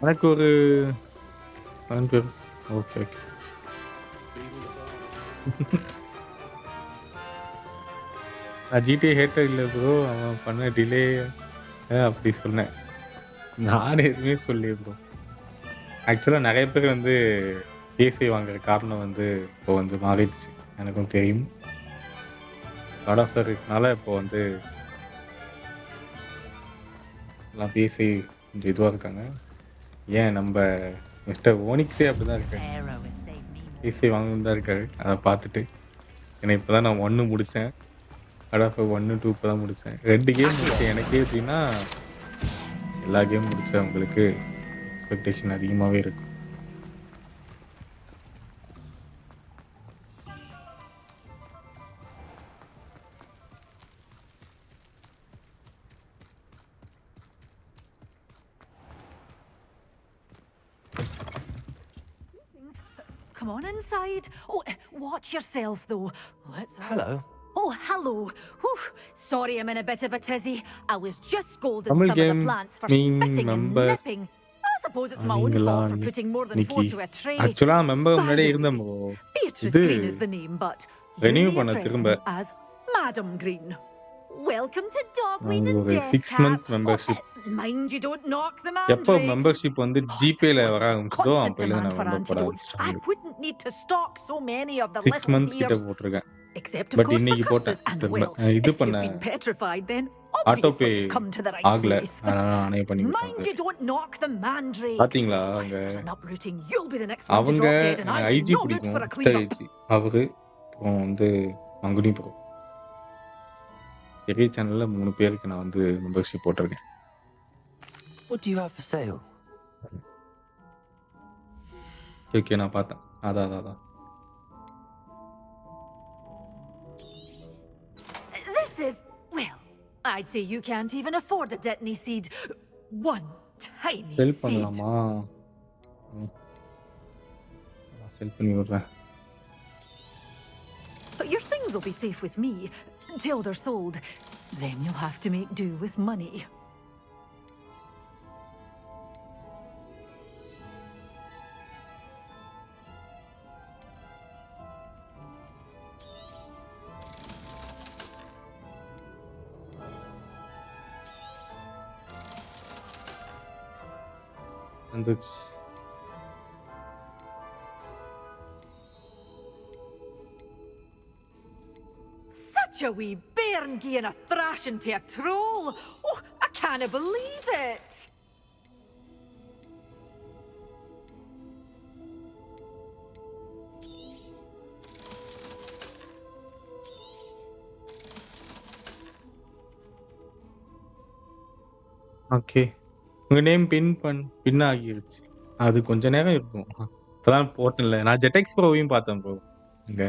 எனக்கு ஒரு 7 பேர். Okay okay. நான் GTA ஹேட்டர் இல்லை ப்ரோ. அவன் பண்ண டிலே அப்படி சொன்னேன். நான் எதுவுமே சொல்லி ப்ரோ. ஆக்சுவலாக நிறைய பேர் வந்து PS5 வாங்குற காரணம் வந்து இப்போ வந்து மாறிடுச்சு. எனக்கும் தெரியும். காட் ஆஃப் இருக்கனால இப்போ வந்து எல்லாம் PS5 கொஞ்சம் இதுவாக இருக்காங்க. ஏன் நம்ம மிஸ்டர் ஓனிக்ஸே அப்படி தான் இருக்காரு. PS5 வாங்கணும் தான் இருக்காரு. அதை பார்த்துட்டு ஏன்னா இப்போ தான் நான் 1 முடித்தேன். காட் ஆஃப் 1, 2 இப்போ தான் முடித்தேன். 2 கேம் முடித்தேன். எனக்கே எப்படின்னா எல்லா கேம் முடித்தவங்களுக்கு எக்ஸ்பெக்டேஷன் அதிகமாகவே இருக்கும். Come on inside. Oh, watch yourself though. Let's Hello. Oh, hello. Whew. Sorry, I'm in a bit of a tizzy. I was just scolding Tamil some of the game plants for mean spitting and member. nipping. I suppose it's my own fault for putting more than 4 to a tray. ஆக்சுவலா member By முன்னாடியே the இருந்தேன் way, bro. Beatrice இது Green is the name, but you renew may பண்ண address திரும்ப. me as Madam Green. Welcome to Dogweed அது and ஒரு 6 Deathcap. Month membership. Mind you don't knock the எப்போ mandrakes. Membership வந்து ஜிபேல வர ஆரம்பிச்சதோ Constant அப்போல demand நான் for மெம்பர் போட antidotes. I ஆரம்பிச்சிட்டேன். wouldn't need to stock so many of the 6 little month கிட்ட dears. போட்டிருக்கேன். Except of but course for இன்னைக்கு போட்டேன் curses and திரும்ப. well, இது if you've பண்ண been petrified then auto pay obviously you've come to the right ஆகல. place. அதனால நானே பண்ணி Mind விட்டேன். you don't knock the mandrakes. பாத்தீங்களா Or if அங்க there's an uprooting, you'll be the next one to அவங்க drop dead and எனக்கு I'll be IG no good பிடிக்கும். for a mister clean up. IG அவரு அப்புறம் வந்து மங்குனி bro. பெரிய சேனல்ல 3 பேருக்கு நான் வந்து மெம்பர்ஷிப் போட்டிருக்கேன். What do you have for sale? Okay நான் பார்த்தேன். அதான். This is, well, I'd say you can't even afford a Detney seed. One tiny sell seed. பண்ணலாமா? செல் பண்ணி விடுறேன். But your things will be safe with me till they're sold. Then you'll have to make do with money. வந்துச்சு. Such a wee bairn gieing a thrashing to a troll. Oh, I can't believe it. Okay. உங்க name பின் ஆகிருச்சு. அது கொஞ்ச நேரம் இருக்கும். இப்பதான் போட்டேன்ல. நான் ஜெட்டெக்ஸ் ப்ரோவையும் பார்த்தேன் ப்ரோ. இங்க.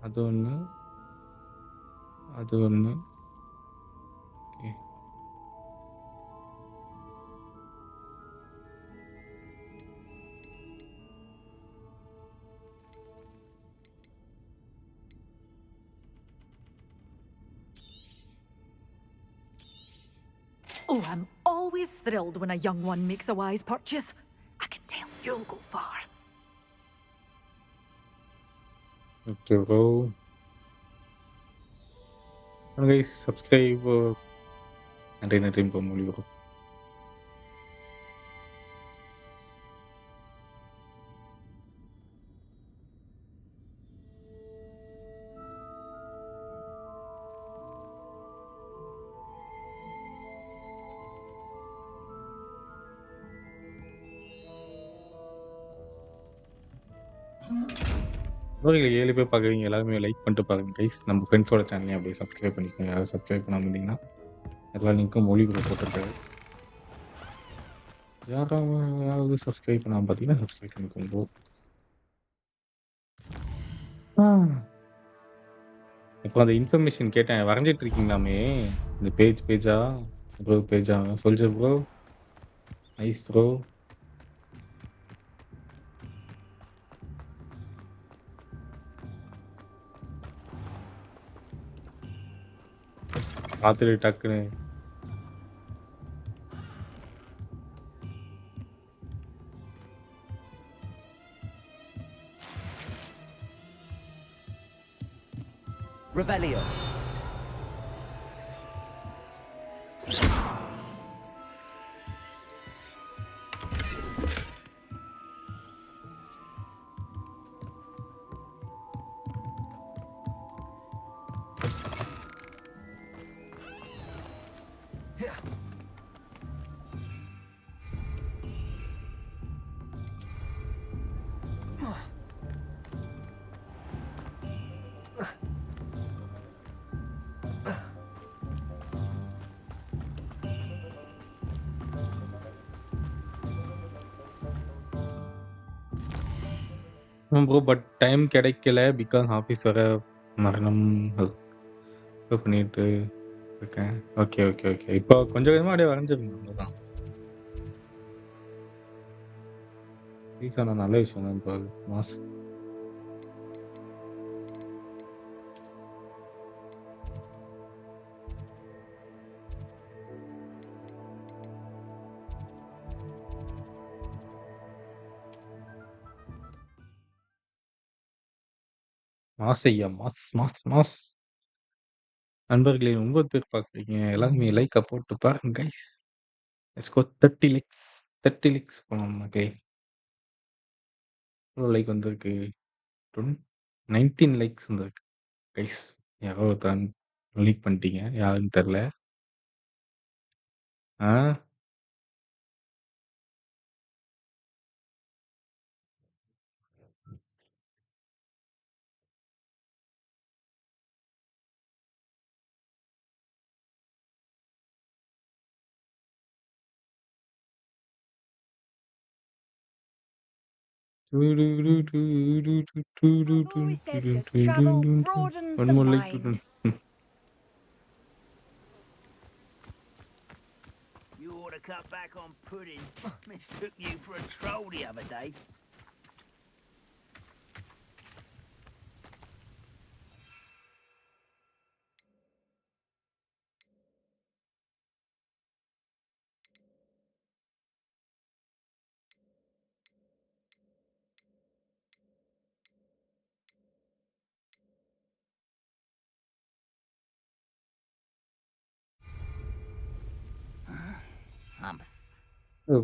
அது ஒண்ணு. Okay. Oh, I'm always thrilled when a young one makes a wise purchase. I can tell you'll go far. Okay, bro. And guys, subscribe. நன்றி இப்போ மொழி bro. ஓகே 7 பேர் பார்க்குறீங்க எல்லாருமே லைக் பண்ணிட்டு பாருங்க கைஸ். நம்ம ஃப்ரெண்ட்ஸோட சேனலையும் அப்படியே சப்ஸ்கிரைப் பண்ணிக்கோங்க. யாராவது சப்ஸ்கிரைப் பண்ணாம இருந்தீங்கன்னா எல்லா லிங்க்கும் மொழி ப்ரோ போட்டிருக்காரு. யாராவது சப்ஸ்கிரைப் பண்ணாம பார்த்தீங்கன்னா சப்ஸ்கிரைப் பண்ணிக்கோங்க ப்ரோ. இப்போ அந்த இன்ஃபர்மேஷன் கேட்டேன். வரைஞ்சிட்டு இருக்கீங்களாமே இந்த பேஜா ப்ரோ பேஜா சோல்ஜர் ப்ரோ நைஸ் ப்ரோ. பார்த்துட்டு டக்குன்னு Revelio. ப்ரோ பட் டைம் கிடைக்கல பிகாஸ் ஆஃபீஸ் வர மரணம் பண்ணிட்டு இருக்கேன். Okay okay okay. இப்போ கொஞ்சம் கொஞ்சமாக அப்படியே வரைஞ்சிருங்க அவ்வளோதான். ரீசனா நல்ல விஷயம் தான் இப்போ மாஸ். மாஸ் ஐயா மாஸ் மாஸ் மாஸ். நண்பர்களே 9 பேர் பார்க்குறீங்க. எல்லாருமே லைக்கை போட்டு பாருங்க guys. Let's go 30 likes 30 likes போகலாம் மக்களே. எவ்வளோ லைக் வந்திருக்கு? 19 லைக்ஸ் வந்திருக்கு கைஸ். யாரோ தான் லீக் பண்ணிட்டீங்க யாருன்னு தெரில. ஆ I've always said that travel broadens One the more like mind. You ought to cut back on pudding. Mistook you for a troll the other day.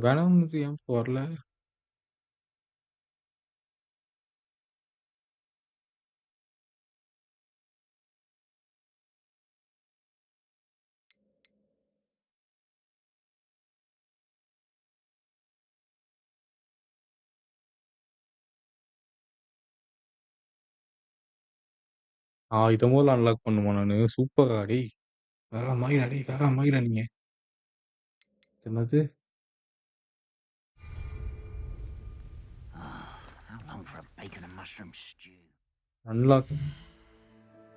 வேணாம் ஏன் வரல? இத முதல்ல அன்லாக் பண்ணுமா நானு? சூப்பர்ரா டேய்! வேற மாரிடா டேய்! வேற மாரிடா நீங்க. என்னது? How long for a bacon and mushroom stew? Unlock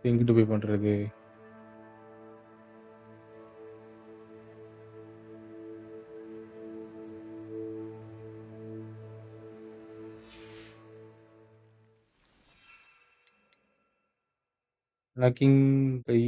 எங்கிட்டு போய் பண்றது? லாக்கிங் பை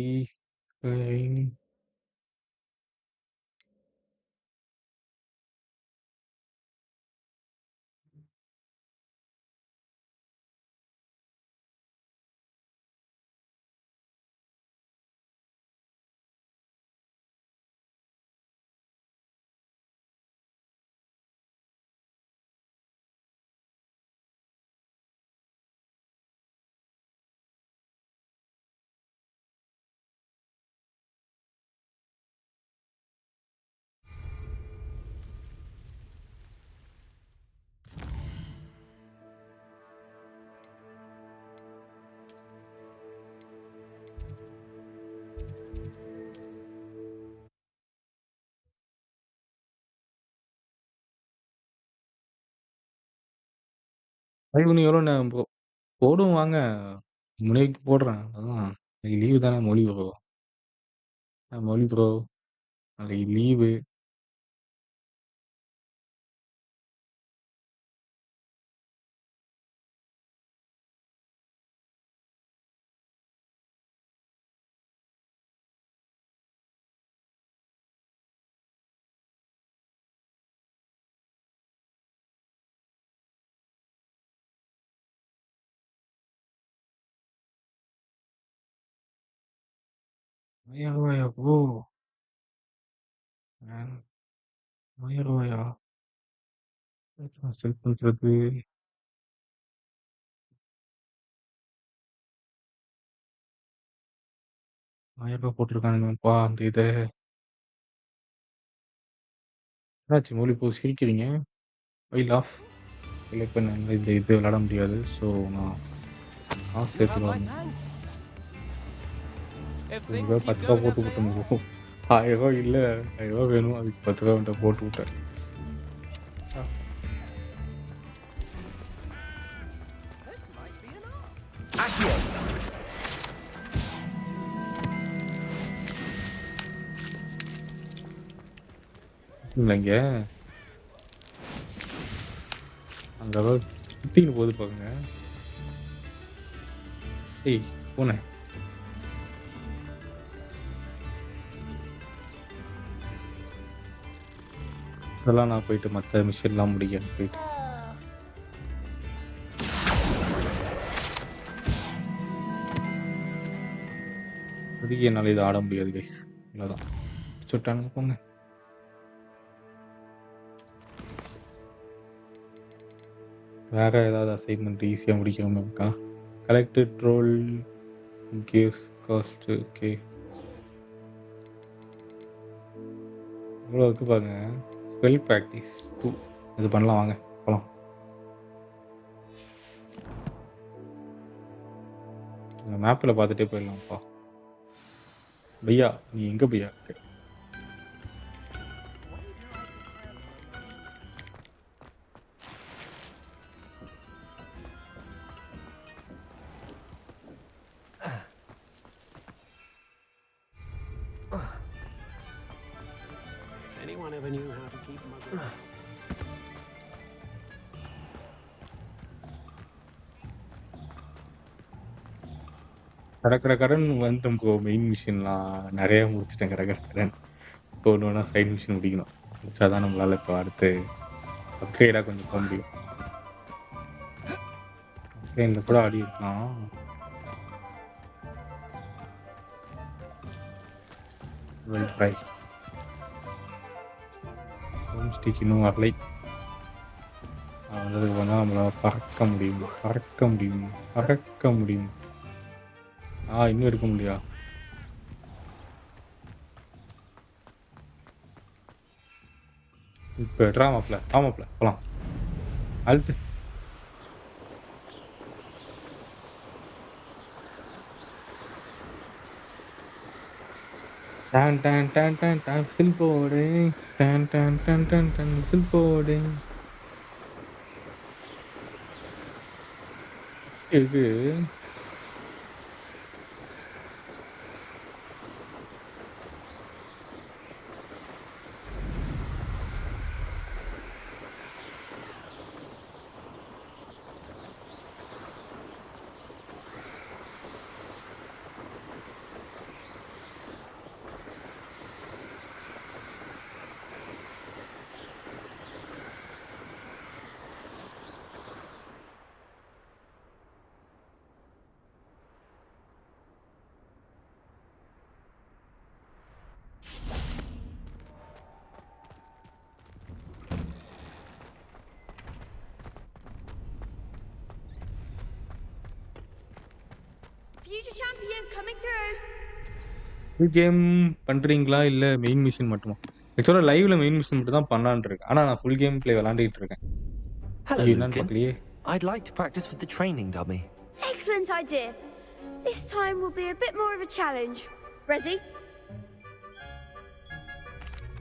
லைவ் இன்னும் எவ்வளோ நேரம் ப்ரோ? போடுவோம் வாங்க. முனைக்கு போடுறேன். அதான் இன்னைக்கு லீவு தானே மொழி ப்ரோ. மொழி ப்ரோ. நாளைக்கு லீவு. ரூ. 1000 ப்ரோ. ரூ. 1000 செல் பண்றது. ரூ. 1000 போட்டுருக்கானுங்கப்பா அந்த இத. என்னாச்சு மொழி ப்ரோ சிரிக்கிறீங்க? வை லாஃப். இல்ல இப்ப இந்த இது விளையாட முடியாது. ஸோ நான் காசு சேர்த்துருவாங்க. ரூ. 10 போட்டு விட்டேன் ப்ரோ. ரூ. 1000 இல்ல. ரூ. 1000 வேணும். அதுக்கு ரூ. 10 அவன்ட்ட போட்டு விட்டேன். இல்லைங்க. அங்க சுத்தின்னு போகுது பாருங்க. ஏய் பூனை. இதெல்லாம் நான் போயிட்டு மற்ற மிஷின்லாம் முடிக்கணும் போயிட்டு. இப்போதைக்கு என்னால் இதை ஆட முடியாது கைஸ். இவ்வளோதான். சுட்டானுங்க போங்க. வேற ஏதாவது அசைன்மெண்ட் ஈஸியாக முடிக்கணும் இருக்கா? Collected roll gives cost. Okay இவ்வளோ இருக்கு பாருங்க. ஸ்பெல் ப்ராக்டிஸ் 2 இது பண்ணலாம் வாங்க போகலாம். இந்த மேப்பில் பார்த்துட்டே போயிடலாம்ப்பா. பையா நீ எங்கே பையா இருக்கு? Anyone ever knew how to keep mother? கடன் வந்துட்டோம் ப்ரோ. மெயின் மிஷின்லாம் நிறைய முடிச்சிட்டேன். கடன் இப்போ ஒன்று வேணா சைட் மிஷின் முடிக்கணும். முடிச்சாதான் நம்மளால் இப்போ அடுத்து அப்கிரேடாக கொஞ்சம் போக முடியும். அப்கிரேடில் கூட ஆடி இருக்கலாம். Well try. ஹோம் ஸ்டிக் இன்னும் வரலை. வந்ததுக்கு வந்தால் நம்மளால் பறக்க முடியும். இன்னும் எடுக்க முடியா? இப்போ ட்ராமாப்ல போகலாம். அழுத்து. டான் டான் டான் டான் டான் விசில் போடு. டான் டான் டான் டான் டான் விசில் போடு. இது Future champion coming through. Full game பண்ணுறீங்களா இல்லை மெயின் மிஷின் மட்டுமா? ஆக்சுவலாக லைவ்ல மெயின் மிஷின் மட்டும் தான் பண்ணலான்னு இருக்கேன். ஆனால் நான் ஃபுல் கேம் பிளே விளாண்டுட்டு இருக்கேன். Hello, என்னன்னு Lucan. பார்க்கலையே. I'd like to practice with the training dummy. Excellent idea. This time will be a bit more of a challenge. Ready?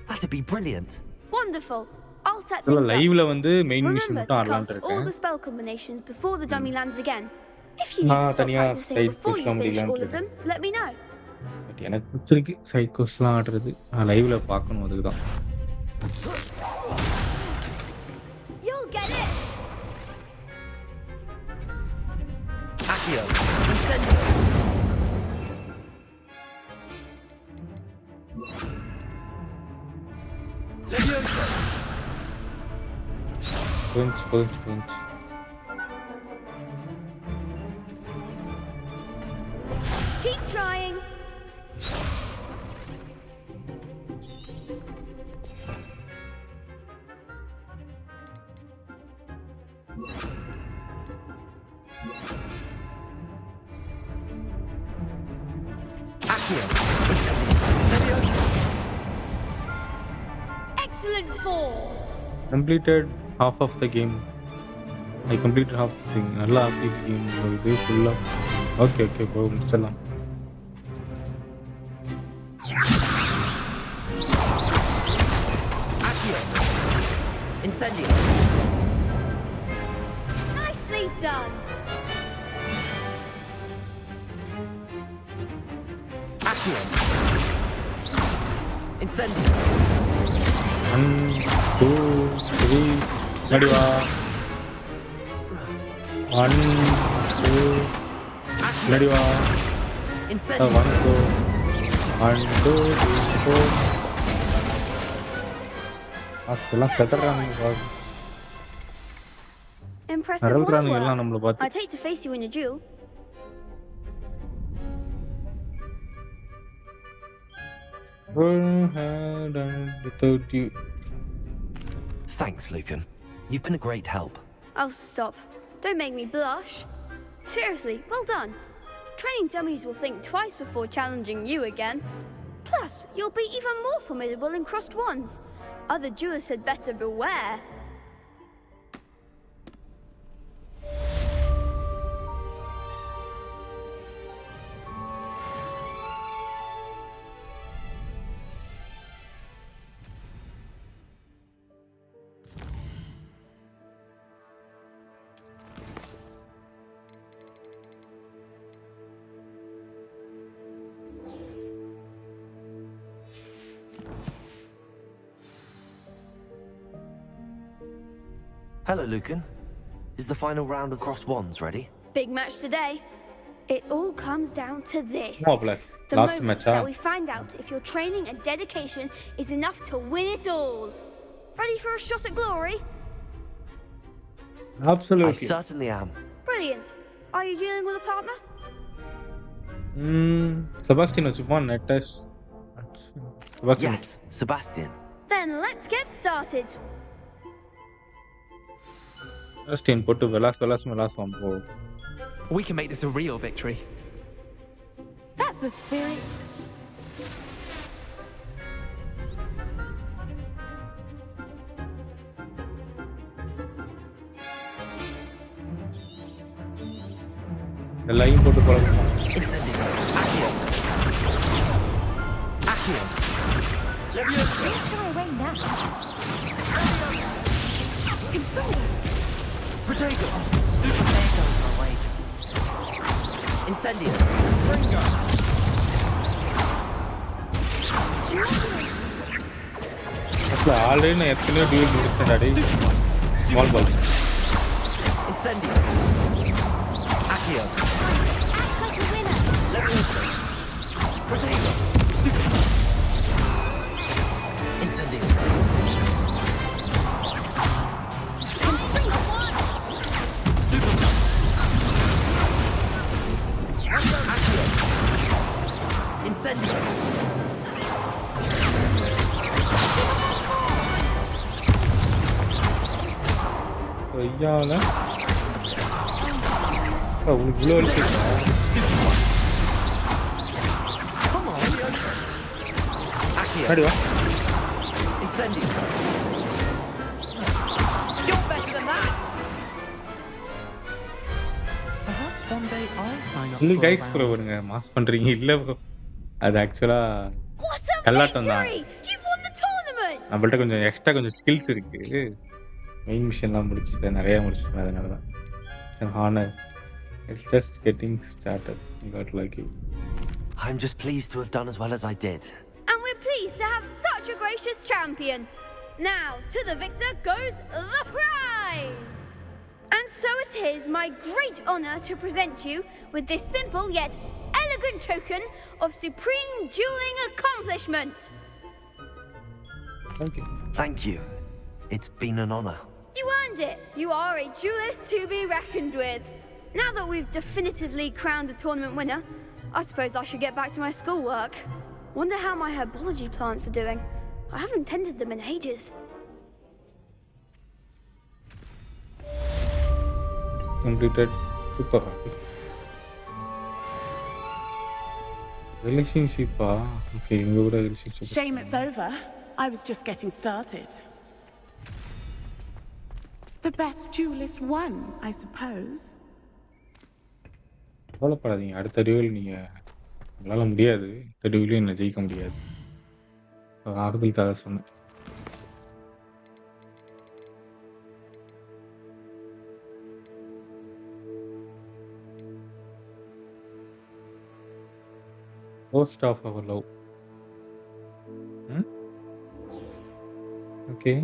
That'd be brilliant. Wonderful. I'll set இல்ல things up. லைவ்ல வந்து main mission Remember மட்டும் to ஆடலாம்னு cast all இருக்கேன். the spell combinations before the dummy lands again. If you need to stop தனியா practicing side before you குவெஸ்ட்லாம் finish முடியலாம்னு all of இருக்கேன். them, let me know. But எனக்கு பிடிச்சிருக்கு side குவெஸ்ட்லாம் ஆடுறது. நான் லைவ்ல பார்க்கணும் அதுதான். You'll get it. Accio, incendio. Leviosa. punch. Keep trying. Accio, incendio. Leviosa. Excellent form. Completed half of the game. I completed half the thing. நல்லா ஆப்டேட் game இது ஃபுல்லா. ஓகே ப்ரோ முடிச்சிடலாம். Accio, incendio. Nicely done. Accio, incendio. 1 2 3 ready வா. 1 2 ready வா. Incendio. 1 2 1 2 3 4 அசலாம் செதறாங்க பாரு. Impressive அரல்றானுங்க work. எல்லாம் நம்மள பார்த்து. I'd hate to face you in a duel. Without you. Thanks, Lucan. You've been a great help. Oh, stop. Don't make me blush. Seriously, well done. Training dummies will think twice before challenging you again. Plus, you'll be even more formidable in crossed wands. Other duelists had better beware. Hello, Lucan. Is the final round of Cross Wands ready? Big match today. It all comes down to this. Oh, black. The Last moment match, that we find out if your training and dedication is enough to win it all. Ready for a shot at glory? Absolutely. I certainly am. Brilliant. Are you dealing with a partner? Sebastian வச்சுப்பான் நெட்டஸ். Sebastian. Yes, Sebastian. Then let's get started. Sebastian போட்டு விளாசுவான் போ. We can make this a real victory. That's the spirit. எல்லாரையும் போட்டு பழகுமா. Incendio. Accio. Accio. Leviosa. Reach your way now. Protego. There goes my wager. Incendio. Ringo. அசல already நான் எத்தனையோ duel முடிச்சேன்டா டேய். Small ball. Incendio. Accio. Leviosa. Protego. Incendio. Accio. Incendio. ஐயால உனக்கு இவ்வளோ இருக்கு. Come on. Accio. ready வா. Incendio. You're better than that. Perhaps one day I'll sign up இல்ல for a guys bro round. வருங்க மாஸ் பண்றீங்க இல்ல bro. அது ஆக்சுவலா What a கல்லாட்டம் தான். victory! You've won the tournament! நம்மள்ட்ட கொஞ்சம் எக்ஸ்ட்ரா கொஞ்சம் ஸ்கில்ஸ் இருக்கு. மெயின் மிஷன்லாம் முடிச்சுட்டேன். நெறைய முடிச்சுட்டேன். அதனால தான். It's an honour. It's just getting started. You got lucky. I'm just pleased to have done as well as I did. And we're pleased to have such a gracious champion. Now, to the victor goes the prize! And so it is my great honour to present you with this simple yet elegant token of supreme dueling accomplishment. Thank you. Thank you. It's been an honor. You earned it. You are a duelist to be reckoned with. Now that we've definitively crowned the tournament winner, I suppose I should get back to my schoolwork. Wonder how my herbology plants are doing. I haven't tended them in ages. Completed. Super happy. Relationship. Okay, relationship. Shame it's over. I was just getting started. The best duelist won, I suppose. கவலைப்படாதீங்க. அடுத்த டியூவில் நீங்க உங்களால முடியாது. அடுத்த டியூவிலையும் என்ன ஜெயிக்க முடியாது. ஆறுதலுக்காக சொன்னேன். Ghost of our love. Okay.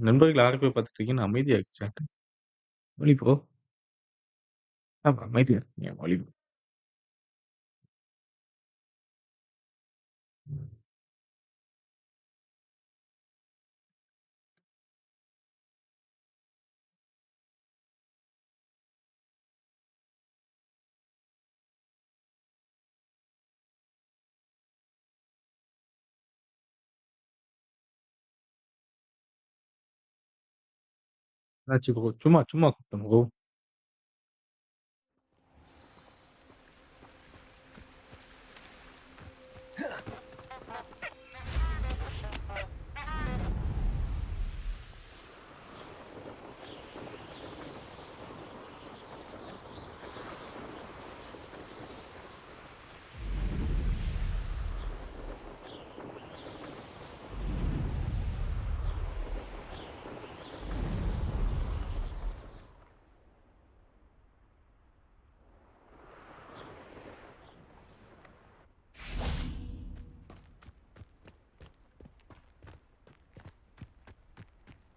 நண்பர்கள் யாருக்கு போய் பார்த்துட்டு இருக்கீங்கன்னு அமைதியா இருக்கு chat. மொழி போ. ஆமா, அமைதியா இருக்கீங்க மொழி போ. என்னாச்சு ப்ரோ? சும்மா சும்மா கூப்பிட்டேன் ப்ரோ.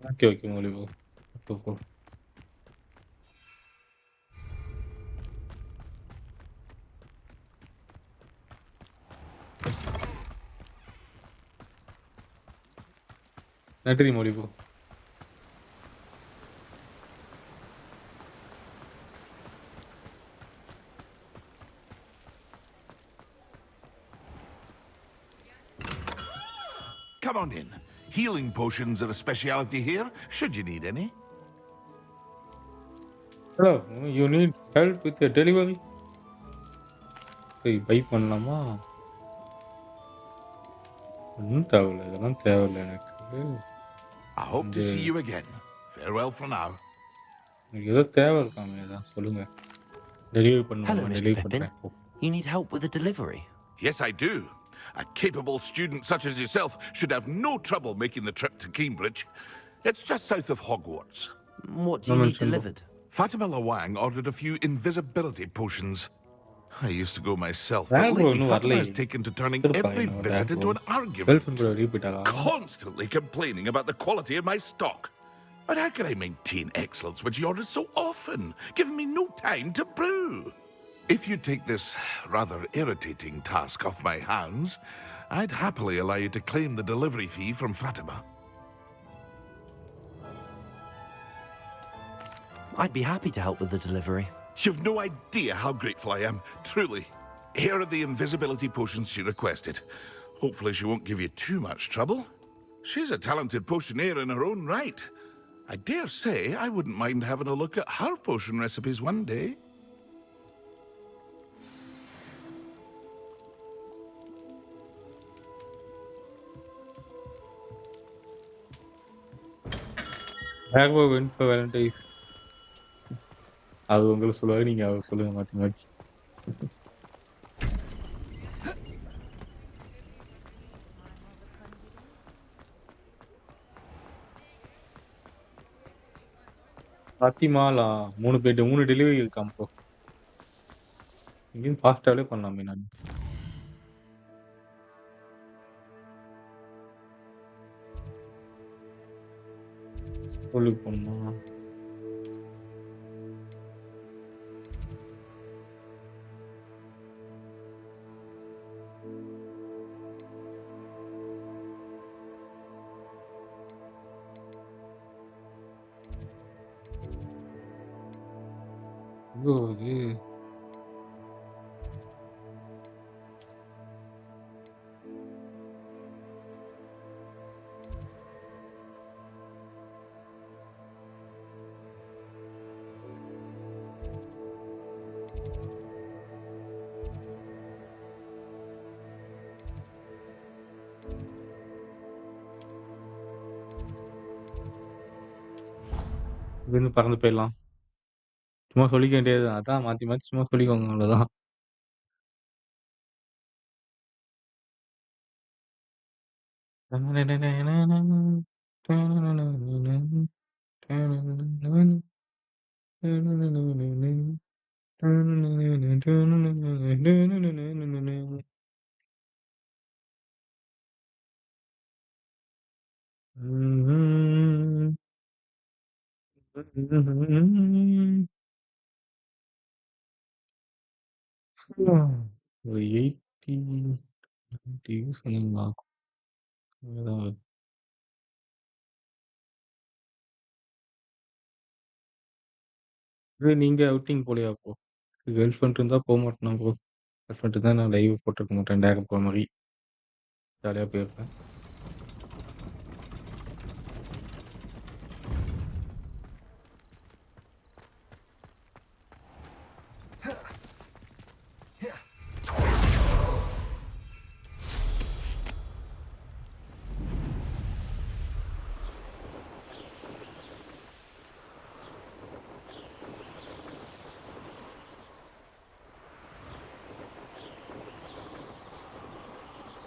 ஓகே ஓகே மொழி போ. போ. நன்றி மொழி போ. Come on in. Healing potions are a specialty here, should you need any. Hello, you need help with the delivery? சரி, பை பண்ணலாமா? ஒன்றும் தேவையில்லை, இதெல்லாம் தேவையில்லை எனக்கு. I hope to see you again. Farewell for now. எனக்கு ஏதோ தேவை இருக்காமே, ஏதாவது சொல்லுங்க. டெலிவரி பண்ணுமா? Hello, Mr. Delivery Pippin. பண்ணுறேன். You need help with the delivery? Yes, I do. A capable student such as yourself should have no trouble making the trip to Cambridge. It's just south of Hogwarts. What do No you need mention bro. delivered? Fatima Lawang ordered a few invisibility potions. I used to go myself, but Rare bro lately இன்னும் Fatima வரலையே. has taken to turning திருப்பா every இன்னும் rare visit bro. into an Girlfriend argument. கூட repeat ஆகா. Constantly complaining about the quality of my stock. But how can I maintain excellence when she orders so often, giving me no time to brew? If you take this rather irritating task off my hands, I'd happily allow you to claim the delivery fee from Fatima. I'd be happy to help with the delivery. You've no idea how grateful I am, truly. Here are the invisibility potions she requested. Hopefully she won't give you too much trouble. She's a talented potioneer in her own right. I dare say I wouldn't mind having a look at her potion recipes one day. Rare bro went for Valentine's. அது உங்களுக்கு சொல்லுவாரு, நீங்க அவருக்கு சொல்லுங்க மாத்தி மாத்தி. பாத்திமாலா 3 delivery இருக்காம் bro. இங்கேயும் ஃபாஸ்ட்டாவே பண்ணலாமே நான். ஸ்கூலுக்கு போகணுமா? ஐயோ! இது இங்கேருந்து பறந்து போயிடலாம். சும்மா சொல்லிக்க வேண்டியது தான். அதான் மாத்தி மாத்தி சும்மா சொல்லிக்கோங்க அவ்வளோதான். ஒரு 80 சொன்னீங்களா? அதான். நீங்க அவுட்டிங் போலையா அப்போ? கேர்ள் ஃப்ரெண்ட் இருந்தா போமாட்டேனா ப்ரோ. கேர்ள் ஃப்ரெண்ட் இருந்தா நான் லைவ் போட்டிருக்க மாட்டேன். டேரக்ட் போற மாரி. ஜாலியா போயிருப்பேன்.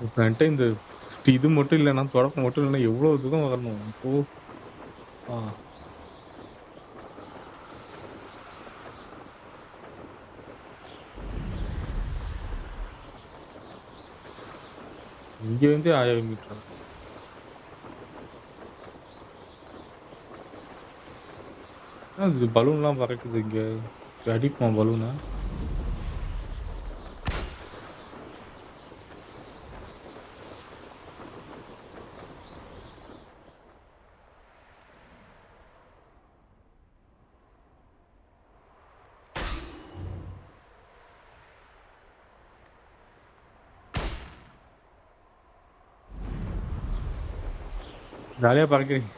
இப்ப என்ட்ட இந்த இது மட்டும் இல்லன்னா, தொடக்கம் மட்டும் இல்லன்னா எவ்வளோ தூரம் வரணும்? இப்போ ஆ. இங்கேருந்தே 1000 மீட்டரா? இது பலூன்லாம் பறக்குது இங்க. அடிக்குமா பலூன? ஜாலியா பறக்குறீங்க.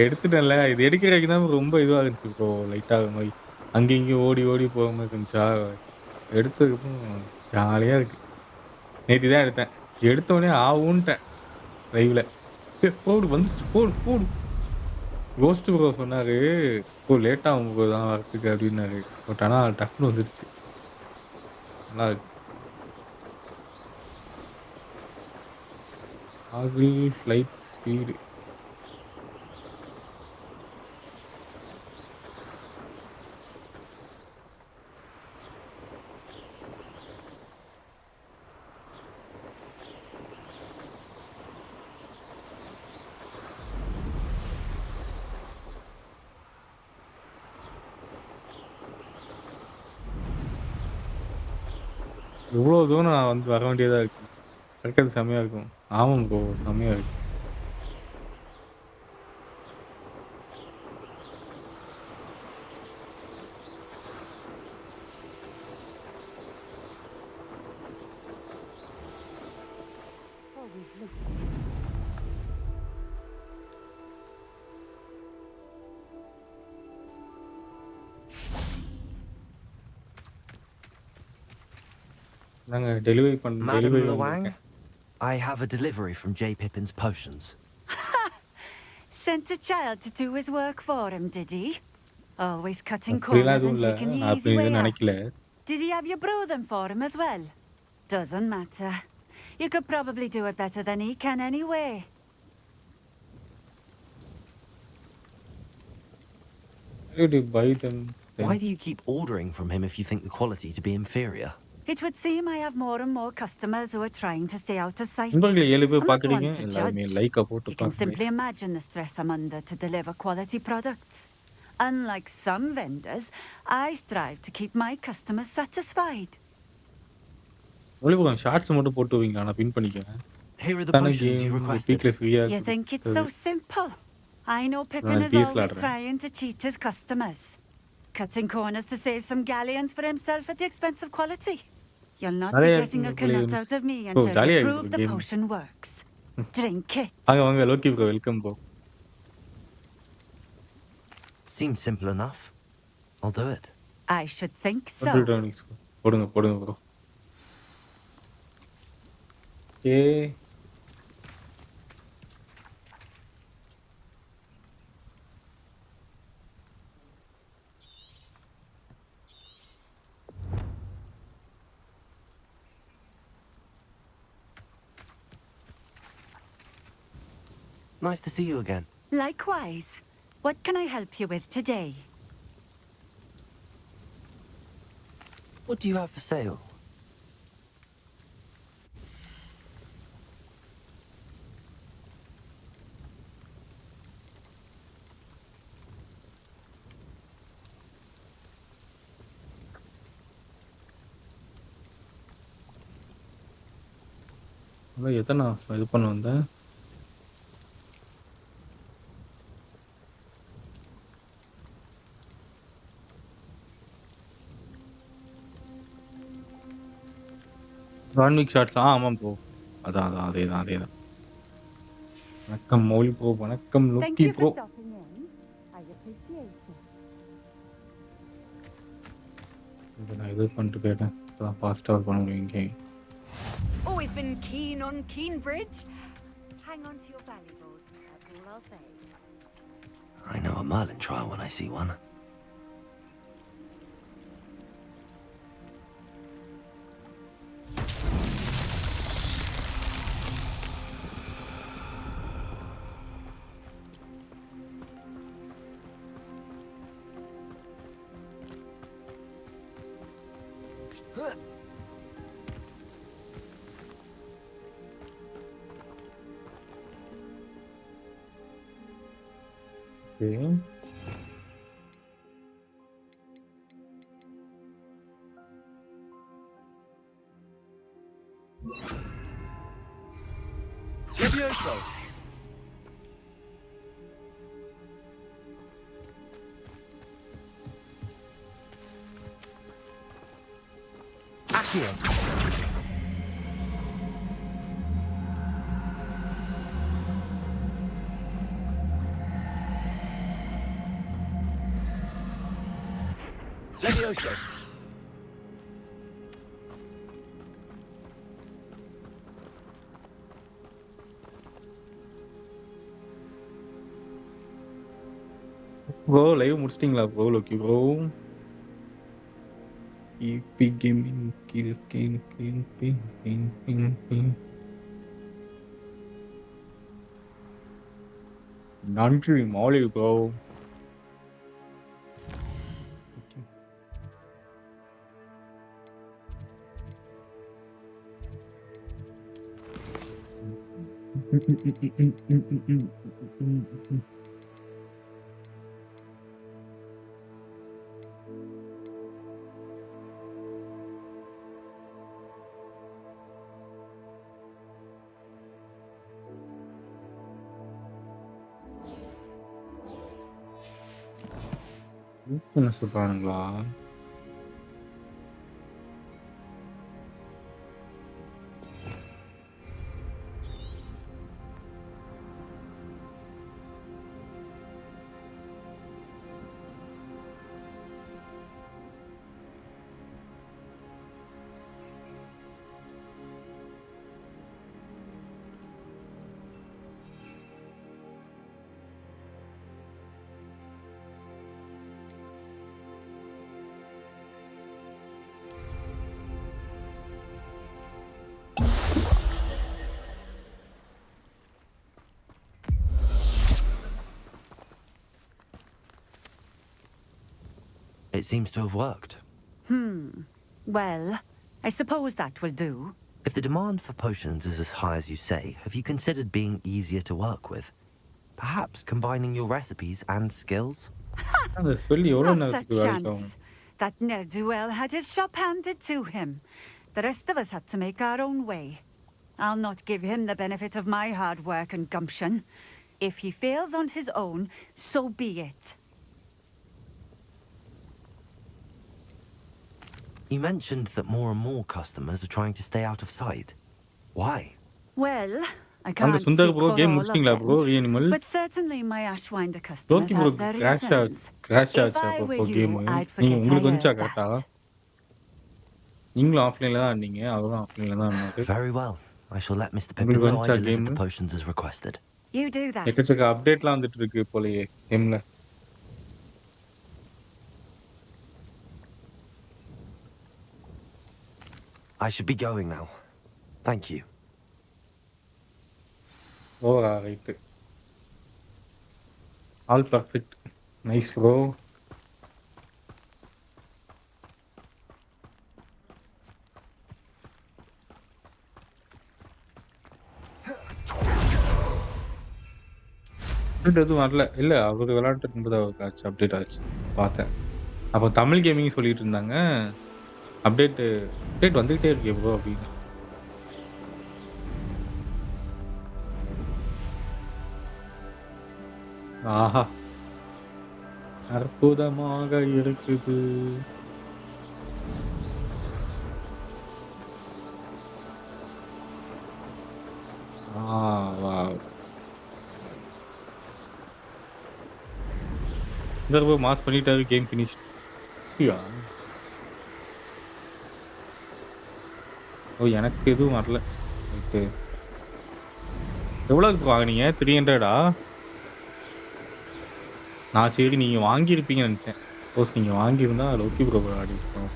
எடுத்துட்டேன்ல. இது எடுக்கிற வரைக்கும் தான் ரொம்ப இதுவா இருந்துச்சு ப்ரோ. லைட்டா ஒரு மாரி. அங்கேயும் இங்கேயும் ஓடி ஓடி போற மாரி இருந்துச்சா, எடுத்ததுக்கப்புறம் ஜாலியா இருக்கு. நேத்து தான் எடுத்தேன். எடுத்த உடனே ஊன்ட்டேன் லைவ்ல. போடு வந்துருச்சு போடு போடு. கோஸ்ட் ப்ரோ சொன்னாரு, லேட் ஆகும் ப்ரோ தான் வரதுக்கு அப்டின்னாரு. பட் ஆனா டக்குனு வந்துருச்சு. நல்லா இருக்கு. ஆகில் ஃப்ளைட் ஸ்பீடு. இவ்வளோ தூரம் நான் வந்து வர வேண்டியதா இருக்கு. கிடைக்கிறது செம்மையா இருக்கும். ஆமாம் ப்ரோ. செம்மையா இருக்கு. நாங்க டெலிவரி Madam Luang, வந்திருக்கேன். I have a delivery from J. Pippin's potions. Sent a child to do his work for him, did he? Always cutting அப்படிலாம் corners எதுவும் and இல்ல. taking the நான் easy அப்படி way எதுவும் out. நினைக்கல. Did he have you brew them for him as well? Doesn't matter. You could probably do it better than he can anyway. Why did you buy them then? Why do you keep ordering from him if you think the quality to be inferior? It would seem I have more and more customers who are trying to stay out of sight. நண்பர்களே 7 பேர் I'm not பார்க்குறீங்க. one to எல்லாருமே judge. Lyca போட்டு You can பாருங்க. simply imagine the stress I'm under to deliver quality products. Unlike some vendors, I strive to keep my customers satisfied. ஒளிபுரம் shorts மட்டும் போட்டு வைங்க. நான் பின் பண்ணிக்கிறேன். Here are the தான potions you கேம் requested. வீக்ல ஃப்ரீயா You think it's so simple? I know Pippin நான் is PS always விளையாடுறேன். trying to cheat his customers. Cutting corners to save some galleons for himself at the expense of quality. You'll not be நிறைய getting a இருக்குங்க canut out of me oh until ஜாலியா you இருக்கு prove the game. potion works. Drink it. வாங்க வாங்க Loki bro welcome bro. Seems simple enough. I'll do it. I should think so. போடுங்க போடுங்க bro. A Nice to see you again. Likewise. What can I help you with today? What do you have for sale? அதான் எத்தனை இது பண்ண வந்தேன். ரான்விக் shorts ஆமாம் bro. அதான் அதான் அதேதான் அதேதான். வணக்கம் மௌலி ப்ரோ. வணக்கம் Thank Loki you for bro. stopping in. I appreciate it. நான் இது பண்ணிட்டு போயிட்டேன். அதான் ஃபாஸ்ட்டாக பண்ண முடியும் game. Always been keen on Keenbridge. Hang on to your valuables, that's all I'll say. I know a Merlin trial when I see one. Okay. Levioso. Accio. Levioso. Bro live முடிச்சிட்டீங்களா bro Loki bro? EB gaming kill kill kill kill kill kill kill. நன்றி Mouli bro. என்ன சொல்றானுங்களா? It seems to have worked. Well, I suppose that will do. If the demand for potions is as high as you say, have you considered being easier to work with? Perhaps combining your recipes and skills? அந்த spell எவ்வளவு Not a நேரத்துக்கு வேலைக்கு ஆகும்? chance. That ne'er-do-well had his shop handed to him. The rest of us had to make our own way. I'll not give him the benefit of my hard work and gumption. If he fails on his own, so be it. You mentioned that more and more customers are trying to stay out of sight. Why? Well, I அந்த can't சுந்தர் speak bro for game all of முடிச்சிட்டீங்களா them, bro ரீஅனிமல்? but certainly my Ashwinder customers Loki bro have their crash reasons. ஆச்சு If I அப்போ were game. you, I'd நீங்க forget I உங்களுக்கு வந்துச்சா heard கரெக்டா? that. நீங்களும் ஆஃப்லைன்ல தான் ஆடுனீங்க, அவரும் ஆஃப்லைன்ல தான் ஆடினாரு. Very well. I shall let Mr. Pippin உங்களுக்கு know I வந்துச்சா delivered game? the potions as requested. You do that. எக்கச்சக்க அப்டேட்லாம் வந்துட்டு இருக்கு போலயே கேம்ல. I should be going now. Thank you. ஓவரா right. All perfect. Nice bro. Update எதுவும் வரல. இல்ல அவரு விளையாட்டு இருக்கும்போது அவருக்கு ஆச்சு அப்டேட் ஆச்சு பார்த்தேன். அப்போ தமிழ் கேமிங் சொல்லிட்டு இருந்தாங்க. அப்டேட் வந்துகிட்டே இருக்கே ப்ரோ அப்படின்னு. ஆஹா அற்புதமாக இருக்குது. வாவ். இந்த தடவை மாஸ் பண்ணிட்டாரு கேம் ஃபினிஷ்ட். ஓ எனக்கு எதுவும் வரல. ரைட்டு. எவ்வளோக்கு வாங்குனீங்க? 300ஆ? நான் சரி நீங்க வாங்கியிருப்பீங்கன்னு நினைச்சேன். சப்போஸ் நீங்க வாங்கியிருந்தா லோக்கி ப்ரோ ஆடிருப்போம்.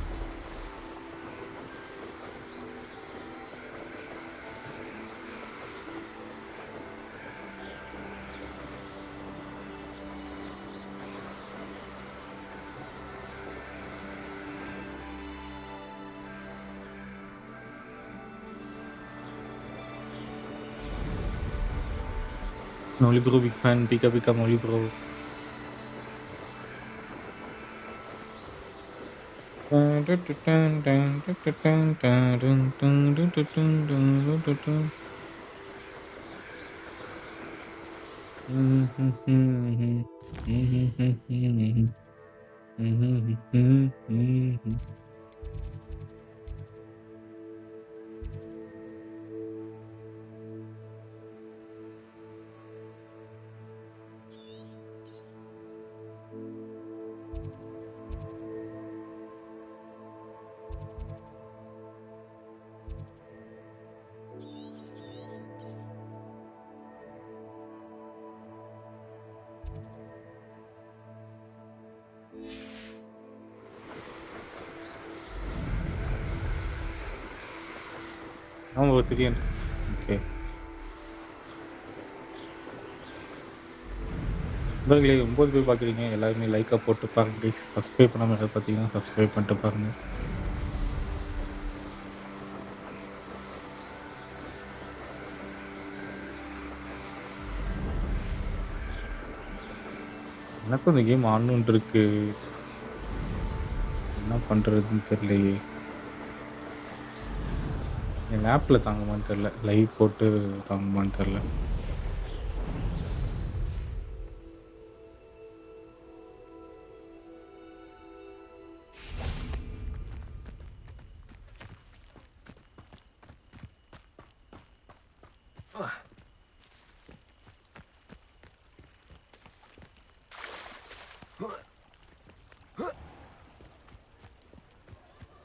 Molly bro, big fan. Pika pika Molly bro. ஆமா ஒரு 300. ஓகே. நண்பர்களே 9 பேர் பார்க்குறீங்க. எல்லாருமே லைக்கா போட்டு பாருங்க கைஸ். சப்ஸ்கிரைப் பண்ணாம யாராவது பார்த்தீங்கன்னா சப்ஸ்கிரைப் பண்ணிட்டு பாருங்க. எனக்கும் இந்த கேம் ஆடணுன்ட்டு இருக்கு. என்ன பண்றதுன்னு தெரியலையே. என் லேப்ல தாங்குமான்னு தெரியல. லைவ் போட்டு தாங்குமான்னு தெரியல.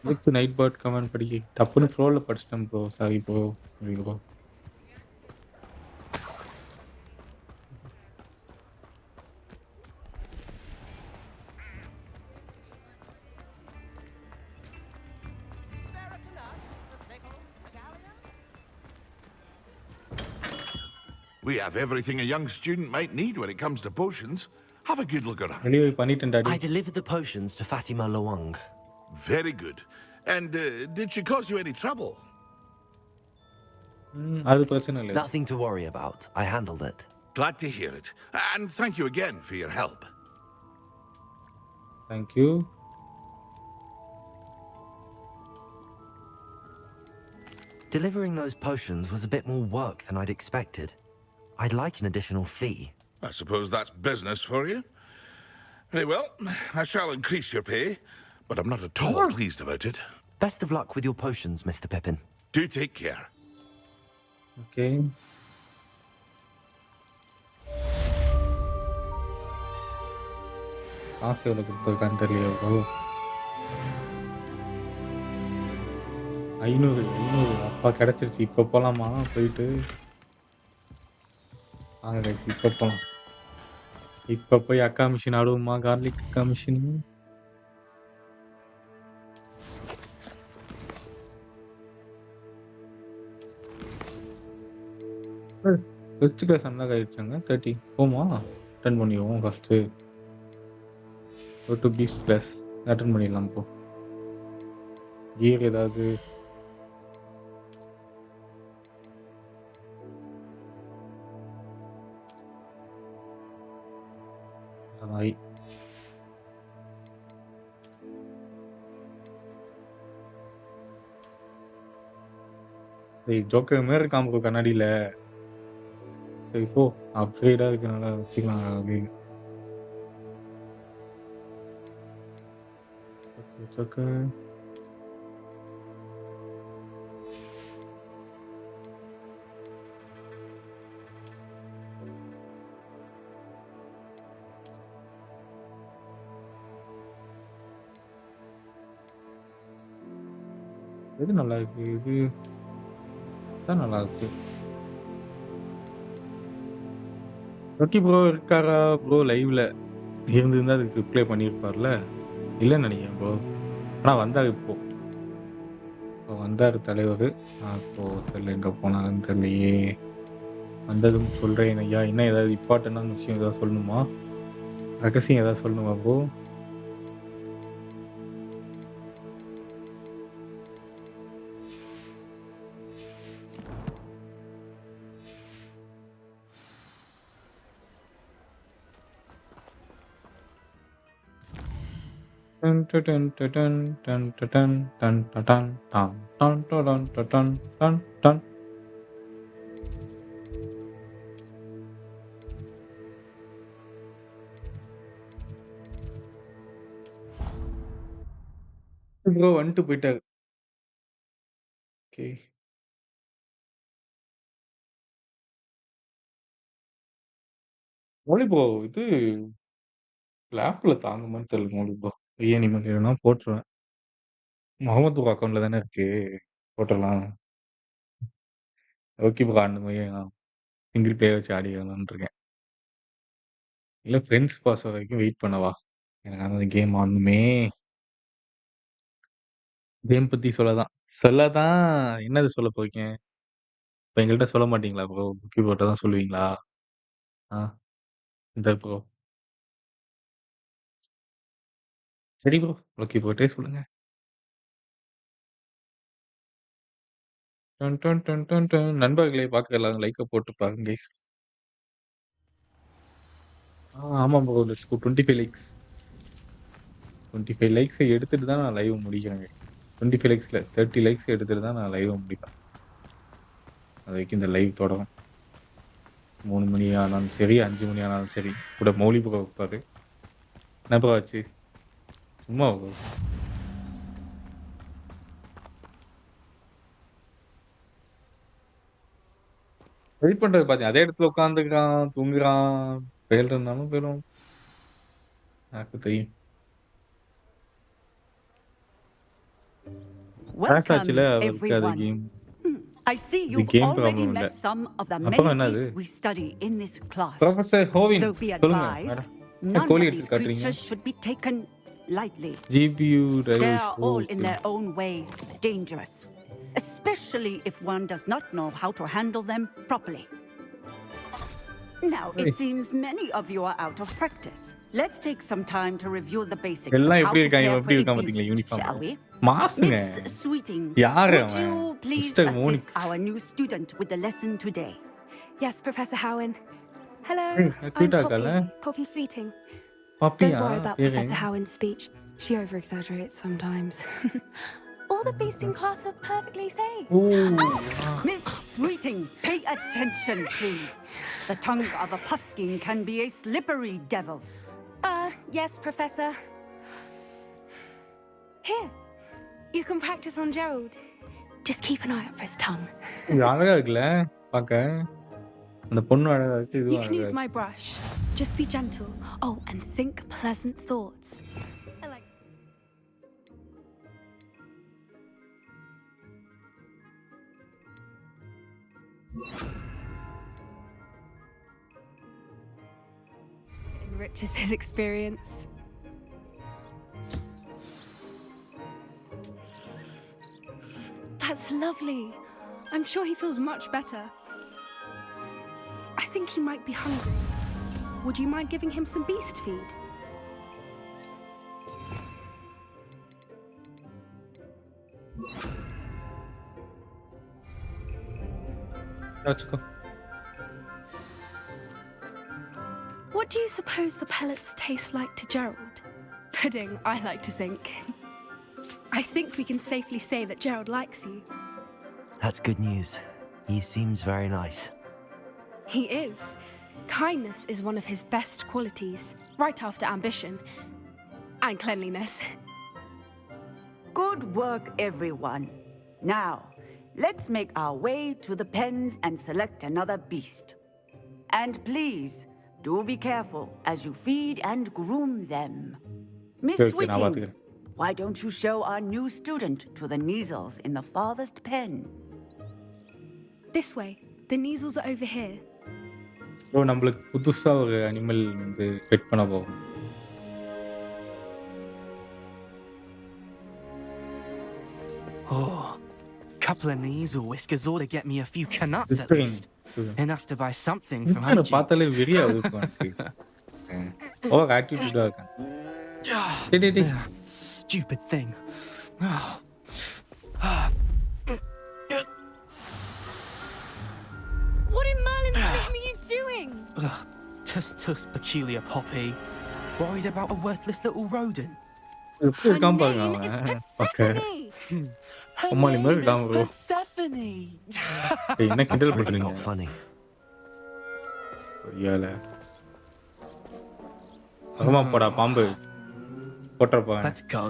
எதுக்கு நைட் பேர்ட் கமெண்ட் படிக்க டப்புன்னு ஃப்ளோல படிச்சிட்டேன் bro. Sorry bro. Sorry bro. We have everything a young student might need when it comes to potions. Have a good look around. Delivery பண்ணிட்டேன் daddy. I delivered the potions to Fatima Lawang. Very good. And did she cause you any trouble? அது பிரச்சனை இல்ல. Nothing to worry about. I handled it. Glad to hear it. And thank you again for your help. Thank you. Delivering those potions was a bit more work than I'd expected. I'd like an additional fee. I suppose that's business for you. Very well, I shall increase your pay, but I'm not at all pleased about it. Best of luck with your potions, Mr. Pippin. Do take care. Okay. காசு எவ்வளோ கொடுத்துருக்கான்னு தெரியல bro. 500 அப்பா கிடச்சிருச்சு. இப்போ போகலாமா? போயிட்டு வாங்க guys, இப்போ போகலாம். இப்போ போய் அக்கா மிஷின் ஆடுவோமா? கார்லிக் அக்கா மிஷின். ஃபர்ஸ்ட் கிளாஸ் அன்லாக் ஆயிடுச்சாங்க. 30 போமா? அட்டன் பண்ணிடுவோம் first. To beast class attend பண்ணிடலாம். இப்போ கியர் ஏதாவது ஆய். ஜோக்கர் மாரி இருக்கான் ப்ரோ கண்ணாடியில. சரி போ, அப்கிரேடா இருக்கனால வச்சுக்கலாம் அப்படின்னு. ஜோக்கர் எது நல்லா இருக்கு? இது தான் நல்லா இருக்கு. ஓகே ப்ரோ இருக்காரா ப்ரோ? லைவ்ல இருந்திருந்தா அதுக்கு ரிப்ளை பண்ணியிருப்பார்ல. இல்லைன்னு நினைக்கிறேன் ப்ரோ. ஆனால் வந்தார் இப்போ வந்தார் தலைவர். இப்போ தெரியல எங்கே போனாருன்னு தெரியலையே. வந்ததும் சொல்கிறேன் ஐயா. என்ன ஏதாவது இம்பார்ட்டண்டான விஷயம் ஏதாவது சொல்லணுமா? ரகசியம் ஏதாவது சொல்லணுமா bro? Dun dun dun dun dun dun dun dun dun dun dun dun dun dun dun. Bro வந்துட்டு போயிட்டாரு. ஓகே மொழி ப்ரோ இது லேப்ல தாங்குமான்னு தெரியல மொழி ப்ரோ. ஐயா நீ வேணா போட்டுருவேன். முகமது ப்ரோ அக்கௌண்ட்ல தானே இருக்கு. போட்டுடலாம். ஓகே ப்ரோ அந்த மாதிரி நான் சிங்கிள் பிளேயர் வச்சு ஆடிக்கலாம்னு இருக்கேன். இல்லை ஃப்ரெண்ட்ஸ் பாஸ் வரைக்கும் வெயிட் பண்ணவா? எனக்கு அந்த கேம் ஆடணுமே. கேம் பத்தி சொல்லதான் என்னது சொல்ல போறீங்க? இப்போ எங்கள்கிட்ட சொல்ல மாட்டீங்களா ப்ரோ? புக்கி போட்ட தான் சொல்லுவீங்களா? ஆ இந்த ப்ரோ சரி ப்ரோ புக்கி போட்டே சொல்லுங்க. டன் டன் டன் டன் டன். நண்பர்களே பார்க்க எல்லாரும் லைக்கை போட்டு பாருங்க கைஸ். ஆமாம் ப்ரோ லெட்ஸ் கோ 25 லைக்ஸ். 25 லைக்ஸை எடுத்துட்டு தான் நான் லைவ் முடிக்கிறேங்க. 25 லைக்ஸில் 30 லைக்ஸ் எடுத்துட்டு தான் நான் லைவ் முடிப்பேன். அது வரைக்கும் இந்த லைவ் தொடரும். 3 மணி ஆனாலும் சரி 5 மணி ஆனாலும் சரி. கூட மௌலி ப்ரோ வைப்பாரு. என்ன ப்ரோ ஆச்சு? சும்மா ப்ரோ. வெயிட் பண்றது பாத்தீங்க. அதே இடத்துல உட்காந்துக்கிறான், தூங்குறான். பேர் இருந்தாலும் போயிடும். எனக்கு தெரியும். கிராஷ் Welcome, ஆச்சுல அவருக்கு அது everyone. கேம். I see இது you've கேம் already ப்ராப்ளம் இல்ல. met some of the அப்புறம் many என்னது? beasts we study in this class. Professor ஹோவின் Though be சொல்லுங்க advised, மேடம். none கோழி of எடுத்து these காட்டுறீங்க. creatures should be taken lightly. GPU They drivers. are all in their own way dangerous, especially if one does not know how to handle them properly. Now, it Hey. seems many of you are out of practice. Let's take some time to review the basics of எல்லாம் how எப்படி to இருக்காங்க care for எப்படி a இருக்காங்க பாத்தீங்களா beast, uniform. shall we? மாஸ்ங்க. Miss Sweeting, யாரு would you அவன்? please mister assist மோனிக்ஸ். our new student with the lesson today? Yes, Professor Howen. Hello, I'm கியூட்டா Poppy. இருக்கல? Poppy Sweeting. பாப்பியா? Don't worry about பேரு. Professor Howen's speech. She over-exaggerates sometimes. All the beasts in class are perfectly safe. Miss Sweeting, pay attention, please. The tongue of a puffskein can be a slippery devil. Yes, Professor. Here, you can practice on Gerald. Just keep an eye out for his tongue. இது அழகா இருக்குல்ல பாக்க. அந்த பொண்ணு அழகா இருக்கு You இதுவும் can அழகா use இருக்கு. my brush. Just be gentle. Oh, and think pleasant thoughts. I like. Enriches his experience. That's lovely. I'm sure he feels much better. I think he might be hungry. Would you mind giving him some beast feed? வச்சுக்கோ. What do you suppose the pellets taste like to Gerald? Pudding, I like to think. I think we can safely say that Gerald likes you. That's good news. He seems very nice. He is. Kindness is one of his best qualities, right after ambition and cleanliness. Good work, everyone. Now, let's make our way to the pens and select another beast. And please, do be careful as you feed and groom them. Miss Okay, Sweeting, நான் why don't you show our new student to the Neasels in the farthest pen? This way. The Neasels are over here. ஓ நம்மளுக்கு புதுசா ஒரு animal வந்து bed பண்ண போகும். Oh, couple of Neasel whiskers ought to get me a few canuts at Interesting. least. Enough to buy something from இன்டர்னை Hogwarts. பார்த்தாலே வெறியா இருக்கு எனக்கு. ஓ ஆட்டிட்யூடா இருக்கான். டேய் டேய் டேய். Stupid thing. What in Merlin's name are you doing? Tuss, peculiar Poppy. Worried about a worthless little rodent. எப்படி இருக்கான் பாருங்க Name அவன். is okay. Persephone. அம்மாளி மாதிரி இருக்கான் ப்ரோ. Persephone. ஏய் என்ன கிண்டல் That's really பண்றீங்க? not funny. ஐயால. அகமா போடா பாம்பு. போட்றப்பா. Let's go.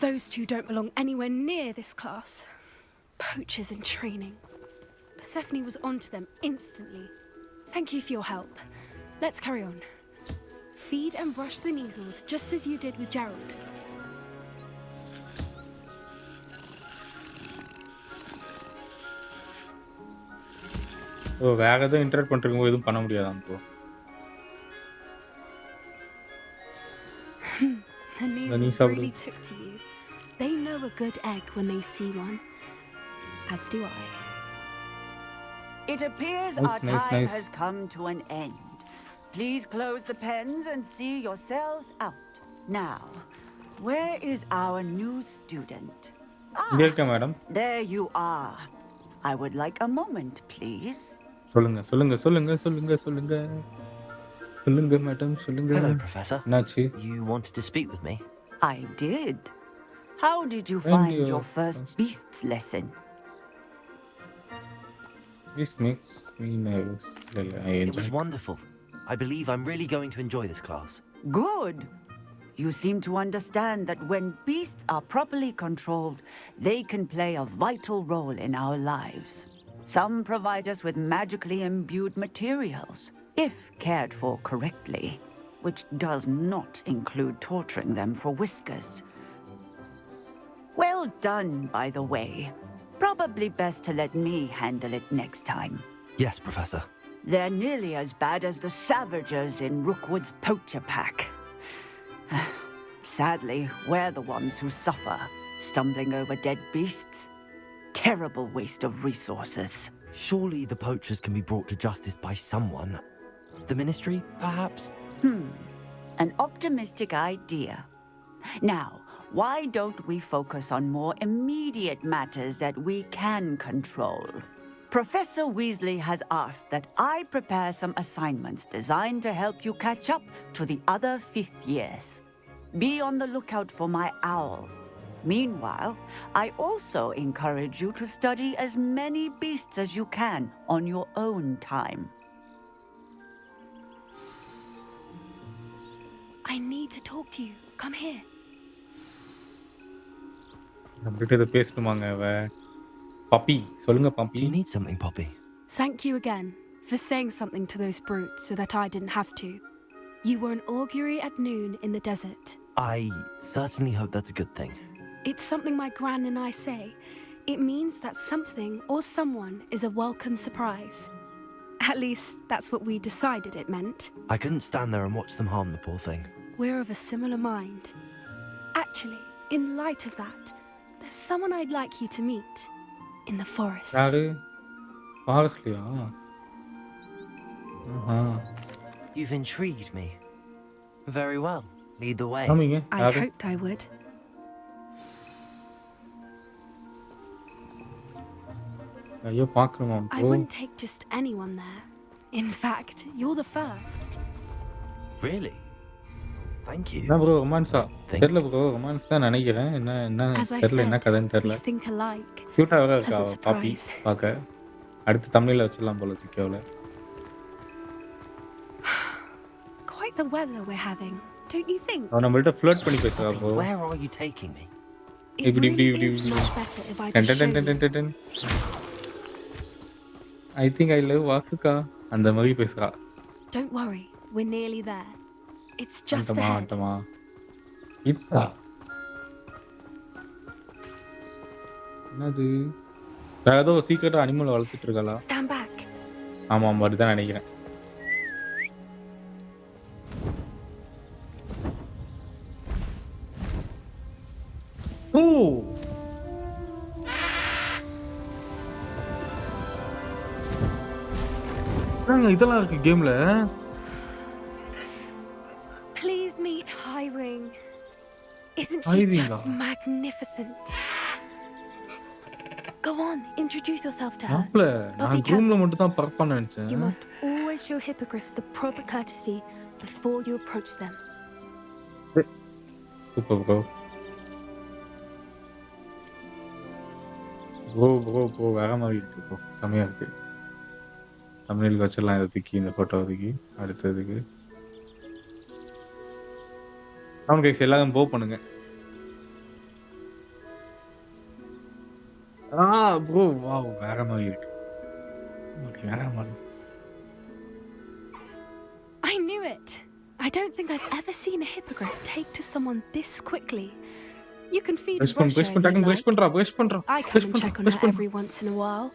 Those two don't belong anywhere near this class. Poachers in training. Persephone was onto them instantly. Thank you for your help. Let's carry on. Feed and brush the Neasels just as you did with Gerald. ஓ வேற ஏதோ interact பண்றீங்க எதுவும் பண்ண முடியாதாம் bro. The Neasels Neasel. really took to you. They know a good egg when they see one. As do I. It appears Nice, our nice, time nice. has come to an end. Please close the pens and see yourselves out. Now, where is our new student? இங்க இருக்கேன் madam. There you are. I would like a moment, please. சொல்லுங்க சொல்லுங்க சொல்லுங்க சொல்லுங்க சொல்லுங்க. சொல்லுங்க madam சொல்லுங்க. Hello, Professor. என்னாச்சு? You wanted to speak with me? I did. How did you And find your your first beasts lesson? This makes me nervous. I It enjoy was wonderful. I believe I'm really going to enjoy this class. Good. you seem to understand that when beasts are properly controlled, they can play a vital role in our lives. Some provide us with magically imbued materials, if cared for correctly, which does not include torturing them for whiskers. Well done, by the way. Probably best to let me handle it next time. Yes, Professor. They're nearly as bad as the Savagers in Rookwood's poacher pack. Sadly, we're the ones who suffer, stumbling over dead beasts. Terrible waste of resources. Surely the poachers can be brought to justice by someone. The Ministry, perhaps? An optimistic idea. Now, why don't we focus on more immediate matters that we can control? Professor Weasley has asked that I prepare some assignments designed to help you catch up to the other 5th years. Be on the lookout for my owl. Meanwhile, I also encourage you to study as many beasts as you can on your own time. I need to talk to you. Come here. நம்மகிட்ட இதை பேசணுமாங்க அவ? பாப்பி சொல்லுங்க பாப்பி. Do you need something, Poppy? Thank you again for saying something to those brutes so that I didn't have to. You were an augury at noon in the desert. I certainly hope that's a good thing. It's something my gran and I say. It means that something or someone is a welcome surprise. At least that's what we decided it meant. I couldn't stand there and watch them harm the poor thing. We're of a similar mind. Actually, in light of that, there's someone I'd like you to meet in the forest. யாரு? ஃபாரஸ்ட்லயா? You've intrigued me. Very well. Lead the way. காமிங்க. I யாரு? hoped I would. ஐயோ பார்க்கணுமா I bro? wouldn't take just anyone there. In fact, you're the first. Really? Thank you. என்ன bro ரொமான்ஸா? தெரியல bro romance தான் நினைக்கிறேன். என்ன As I தெரியல said, என்ன கதைன்னு we தெரியல. think alike. கியூட்டா வேற இருக்கா Pleasant பாப்பி surprise. பார்க்க. அடுத்து தமிழ்ல வச்சிடலாம் போல ஜிகேவுல. Quite the weather we're having, don't you think? அவ நம்மள்ட்ட ஃப்ளர்ட் பண்ணி பேசுறா bro. Where are you taking me? It இப்படி really is much better if I டன் just டன் show டன் டன் you. டன். I think I love வாசுகா அந்த மாதிரி பேசுறா. Don't worry, we're nearly there. It's just அந்தமா ahead. அந்தமா. இத்தா. என்னது? வேற ஏதோ சீக்ரெட்டா அனிமல் வளர்த்துட்டு இருக்காளா? Stand back. ஆமா மாதிரி தான் நினைக்கிறேன். ஓ இதெல்லாம் இருக்கு கேம்ல. Please meet Hiring. Isn't she Hiring, just magnificent? Go on, introduce yourself to her. மாப்ள But be நான் careful. ரூம்ல மட்டும் தான் பறப்பான்னு நினைச்சேன். You must always show hippogriffs the proper courtesy before you approach them. Super bro. Bro வேற மாதிரி இருக்கு bro. செமையா இருக்கு. தமிழுக்கு வச்சிடலாம் இதை தூக்கி இந்த போட்டோ தூக்கி அடுத்ததுக்கு. அவன் கைஸ் எல்லாரும் போ பண்ணுங்க. ப்ரோ வாவ் வேற மாதிரி இருக்கு. வேற மாதிரி. I knew it. I don't think I've ever seen a hippogriff take to someone this quickly. You can feed a brush brush if you'd like. brush பண்றா. I come and check on her every once in a while.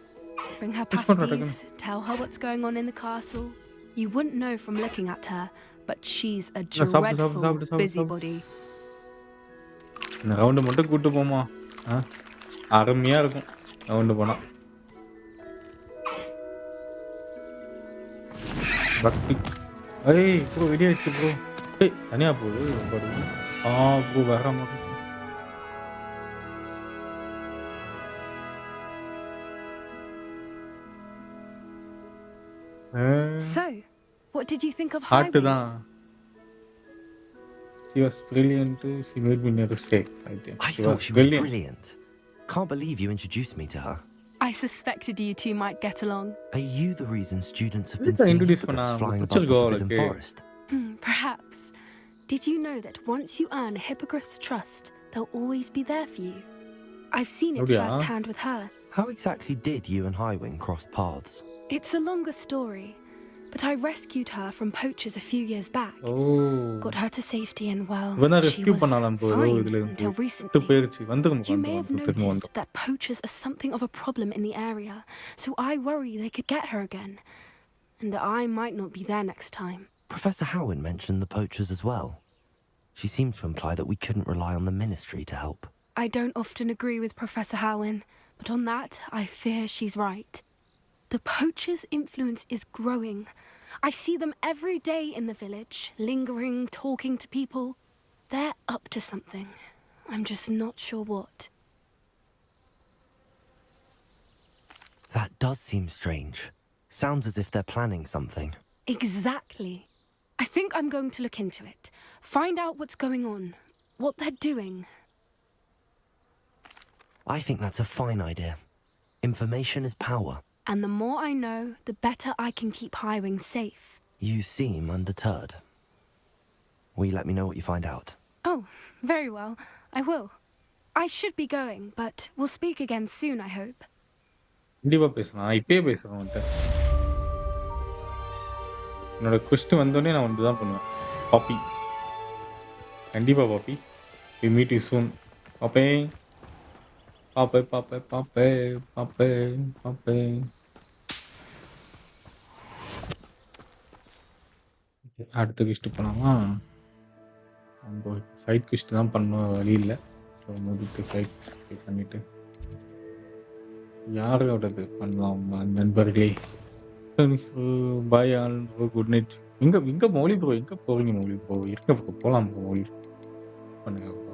Bring her Brush பண்றா, pasties, tell her what's going on in the castle. You wouldn't know from looking at her, but she's a dreadful busybody. இந்த round மட்டும் கூட்டி போமா. அருமையா இருக்கும் round போனா. பக்தி. ஏய் ப்ரோ வீடியோ எடுத்து ப்ரோ. ஏய் தனியா போடு ரொம்ப. ப்ரோ வேற மாதிரி. So, what did you think of ஹார்ட் Hiring? தான். She was brilliant. She made me nervous. I think. I thought she was brilliant. Can't believe you introduced me to her. I suspected you two might get along. Are you the reason students have been Let's seeing introduce hippogriffs பண்ணா flying above பிடிச்சிருக்கோ the forbidden உனக்கு? forest? Perhaps. Did you know that once you earn a hippogriff's trust, they'll always be there for you? I've seen it அப்படியா? firsthand with her. How exactly did you and Highwing cross paths? It's a longer story, but I rescued her from poachers a few years back. Oh Got her to safety and, well, இவன் தான் she rescue was பண்ணாலாம் bro ஏதோ fine இதுல இருந்து until விட்டு recently. போயிருச்சு வந்துரும் You may have திரும்ப noticed வந்துரும் that poachers are something of a problem in the area, so I worry they could get her again. And I might not be there next time. Professor Howin mentioned the poachers as well. She seemed to imply that we couldn't rely on the Ministry to help. I don't often agree with Professor Howin, but on that, I fear she's right. The poachers' influence is growing. I see them every day in the village, lingering, talking to people. They're up to something. I'm just not sure what. That does seem strange. Sounds as if they're planning something. Exactly. I think I'm going to look into it. Find out what's going on, what they're doing. I think that's a fine idea. Information is power. And the more I know, the better I can keep Highwing safe. You seem undeterred. Will you let me know what you find out? Oh, very well. I will. I should be going, but we'll speak again soon, I hope. கண்டிப்பா பேசலாம் இப்பயே பேசுறேன் அவன்கிட்ட என்னோட quest வந்தோடனே நான் வந்து தான் பண்ணுவேன் பாப்பி கண்டிப்பா பாப்பி we meet you soon பாப்பே பாப்பே பாப்பே பாப்பே பாப்பே பாப்பே அடுத்த quest பண்ணலாமா நம்ம சைட் quest தான் பண்ணணும் வழி இல்லை ஸோ முதலுக்கு சைட் பண்ணிட்டு யாரோடது பண்ணலாம் நண்பர்களே பாய் ஆல் குட் நைட் இங்க மௌலி ப்ரோ எங்க போறீங்க மௌலி ப்ரோ இருக்க ப்ரோ போலாம் ப்ரோ மௌலி பண்ணுங்க bro.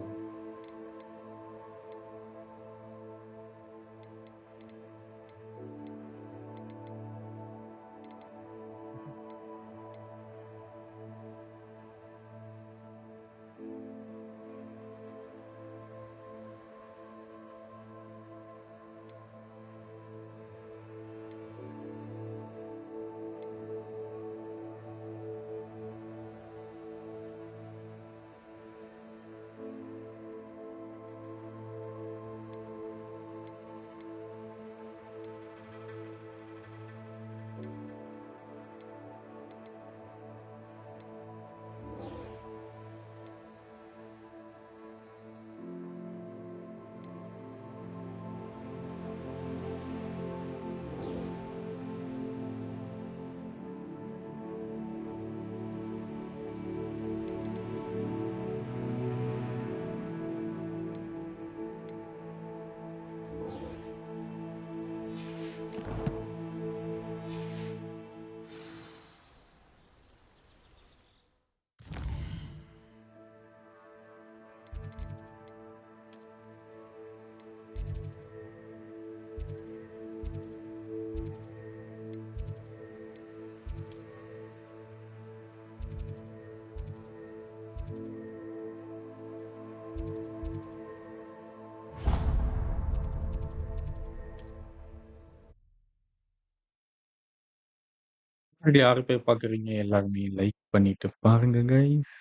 அப்படி யாரு போய் பாக்குறீங்க எல்லாருமே லைக் பண்ணிட்டு பாருங்க கைஸ்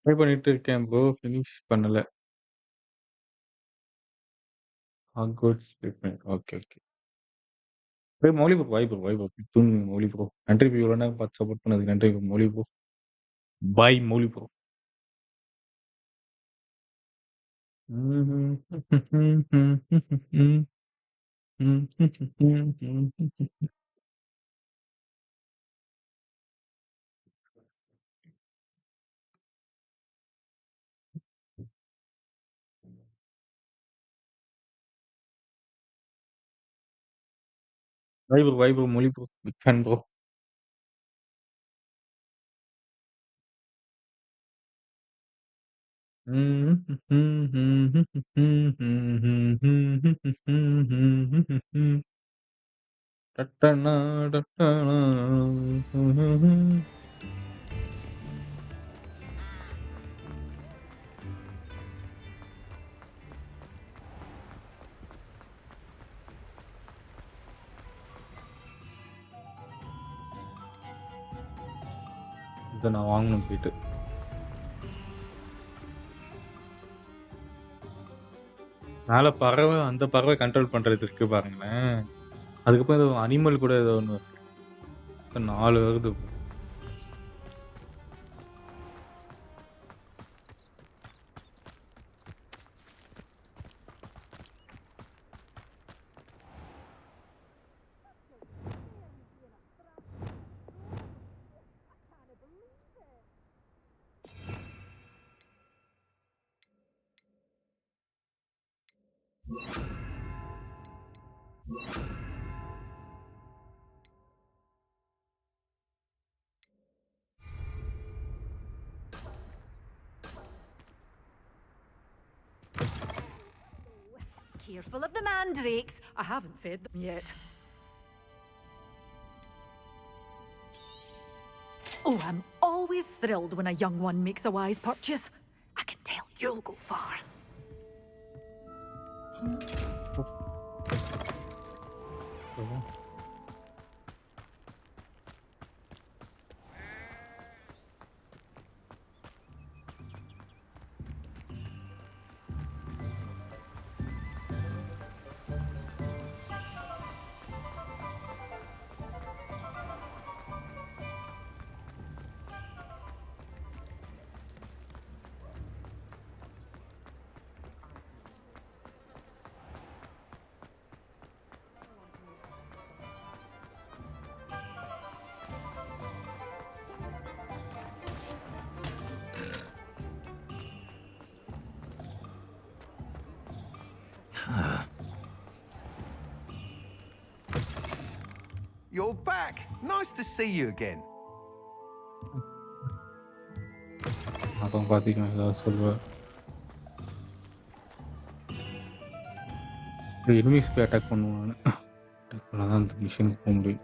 ட்ரை பண்ணிட்டு இருக்கேன் ப்ரோ ஃபினிஷ் பண்ணல Hogwarts okay okay Mouli bro வாய் ப்ரோ தூங்கு மௌலி ப்ரோ நன்றி ப்ரோ இவ்வளோ நேரம் பார்த்து சப்போர்ட் பண்ணதுக்கு நன்றி bro, Mouli bro bye Mouli bro bye bro Mouli bro big fan bro டட்டனா, டட்டனா. இதை நான் வாங்கணும் போயிட்டு. மேல பறவை, அந்த பறவை கண்ட்ரோல் பண்றது இருக்கு பாருங்களேன். அதுக்கப்புறம் ஏதோ அனிமல் கூட ஏதோ ஒண்ணு இருக்கு. 4 வருது. Careful of the mandrakes. I haven't fed them yet. Oh, I'm always thrilled when a young one makes a wise purchase. I can tell you'll go far. You're back. Nice to see you again. அப்புறம் பார்த்தீங்கன்னா ஏதாவது சொல்லுவேன். Enemies போய் attack பண்ணுவாங்க. Attack பண்ணால் தான் அந்த மிஷனுக்கு போக முடியும்.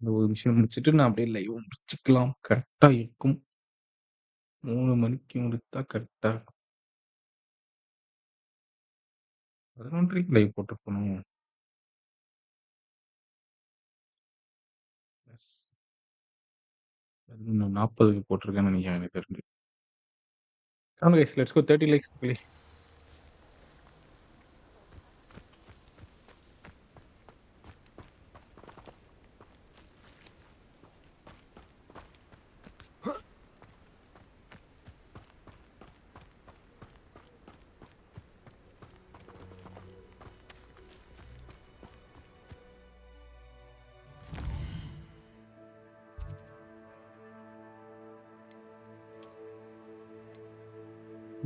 இந்த ஒரு விஷயம் முடிச்சுட்டு நான் அப்படியே லைவ் முடிச்சுக்கலாம். கரெக்டா இருக்கும். 3 மணிக்கு முடித்தா கரெக்டா இருக்கும். 11:30க்கு லைவ் போட்டுருக்கணும். எஸ். 40க்கு போட்டிருக்கேன்னு நினைக்கிறேன் எனக்கு தெரிஞ்சு. Come on guys, let's go 30 likes please.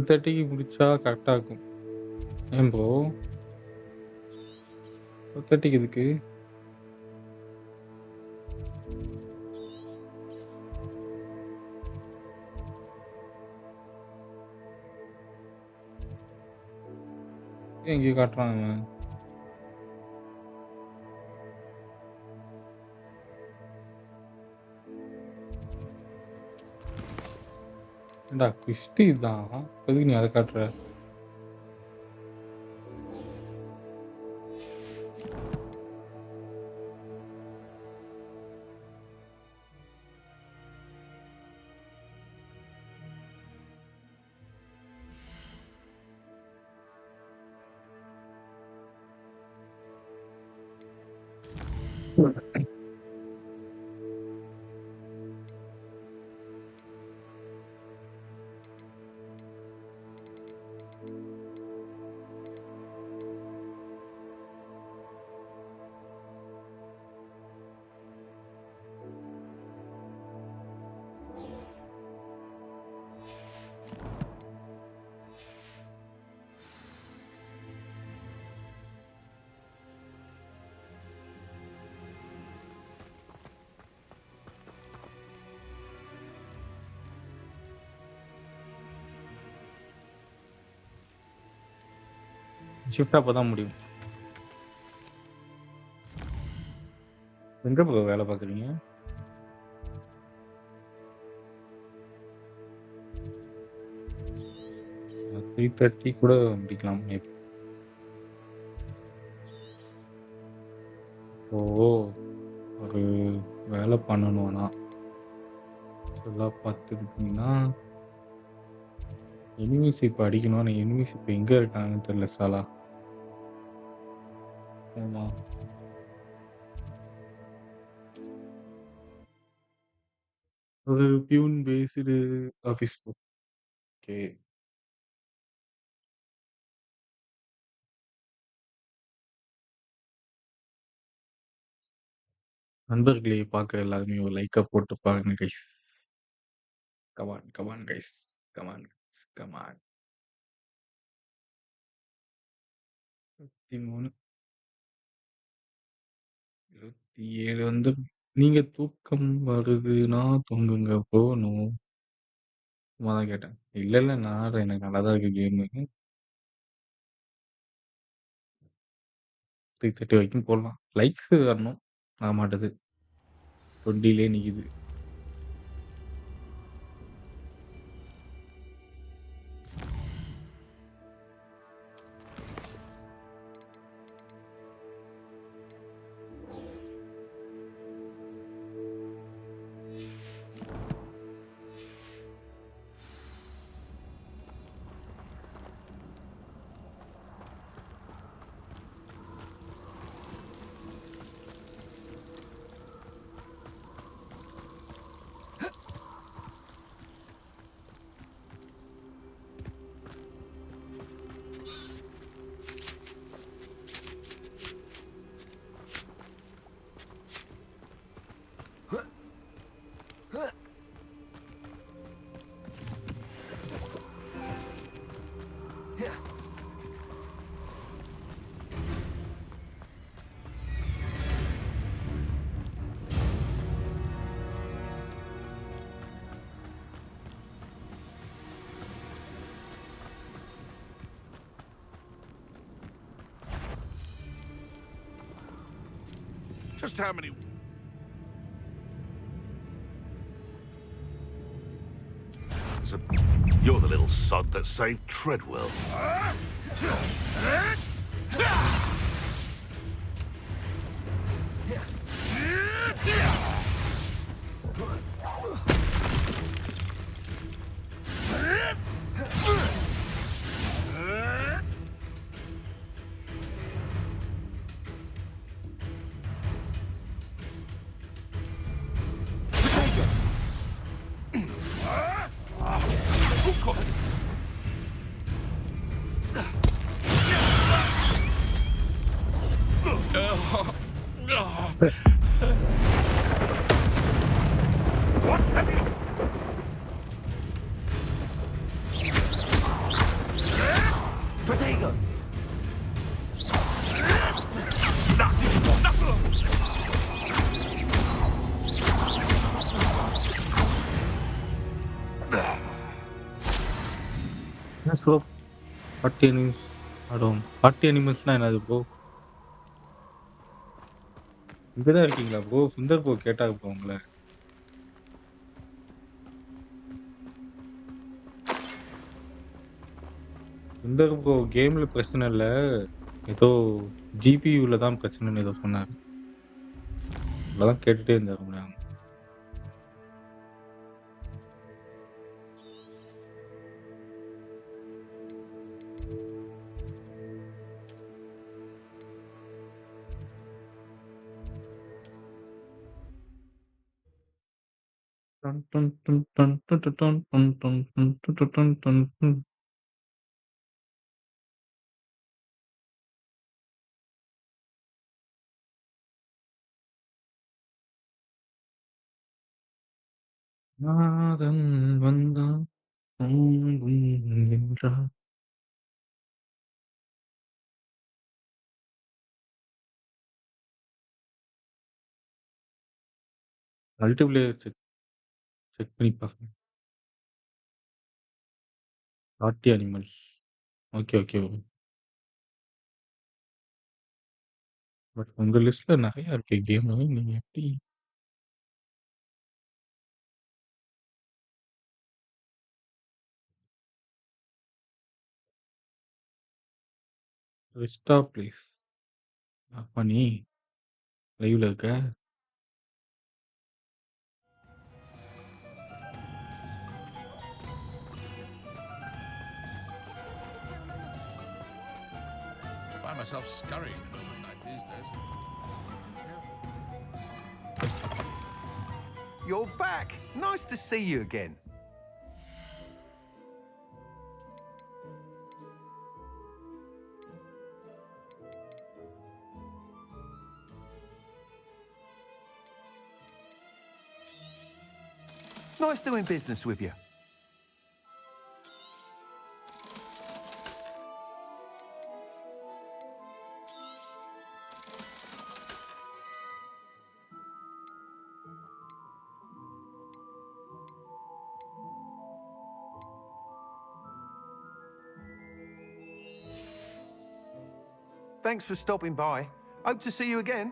தேர்ட்டிக்கு முடிச்சா கரெக்டா இருக்கும். ஏன் ப்ரோ 30க்கு எதுக்கு? ஏன் இங்கே காட்டுறான் அவன்? ஏன்டா குஷ்டி தான். எதுக்கு நீ அதை காட்டுற? ஷிஃப்ட் அப்பதான் முடியும். எங்க ப்ரோ வேலை பார்க்குறீங்க? 3:30 கூட முடிக்கலாம் மேபி. ஓ! ஒரு வேலை பண்ணணும் ஆனா. நல்லா பார்த்துக்கிட்டீங்கன்னா, எனிமீஸ் இப்ப அடிக்கணும். ஆனா எனிமீஸ் இப்ப எங்க இருக்காங்கன்னு தெரியல சாலா. ஆமா. ஒரு பியூன் பேஸ்டு ஆஃபீஸ் ஓகே. நண்பர்களே பார்க்க எல்லாருமே ஒரு லைக்க போட்டு பாருங்க guys. Come on, come on guys. Come on, come on. 23, 27 வந்து நீங்க தூக்கம் வருதுன்னா தூங்குங்க ப்ரோ. நோ. சும்மா தான் கேட்டேன். இல்ல, இல்ல நான் ஆடுறேன். எனக்கு நல்லா தான் இருக்கு கேமு. 3:30 வரைக்கும் போடலாம். லைக்ஸ் வரணும். ஆக மாட்டுது. 20லே நிக்குது. Just how many... So, you're the little sod that saved Treadwell. What have you... Protego! என்ன ப்ரோ? 40 அனிமல்ஸ் ஆடும். 40 அனிமல்ஸ்னா என்னது ப்ரோ? இங்க தான் இருக்கீங்களா ப்ரோ? சுந்தர் ப்ரோ கேட்டாங்க ப்ரோ உங்கள. சுந்தர் ப்ரோ கேம்ல பிரச்சனை இல்ல. ஏதோ ஜிபியூல தான் பிரச்சனைன்னு ஏதோ சொன்னாரு. அதான் கேட்டுட்டே இருந்தாரு உங்கள. டன் டன் டன் டன் டன் டன் டன் டன் டன் டன் டன் டன் டன். நாதன் வந்தான் தூங்கும் என்றான். மல்டிப்ளேயர் செக் செக் பண்ணி பாருங்க. 40 அனிமல்ஸ். Okay, okay. பட் உங்க லிஸ்ட்ல நெறைய இருக்கே கேமு. நீங்க எப்படி ரிஸ்டா ப்ளீஸ். அப்ப நீ லைவ்ல இருக்க? I find myself scurrying in the midnight these days. You're back. Nice to see you again. Nice doing business with you. Thanks for stopping by. Hope to see you again.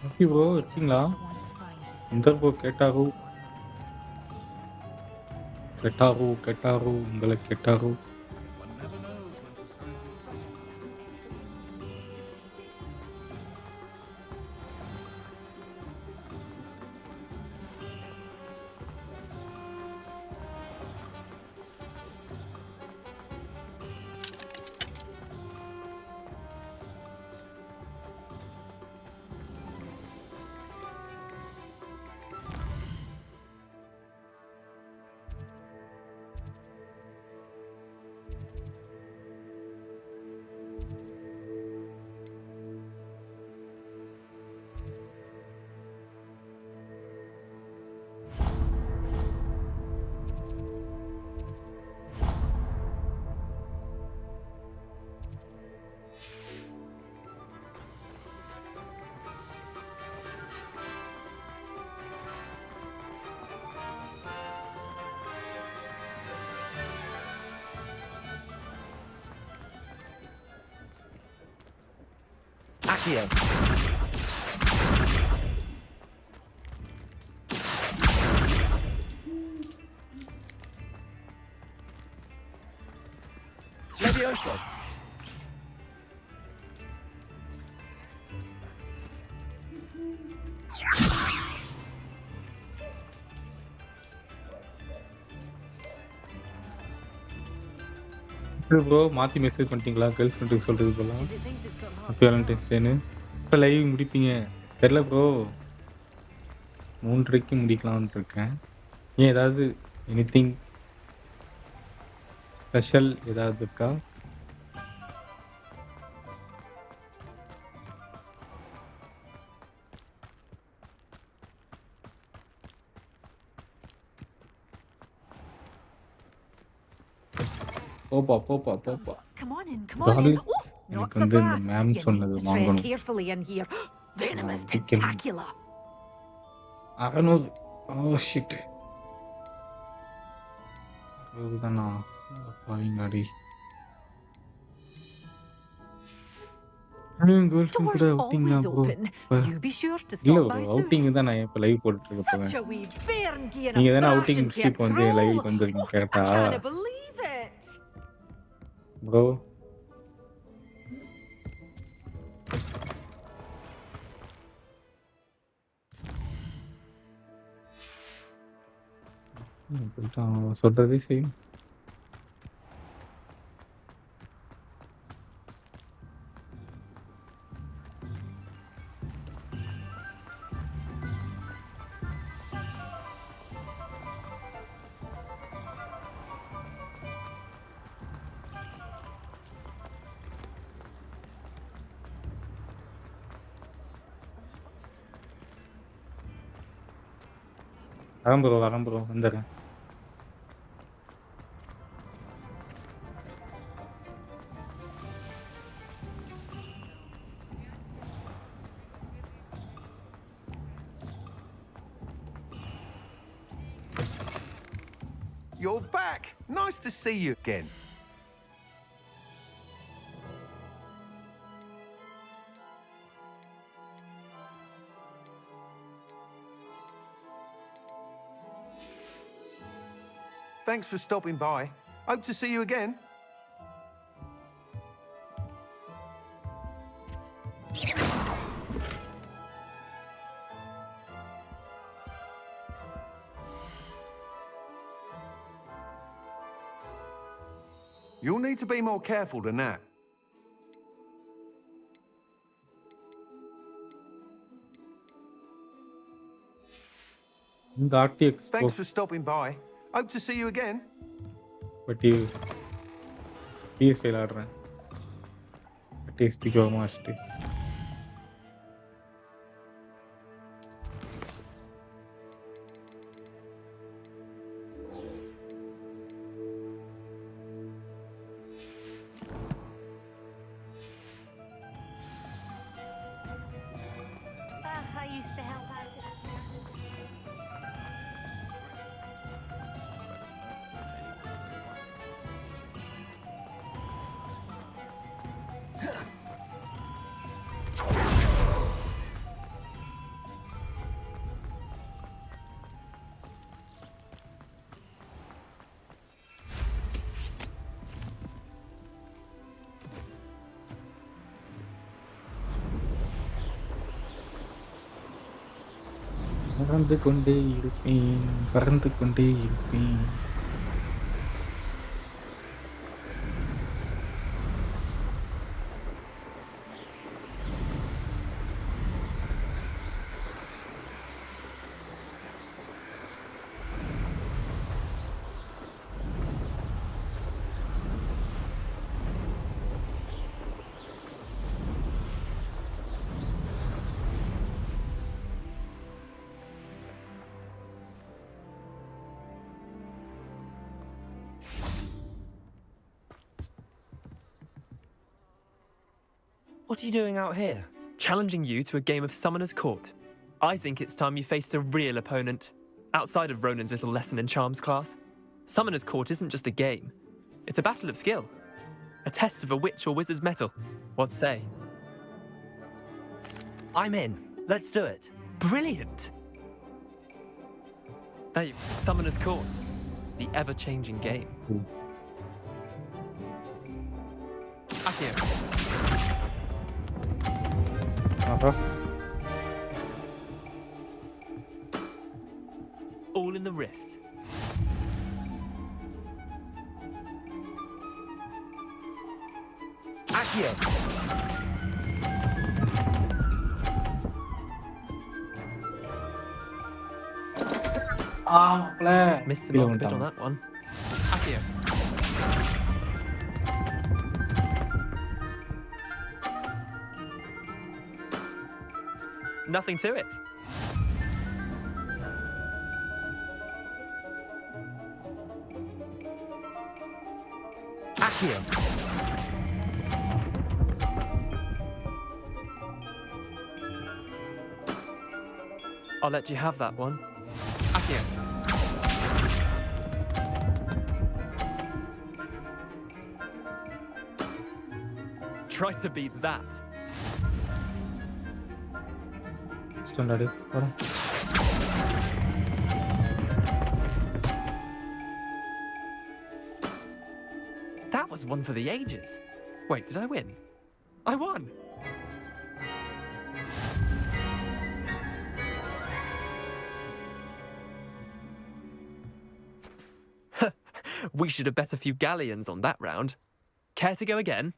Okay bro இருக்கீங்களா? இந்த bro கேட்டாரு. உங்கள கேட்டாரு. Accio. Levioso. Bro மாத்தி message பண்ணிட்டீங்களா? Girl ஃப்ரெண்டுக்கு சொல்றது போல. ஹாப்பி வேலண்டைன்ஸ் டேன்னு. எப்போ லைவ் முடிப்பீங்க? தெரில ப்ரோ. 3:30க்கு முடிக்கலாம்னு இருக்கேன். ஏன் ஏதாவது எனிதிங் ஸ்பெஷல் ஏதாவது இருக்கா? போப்பா. Come on in, come on அதாவது in. Oh, not எனக்கு so வந்து இந்த fast. மேம் You சொன்னது need to tread வாங்கணும். carefully in here. Venomous chicken. tentacular. 600. Oh shit. அதுதானா பாவிங்களாடி. கேர்ள் ஃப்ரெண்ட் கூட Doors அவுட்டிங்கா always bro? open. You be sure to இல்ல stop bro by soon. Outing தான் நான் இப்போ லைவ் போட்டுட்டு இருக்க Such போறேன். a wee bairn gain நீங்க a தானே அவுட்டிங் thrashing to முடிச்சுட்டு a இப்போ வந்து troll. லைவ் வந்திருக்கீங்க I கரெக்டா? can't believe it. ப்ரோ போயிட்டான் சொல்றதே செய்யும். வரேன் ப்ரோ வந்துடுறேன். You're back. Nice to see you again. Thanks for stopping by. Hope to see you again. You'll need to be more careful than that. இந்த RTX Thanks for stopping by. Hope to see you again. But PS5 ஆடுறேன். டேஸ்டிக்கு வருமா அஷ்டி. I used to help out. பறந்து கொண்டே இருப்பேன், பறந்து கொண்டே இருப்பேன். What are you doing out here? Challenging you to a game of Summoner's Court. I think it's time you faced a real opponent, outside of Ronan's little lesson in charms class. Summoner's Court isn't just a game. It's a battle of skill. A test of a witch or wizard's mettle. What say? I'm in. Let's do it. Brilliant! Hey, Summoner's Court. The ever-changing game. Akio. All in the wrist. Akio. Missed the mark a bit on that one. Akio. Nothing to it. Akio. I'll let you have that one. Akio. Try to beat that. That was one for the ages. Wait, did I win? I won! We should have bet a few galleons on that round. Care to go again?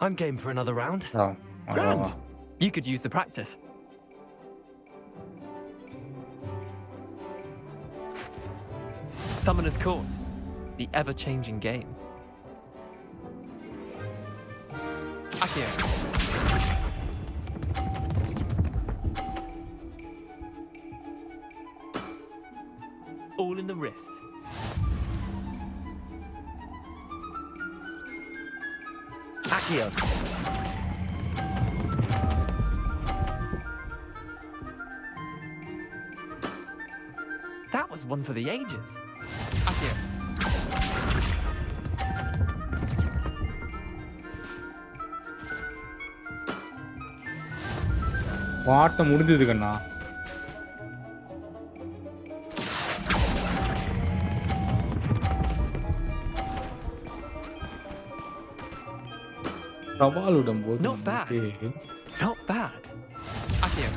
I'm game for another round. Grand! You could use the practice. Summoner's Court. The ever-changing game. Akio. All in the wrist. Akio. That was one for the ages. Akio. ஆட்டம் முடிஞ்சது கண்ணா. சவால் விடும்போது Not bad. நமக்கு Not bad. Akio.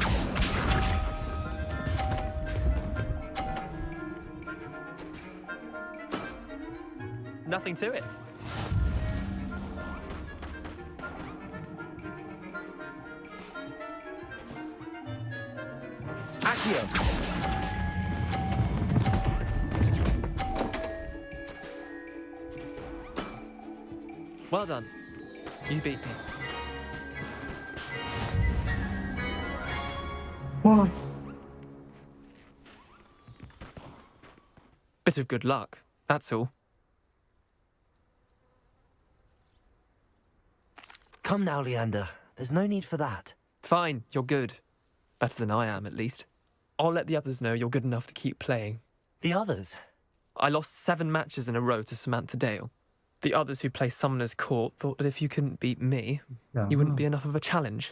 Nothing to it. Accio. Well done. You beat me. Bit of good luck, that's all. Come now, Leander. There's no need for that. Fine, you're good. Better than I am, at least. I'll let the others know you're good enough to keep playing. The others? I lost 7 matches in a row to Samantha Dale. The others who play Summoner's Court thought that if you couldn't beat me, you wouldn't be enough of a challenge.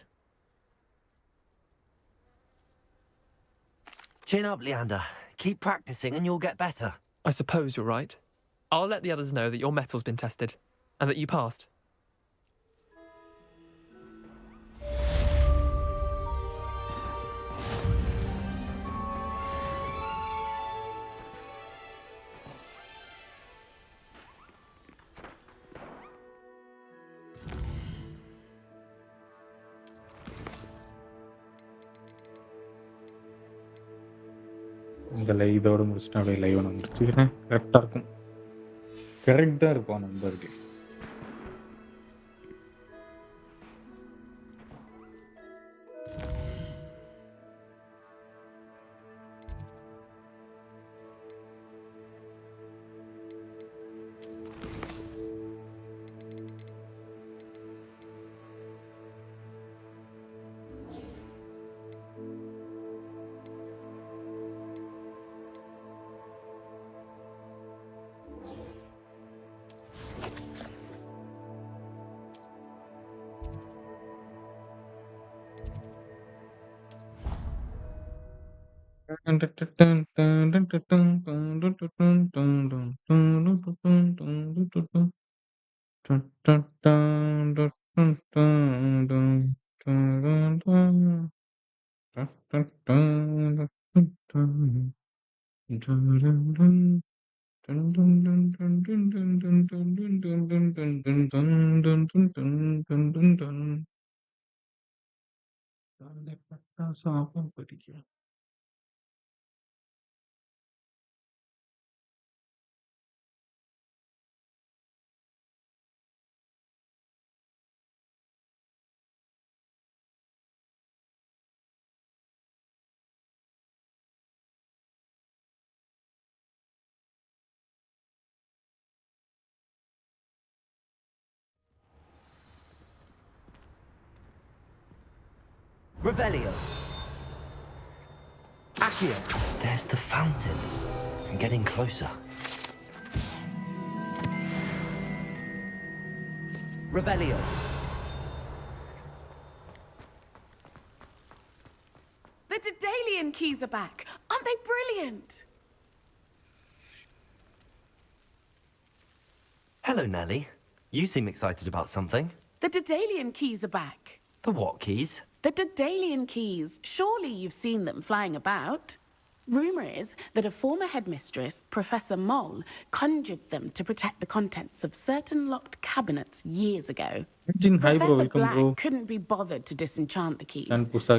Chin up, Leander. Keep practicing and you'll get better. I suppose you're right. I'll let the others know that your metal's been tested, and that you passed. இந்த இதோட முடிச்சுட்டு அப்படியே live நான் முடிச்சுக்கிறேன். கரெக்டாக இருக்கும். கரெக்டாக இருப்பான் நண்பர்கள். சாபம் படிக்கிறேன். Revelio. Accio. There's the fountain. I'm getting closer. Revelio. The Daedalian keys are back. Aren't they brilliant? Hello, Nellie. You seem excited about something. The Daedalian keys are back. The what keys? The Daedalian keys. Surely you've seen them flying about. Rumour is that a former headmistress, Professor Moll, conjured them to protect the contents of certain locked cabinets years ago. Professor Black couldn't be bothered to disenchant the keys,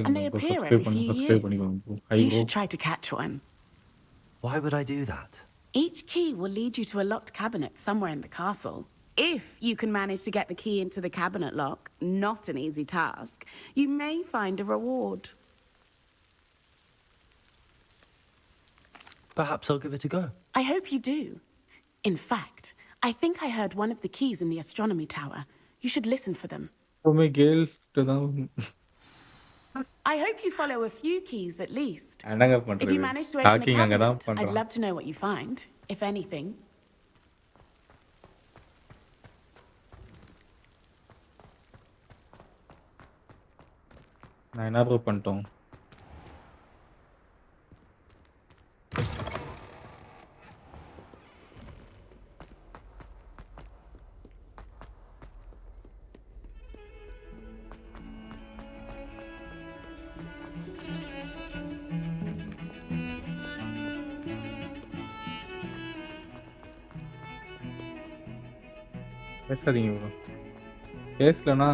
and they appear every few years. You should try to catch one. Why would I do that? Each key will lead you to a locked cabinet somewhere in the castle. If you can manage to get the key into the cabinet lock, not an easy task, you may find a reward. Perhaps I'll give it a go. I hope you do. In fact, I think I heard one of the keys in the astronomy tower. You should listen for them. I hope you follow a few keys at least. If you manage to open a cabinet, I'd love to know what you find, if anything. நான் என்ன bro பண்ணிட்டோம்? பேசாதீங்க bro. பேசலன்னா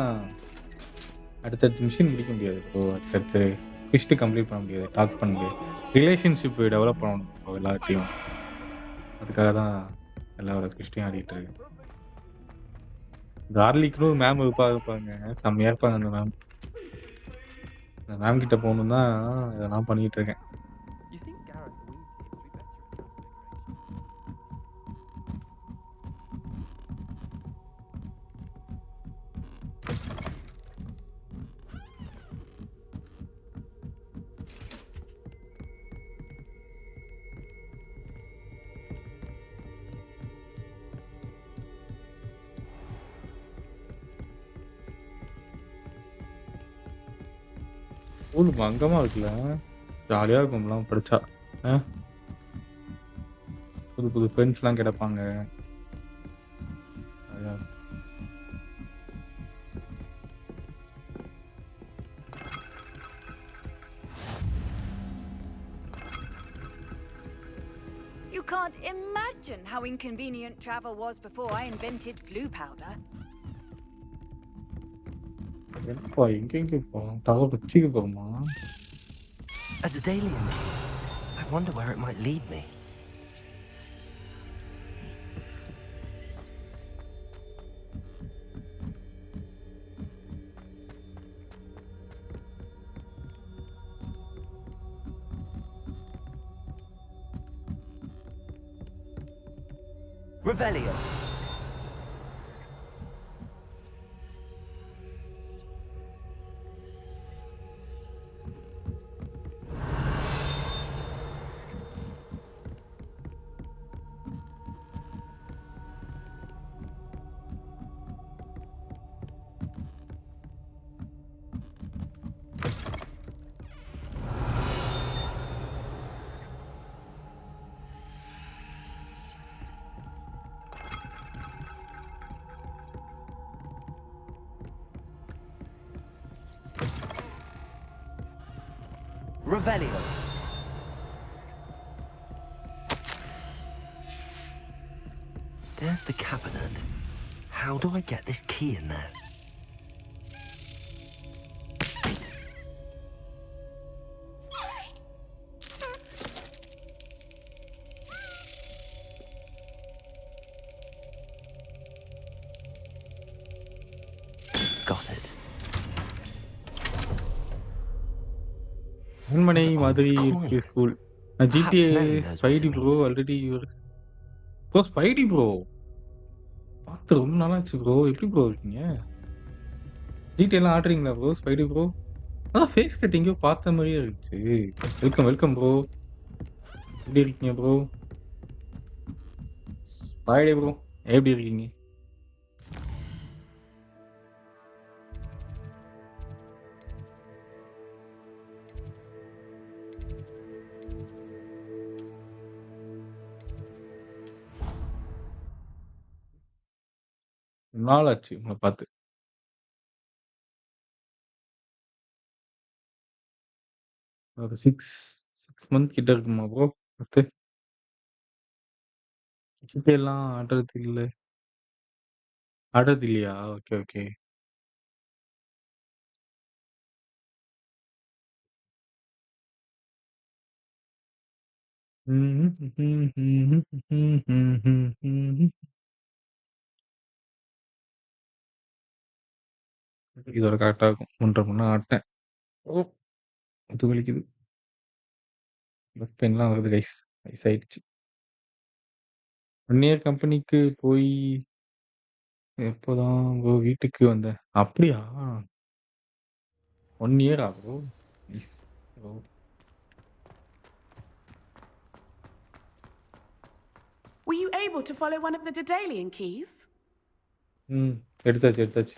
அடுத்தடுத்த mission முடிக்க முடியாது bro. அடுத்தடுத்து twist complete பண்ண முடியாது. டாக் பண்ண முடியாது. ரிலேஷன்ஷிப் டெவலப் பண்ணணும் ப்ரோ எல்லார்ட்டயும். அதுக்காக தான் எல்லாரோட ட்விஸ்ட்டையும் ஆடிட்டு இருக்கேன். கார்லிக்னு ஒரு மேம் இருப்பாங்க. செம்மையா இருப்பாங்க அந்த மேம். அந்த மேம் கிட்ட போகணும்னு தான் இதெல்லாம் பண்ணிட்டு இருக்கேன். You think Gareth Weasley would be better at transfiguration? School அங்கமா இருக்குல்ல. ஜாலியா இருக்கும்லாம் படிச்சா. ஆ? புது புது ஃப்ரெண்ட்ஸ்லாம் கிடைப்பாங்க. ஜாலியா இருக்கும். You can't imagine how inconvenient travel was before I invented flu powder. என்னப்பா எங்கெங்க போறோம்? தகவல் போகுமா? A Daedalian key. I wonder where it might lead me. Revelio. Revelio. There's the cabinet. How do I get this key in there? Got it. அரண்மனை மாதிரி இருக்கு school. GTA Spidey bro already bro Spidey bro. பார்த்து ரொம்ப நாளாச்சு bro. எப்படி bro இருக்கீங்க? GTA எல்லாம் ஆடுறீங்களா bro? Spidey bro. அதான் ஃபேஸ் கட் எங்கேயோ பார்த்த மாதிரியே இருந்துச்சு. Welcome bro. எப்படி இருக்கீங்க ப்ரோ? ஸ்பைடி ப்ரோ எப்படி இருக்கீங்க? நாளாச்சு உங்கள பார்த்து. ஒரு 6 மந்த் கிட்ட இருக்குமா ப்ரோ? பார்த்து. GTA எல்லாம் ஆடுறது இல்ல. ஆடுறது இல்லையா? Okay, okay. இதோட கரெக்ட்டா இருக்கும். 1½ மணி நேரம் ஆட்டேன். ஓ! முதுகு வலிக்குது. பேக் பெயின்லாம் வருது கைஸ். வயசாயிடுச்சு. 1 இயர் கம்பெனிக்கு போய் எப்போதான் ப்ரோ வீட்டுக்கு வந்தேன். அப்படியா? 1 இயரா bro? Nice bro. Were you able to follow one of the Daedalian keys? எடுத்தாச்சு.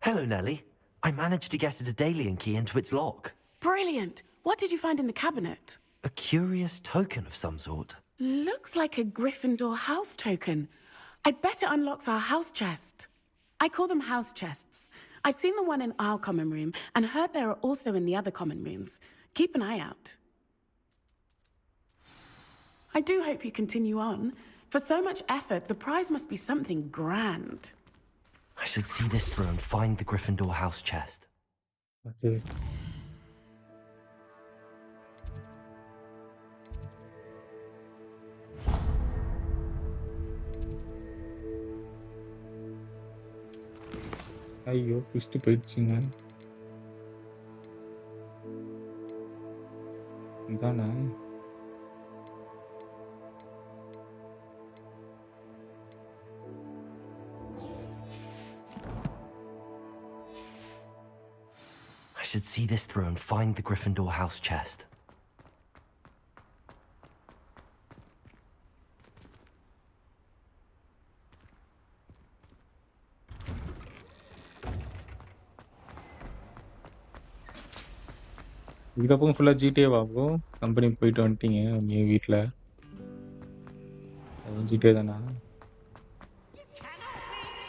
Hello, Nellie. I managed to get a Daedalian key into its lock. Brilliant. What did you find in the cabinet? A curious token of some sort. Looks like a Gryffindor house token. I bet it unlocks our house chest. I call them house chests. I've seen the one in our common room and heard there are also in the other common rooms. Keep an eye out. I do hope you continue on. For so much effort, the prize must be something grand. I should see this through and find the Gryffindor house chest. Okay. ஐயோ twist போயிடுச்சுங்க. இதானா? I should see this through and find the Gryffindor house chest. இதுக்கப்புறம் ஃபுல்லா GTA வாகும். கம்பெனிக்கு போயிட்டு வந்துட்டீங்க நீ வீட்ல. அதுவும் GTA தானா?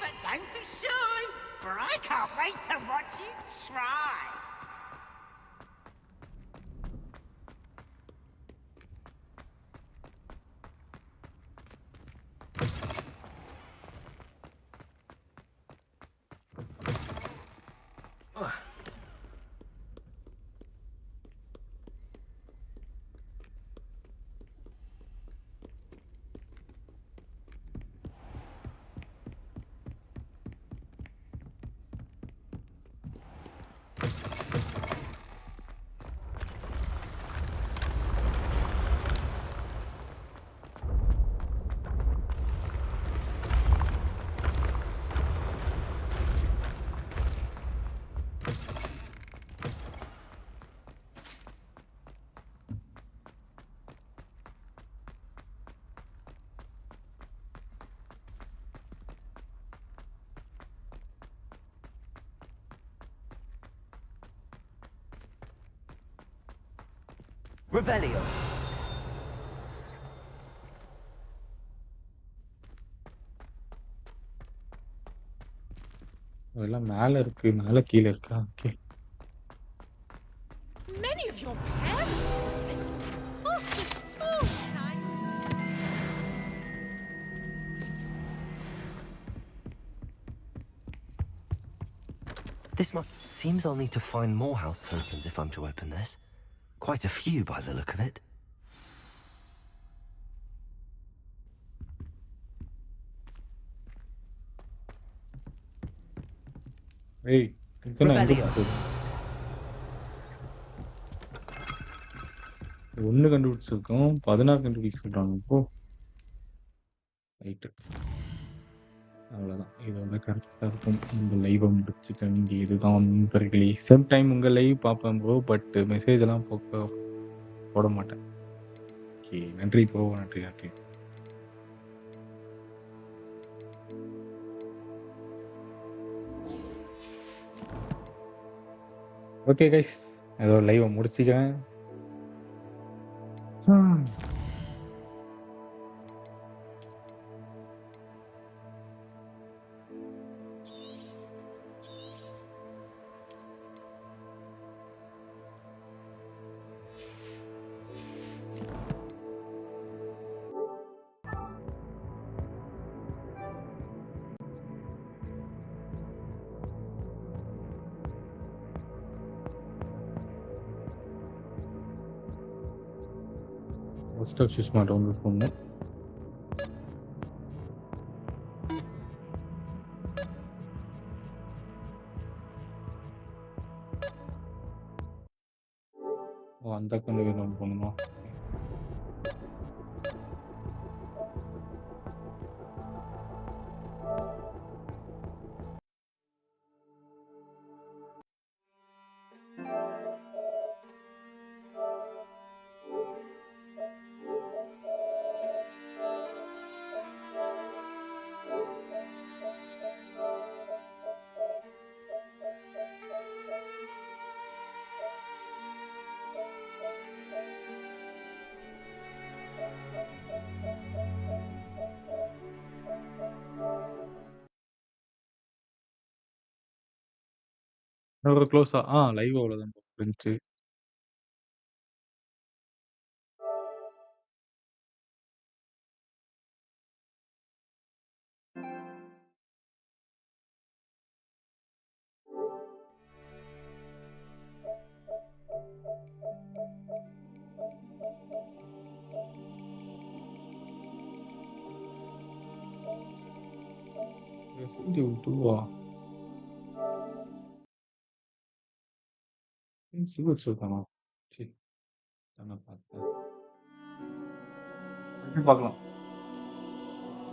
But don't be shy, for I can't wait to watch you try. Revelio. அதெல்லாம் மேல இருக்கு. மேல கீழ இருக்கா? Okay. Many of your parents. This seems I'll need to find more house tokens if I'm to open this. Quite a few by the look of it. ஏய் இத்தனை எங்க போகுது? ஒண்ணு கண்டுபிடிச்சிருக்கோம். 16 கண்டுபிடிக்க சொல்றாங்க இப்போ. ரைட். அவ்வளவுதான். இதோட கரெக்டா இருக்கும். இந்த லைவ் முடிச்சுக்க வேண்டியதுதான் நண்பர்களே. சம் டைம் உங்க லைவ் பார்ப்பேன் ப்ரோ. பட் மெசேஜ் எல்லாம் போட மாட்டேன். ஓகே நன்றி ப்ரோ. நன்றி நன்றி. ஓகே கைஸ் ஏதோ லைவை முடிச்சுக்கிறேன். ஃபர்ஸ்ட் சூஸ் பண்ணுறவங்க பொண்ணு. ஓ அந்த அக்கௌண்ட் வேணும் போகணுமா? ஒரு க்ளோஸா லைவ் அவ்வளோதான் இருந்துச்சு. Resident Evil 2-ஆ? சில்வர் சோல்தானா? சரி. நான் பார்த்தேன். மண்டே பார்க்கலாம்.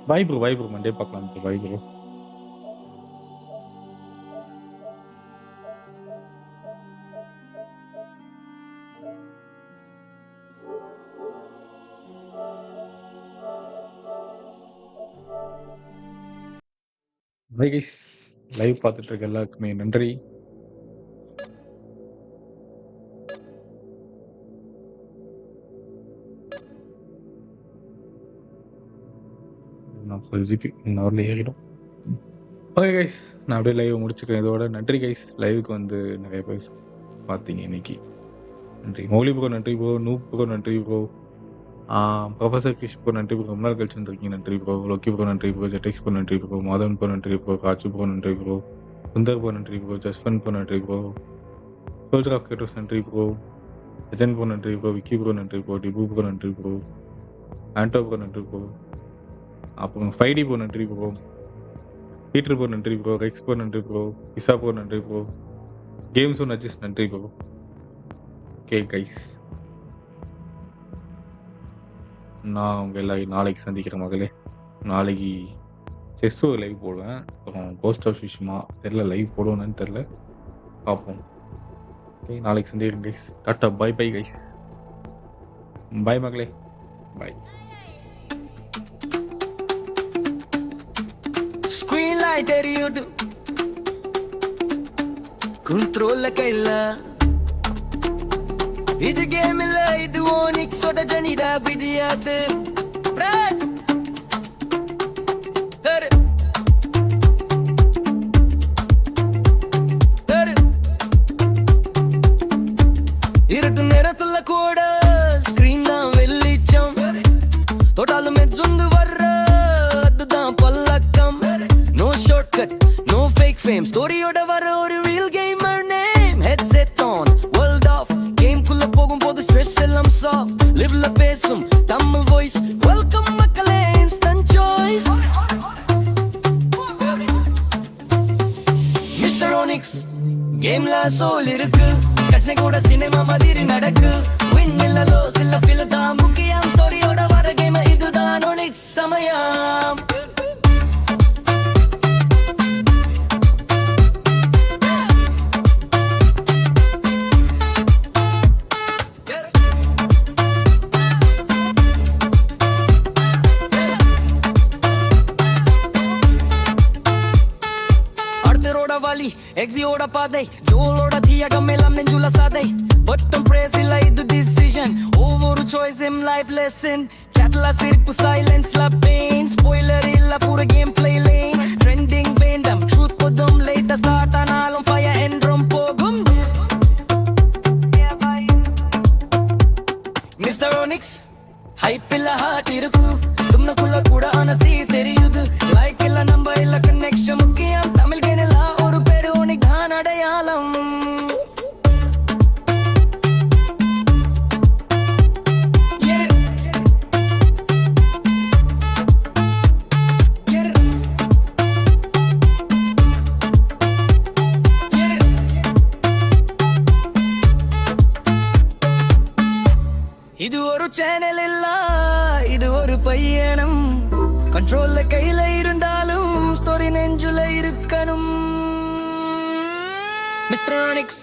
Bye bro. மண்டே பார்க்கலாம் bro. Bye bro. Bye guys. Live பார்த்துட்டு இருக்க எல்லாருக்குமே நன்றி. நான் ஃபுல் ஜிபி இன்னொரு ஏறிடும். ஓகே கைஸ், நான் அப்படியே லைவ் முடிச்சுக்கிறேன் இதோட. நன்றி கைஸ், லைவுக்கு வந்து நிறைய பேர் பார்த்தீங்க இன்னைக்கு. நன்றி மௌலி ப்ரோ, நன்றி ப்ரோ. நூப் ப்ரோ, நன்றி ப்ரோ. ப்ரொஃபசர் கிஷ் ப்ரோ, நன்றி ப்ரோ. ரொம்ப நாள் கழிச்சு வந்திருக்கீங்க, நன்றி ப்ரோ. லோக்கி ப்ரோ, நன்றி ப்ரோ. ஜெட்டிக்ஸ் ப்ரோ, நன்றி ப்ரோ. மாதவன் ப்ரோ, நன்றி ப்ரோ. காச்சு ப்ரோ, நன்றி ப்ரோ. சுந்தர் ப்ரோ, நன்றி ப்ரோ. ஜஸ்வந்த் ப்ரோ, நன்றி ப்ரோ. சோல்ஜர் ஆஃப் கேட்டோஸ், நன்றி ப்ரோ. அஜன் ப்ரோ, நன்றி ப்ரோ. விக்கி ப்ரோ, நன்றி ப்ரோ. டிபு ப்ரோ, நன்றி ப்ரோ. ஆண்டோ ப்ரோ, நன்றி ப்ரோ. அப்புறம் 5D ப்ரோ, நன்றி ப்ரோ. பீட்டர் ப்ரோ, நன்றி ப்ரோ. ரெக்ஸ் ப்ரோ, நன்றி ப்ரோ. இசா ப்ரோ, நன்றி ப்ரோ. கேம்ஸோ நஜிஸ், நன்றி ப்ரோ. ஓகே கைஸ், நான் உங்கள் எல்லாரும் நாளைக்கு சந்திக்கிறேன் மகளே. நாளைக்கு செஸ்ஸோ லைவ் போடுவேன். அப்புறம் போஸ்ட் ஆஃப் விஷயமா தெரில, லைவ் போடுவேன்னு தெரில, பார்ப்போம். ஓகே, நாளைக்கு சந்திக்கிறேன் கைஸ். டாட்டா, பை பை கைஸ். பாய் மகளே, பாய். ஸ்க்ரீன் லைட் எரியுது, கண்ட்ரோல்ல கையில. இது கேம் இல்ல, இது ஓனிக்ஸோட ஜனிதா பிடியாது. இருட்டு நேரத்துல கூட ஸ்கிரீன் தான் வெளிச்சம், தொட்டாலும் மெச்சுந்து வர்ற அதுதான் பல்லக்கம். No short cut, no fake fame, ஸ்டோரியோட வர ஒரு real gamer name. Headset on, world of, game குள்ள போகும்போது ஸ்ட்ரெஸ் எல்லாம் சாஃப்ட். லிவ்ல பேசும் தமிழ் வாய்ஸ், வெல்கம் மக்களே, இன்ஸ்டன்ட் சாய்ஸ். மிஸ்டர் ஓனிக்ஸ் கேம்ல சோல் இருக்கு, கட்னை கூட சினிமா மாதிரி நடக்கு. வின் இல்ல லோஸ் இல்ல ஃபீல் தான் முக்கியம், ஸ்டோரியோட வர கேம் இதுதான் ஓனிக்ஸ் சமயம். எக்ஸியோட பாதை, ஜோலோட தியாகம் எல்லாம் நெஞ்சுல சாதை. பட்டம் பிரேஸ் இல்ல இது டிசிஷன், ஒவ்வொரு சாய்ஸும் லைஃப் லெசன். சாட்ல சிரிப்பு, சைலன்ஸ்ல பெயின், ஸ்பாயிலர் இல்ல பூர கேம் பிளே லேன். ட்ரெண்டிங் வேண்டாம், ட்ரூத் போதும், லேட்டா ஸ்டார்ட் ஆனாலும் ஃபயர் என்றும் போகும். மிஸ்டர் ஓனிக்ஸ் ஹைப் இல்ல ஹார்ட் இருக்கு, தும்னக்குள்ள கூட ஆனஸ்டி தெரியுது. லைக் இல்ல நம்ப இல்ல கனெக்ஷன் முக்கியம், தமிழ் கேனல ஒரு பேரு ஓனிக் தான் அடையாளம். இது ஒரு சேனல் இல்ல, இது ஒரு பையனம். கண்ட்ரோல்ல கையில இருந்தாலும் ஸ்டோரி நெஞ்சுல இருக்கணும். Mister Onyx